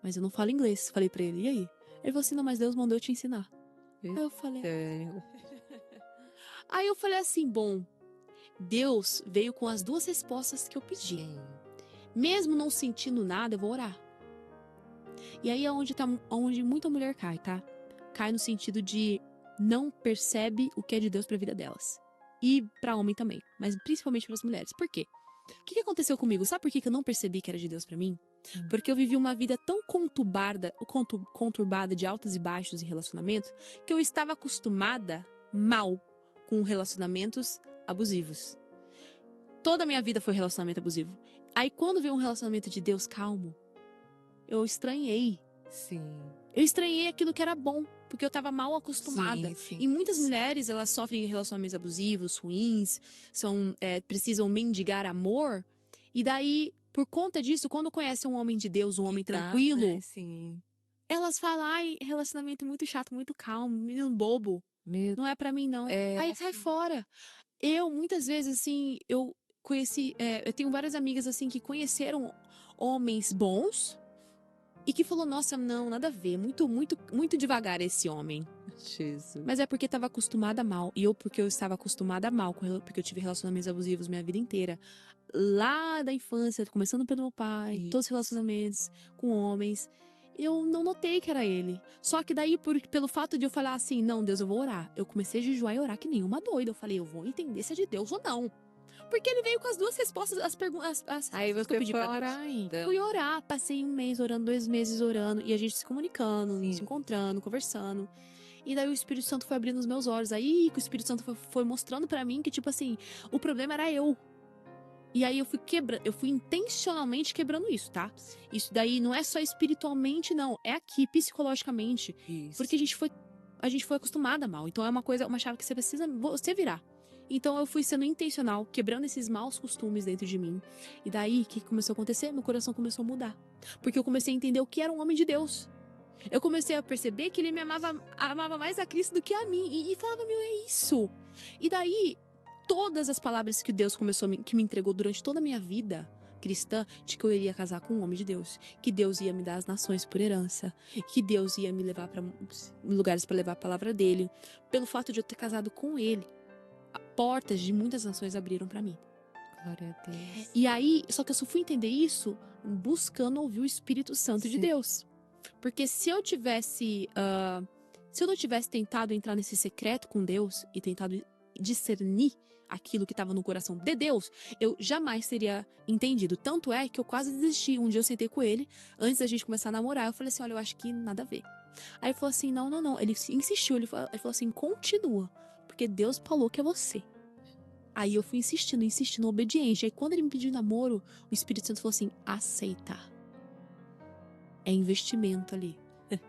mas eu não falo inglês. Falei pra ele, e aí? Ele falou assim, não, mas Deus mandou eu te ensinar. Aí eu falei... Aí eu falei assim, bom, Deus veio com as 2 respostas que eu pedi. Mesmo não sentindo nada, eu vou orar. E aí é onde muita mulher cai, tá? Cai no sentido de não percebe o que é de Deus pra vida delas. E pra homem também, mas principalmente pras mulheres. Por quê? O que aconteceu comigo? Sabe por que eu não percebi que era de Deus pra mim? Porque eu vivi uma vida tão conturbada de altos e baixos em relacionamento que eu estava acostumada mal com relacionamentos abusivos. Toda a minha vida foi relacionamento abusivo. Aí quando veio um relacionamento de Deus calmo, eu estranhei. Eu estranhei aquilo que era bom, porque eu estava mal acostumada. E muitas mulheres, elas sofrem relacionamentos abusivos, ruins, precisam mendigar amor. E daí, por conta disso, quando conhecem um homem de Deus, um homem tranquilo, elas falam, ai, relacionamento muito chato, muito calmo, menino bobo. Meu Não é pra mim, não. é Aí sai fora. Eu, muitas vezes, assim, eu conheci, eu tenho várias amigas, assim, que conheceram homens bons e que falou, nossa, não, nada a ver, muito, muito, muito devagar esse homem. Jesus. Mas é porque estava acostumada mal. E eu, porque eu estava acostumada mal, porque eu tive relacionamentos abusivos minha vida inteira. Lá da infância, começando pelo meu pai, E todos os relacionamentos com homens. Eu não notei que era ele. Só que daí, pelo fato de eu falar assim, não, Deus, eu vou orar. Eu comecei a jejuar e orar que nem uma doida. Eu falei, eu vou entender se é de Deus ou não. Porque ele veio com as duas respostas, as perguntas, as aí respostas que eu você pedi foi pra Deus. orar ainda. Fui orar, passei um mês orando, 2 meses orando, e a gente se comunicando, Sim. se encontrando, conversando. E daí o Espírito Santo foi abrindo os meus olhos. Aí que o Espírito Santo foi mostrando pra mim que, tipo assim, o problema era eu. E aí eu fui quebrando, eu fui intencionalmente quebrando isso, tá? Isso daí não é só espiritualmente, não. É aqui, psicologicamente. Isso. Porque a gente foi acostumada mal. Então é uma chave que você precisa você virar. Então eu fui sendo intencional, quebrando esses maus costumes dentro de mim. E daí, o que começou a acontecer? Meu coração começou a mudar. Porque eu comecei a entender o que era um homem de Deus. Eu comecei a perceber que ele me amava mais a Cristo do que a mim. E falava, meu, é isso. E daí, todas as palavras que Deus que me entregou durante toda a minha vida cristã, de que eu iria casar com um homem de Deus, que Deus ia me dar as nações por herança, que Deus ia me levar para lugares para levar a palavra dele, pelo fato de eu ter casado com ele, portas de muitas nações abriram para mim. Glória a Deus. E aí, só que eu só fui entender isso buscando ouvir o Espírito Santo de Sim. Deus. Porque se eu não tivesse tentado entrar nesse secreto com Deus e tentado discernir aquilo que estava no coração de Deus, eu jamais teria entendido. Tanto é que eu quase desisti. Um dia eu sentei com ele, antes da gente começar a namorar, eu falei assim, olha, eu acho que nada a ver. Aí ele falou assim, não, não, não. Ele insistiu, ele falou assim, continua, porque Deus falou que é você. Aí eu fui insistindo, obediente. Aí quando ele me pediu namoro, o Espírito Santo falou assim, aceita. É investimento ali.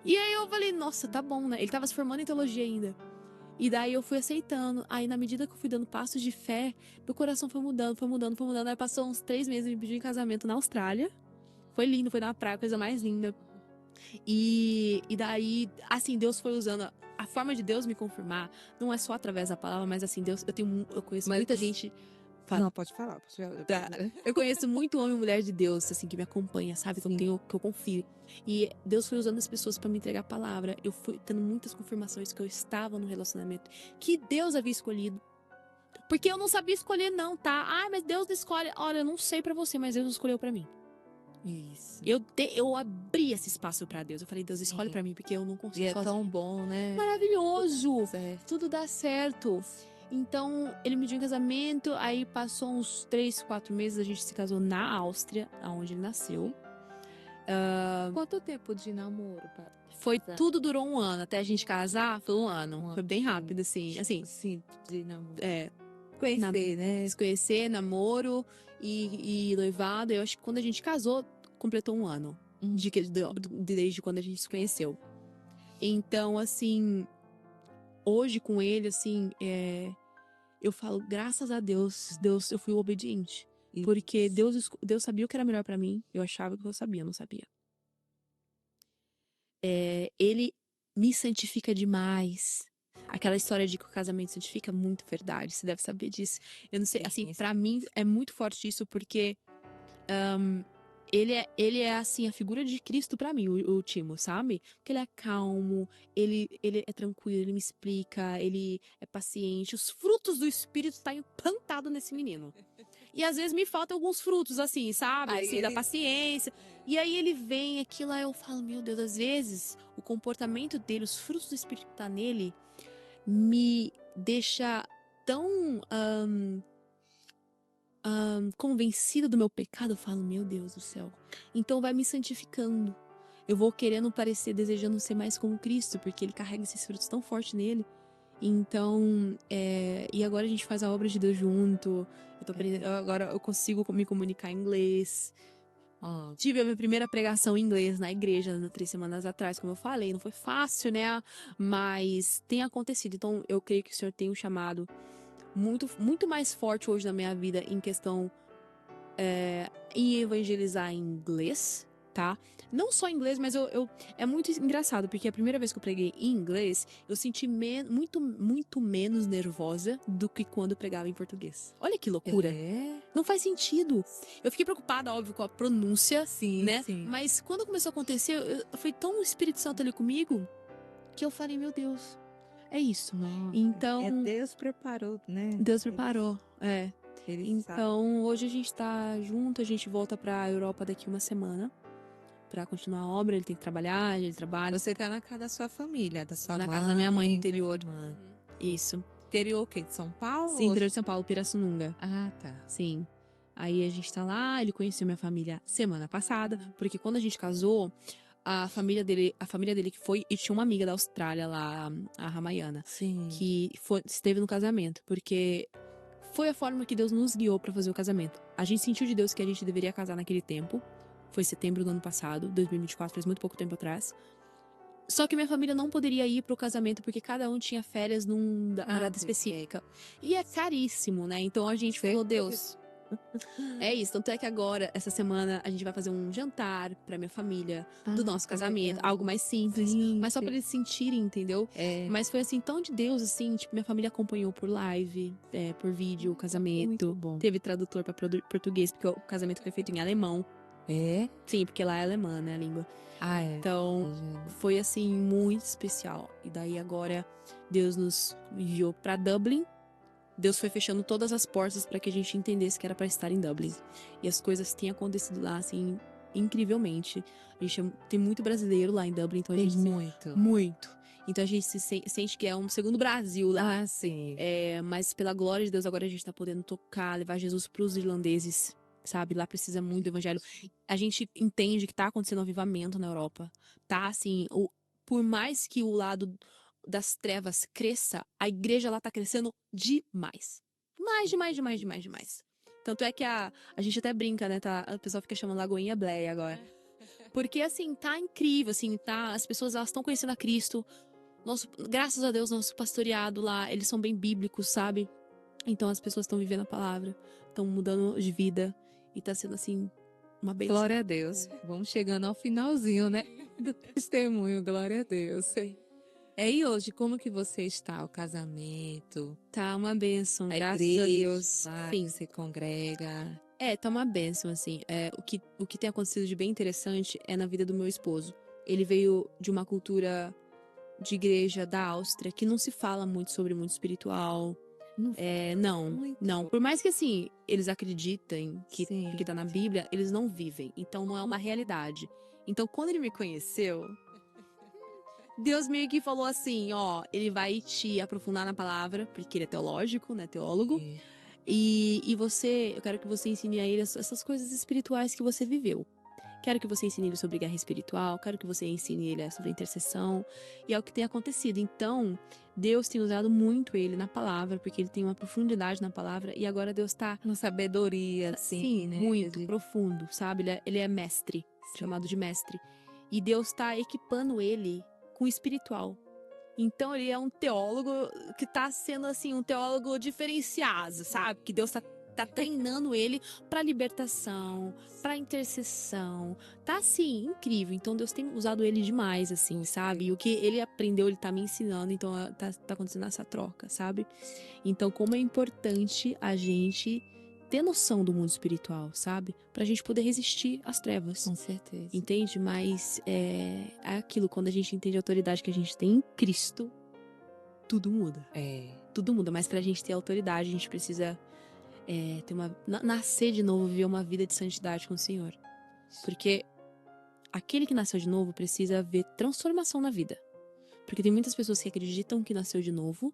E aí eu falei, nossa, tá bom, né? Ele tava se formando em teologia ainda. E daí eu fui aceitando. Aí na medida que eu fui dando passos de fé, meu coração foi mudando. Aí passou uns 3 meses, ele me pediu em casamento na Austrália. Foi lindo, foi na praia, coisa mais linda. E daí, assim, Deus foi usando a forma de Deus me confirmar. Não é só através da palavra, mas assim, Deus, eu conheço Mas- muita gente. Não, pode falar. Pode falar. Tá. Eu conheço muito homem e mulher de Deus, assim, que me acompanha, sabe? Sim. Que eu confio. E Deus foi usando as pessoas pra me entregar a palavra. Eu fui tendo muitas confirmações que eu estava no relacionamento que Deus havia escolhido. Porque eu não sabia escolher, não, tá? Ah, mas Deus escolhe. Olha, eu não sei pra você, mas Deus escolheu pra mim. Isso. Eu abri esse espaço pra Deus. Eu falei, Deus, escolhe Sim. pra mim, porque eu não E consigo é sozinha. tão bom, né? Maravilhoso! Certo. Tudo dá certo. Então, ele me pediu em casamento, aí passou uns 3, 4 meses, a gente se casou na Áustria, onde ele nasceu. Quanto tempo de namoro? Tudo durou um ano, até a gente casar, foi um ano. Foi bem rápido, assim. Sim, de namoro. É, Conhecer, né? se conhecer, namoro e noivado. Eu acho que quando a gente casou, completou um ano. Desde quando a gente se conheceu. Então, assim, hoje com ele, assim, eu falo, graças a Deus, eu fui obediente. Porque Deus sabia o que era melhor pra mim. Eu achava que eu sabia, não sabia. Ele me santifica demais. Aquela história de que o casamento santifica, muito verdade. Você deve saber disso. Eu não sei, assim, pra mim é muito forte isso, porque ele é assim, a figura de Cristo pra mim, o Timo, sabe? Porque ele é calmo, ele é tranquilo, ele me explica, ele é paciente. Os frutos do Espírito estão implantados nesse menino. E às vezes me faltam alguns frutos, assim, sabe? Aí Assim, da ele- paciência. E aí ele vem, aquilo aí eu falo, meu Deus, às vezes o comportamento dele, os frutos do Espírito que tá nele, me deixa tão convencida do meu pecado. Eu falo, meu Deus do céu. Então vai me santificando. Eu vou querendo parecer, desejando ser mais como Cristo, porque ele carrega esses frutos tão fortes nele. Então, e agora a gente faz a obra de Deus junto. Eu tô aprendendo, agora eu consigo me comunicar em inglês. Tive a minha primeira pregação em inglês na igreja 3 semanas atrás, como eu falei. Não foi fácil, né? Mas tem acontecido. Então, eu creio que o Senhor tem um chamado muito, muito mais forte hoje na minha vida em questão em evangelizar em inglês, tá? Não só em inglês, mas é muito engraçado, porque a primeira vez que eu preguei em inglês, eu senti muito menos nervosa do que quando eu pregava em português. Olha que loucura. É? Não faz sentido. Eu fiquei preocupada, óbvio, com a pronúncia, Sim, né? sim. Mas quando começou a acontecer, foi tão o Espírito Santo ali comigo, que eu falei, meu Deus, é isso. Nossa. Então, Deus preparou, né? Deus preparou, é. Ele sabe. Então, hoje a gente tá junto, a gente volta pra Europa daqui uma semana pra continuar a obra. Ele tem que trabalhar, ele trabalha. Você tá na casa da sua família, da sua Na mãe. casa da minha mãe, no interior. Mãe. Isso. Interior o quê? De São Paulo? Sim, interior de São Paulo, Pirassununga. Ah, tá. Sim. Aí a gente tá lá, ele conheceu minha família semana passada, porque quando a gente casou, a família dele que foi, e tinha uma amiga da Austrália lá, a Ramayana, Sim. que esteve no casamento, porque foi a forma que Deus nos guiou pra fazer o casamento. A gente sentiu de Deus que a gente deveria casar naquele tempo. Foi setembro do ano passado, 2024, faz muito pouco tempo atrás. Só que minha família não poderia ir pro casamento porque cada um tinha férias numa data específica. E é caríssimo, né? Então a gente falou, Deus, é isso. Tanto é que agora, essa semana, a gente vai fazer um jantar pra minha família do nosso casamento. Algo mais simples, mas só pra eles sentirem, entendeu? É. Mas foi assim, tão de Deus, assim, tipo, minha família acompanhou por live, por vídeo, o casamento. Muito bom. Teve tradutor pra português, porque o casamento foi feito em alemão. É? Sim, porque lá é alemã, né, a língua. Ah, é. Então, foi assim, muito especial. E daí agora, Deus nos enviou pra Dublin. Deus foi fechando todas as portas para que a gente entendesse que era para estar em Dublin. E as coisas têm acontecido lá, assim, incrivelmente. A gente tem muito brasileiro lá em Dublin, então a Tem gente muito. muito. Então a gente sente que é um segundo Brasil lá. Ah, sim. Mas pela glória de Deus, agora a gente tá podendo tocar, levar Jesus pros irlandeses, sabe? Lá precisa muito do evangelho. A gente entende que tá acontecendo um avivamento na Europa. Tá, assim, por mais que o lado das trevas cresça, a igreja lá tá crescendo demais. Demais. Tanto é que a gente até brinca, né? Tá, o pessoal fica chamando Lagoinha Bleia agora. Porque, assim, tá incrível, assim, tá? As pessoas, elas estão conhecendo a Cristo. Graças a Deus, nosso pastoreado lá, eles são bem bíblicos, sabe? Então as pessoas estão vivendo a palavra, estão mudando de vida. E tá sendo, assim, uma bênção. Glória a Deus. Vamos chegando ao finalzinho, né? Do testemunho, glória a Deus. E hoje, como que você está? O casamento? Tá uma bênção, A graças a igreja, Deus. lá, Sim. você congrega. Tá uma bênção, assim. O que tem acontecido de bem interessante é na vida do meu esposo. Ele veio de uma cultura de igreja da Áustria, que não se fala muito sobre mundo espiritual. Não. Por mais que, assim, eles acreditem que tá na Bíblia, eles não vivem. Então, não é uma realidade. Então, quando ele me conheceu, Deus meio que falou assim, ó, ele vai te aprofundar na palavra, porque ele é teológico, né, teólogo. E eu quero que você ensine a ele essas coisas espirituais que você viveu. Quero que você ensine ele sobre guerra espiritual, quero que você ensine ele sobre intercessão. E é o que tem acontecido. Então, Deus tem usado muito ele na palavra, porque ele tem uma profundidade na palavra. E agora Deus tá... Uma sabedoria, Sim, né? muito profundo, sabe? Ele é mestre, chamado de mestre. E Deus tá equipando ele com o espiritual. Então ele é um teólogo que tá sendo, assim, um teólogo diferenciado, sabe? Que Deus tá treinando ele pra libertação, pra intercessão. Tá, assim, incrível. Então Deus tem usado ele demais, assim, sabe? E o que ele aprendeu, ele tá me ensinando. Então tá acontecendo essa troca, sabe? Então como é importante a gente ter noção do mundo espiritual, sabe? Pra gente poder resistir às trevas. Com certeza. Entende? Mas é aquilo, quando a gente entende a autoridade que a gente tem em Cristo, tudo muda. Tudo muda, mas pra gente ter autoridade, a gente precisa nascer de novo, viver uma vida de santidade com o Senhor. Porque aquele que nasceu de novo precisa ver transformação na vida. Porque tem muitas pessoas que acreditam que nasceu de novo,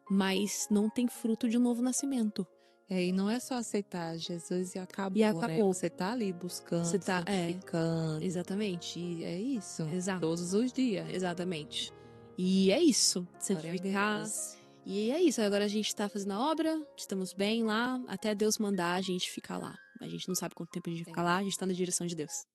mas não tem fruto de um novo nascimento. E não é só aceitar Jesus e acabou, né? Você tá ali buscando, Você tá, santificando. Exatamente. E é isso. Exato. Todos os dias. Exatamente. E é isso. Santificar. E é isso. Agora a gente tá fazendo a obra, estamos bem lá, até Deus mandar a gente ficar lá. A gente não sabe quanto tempo a gente vai ficar lá, a gente tá na direção de Deus.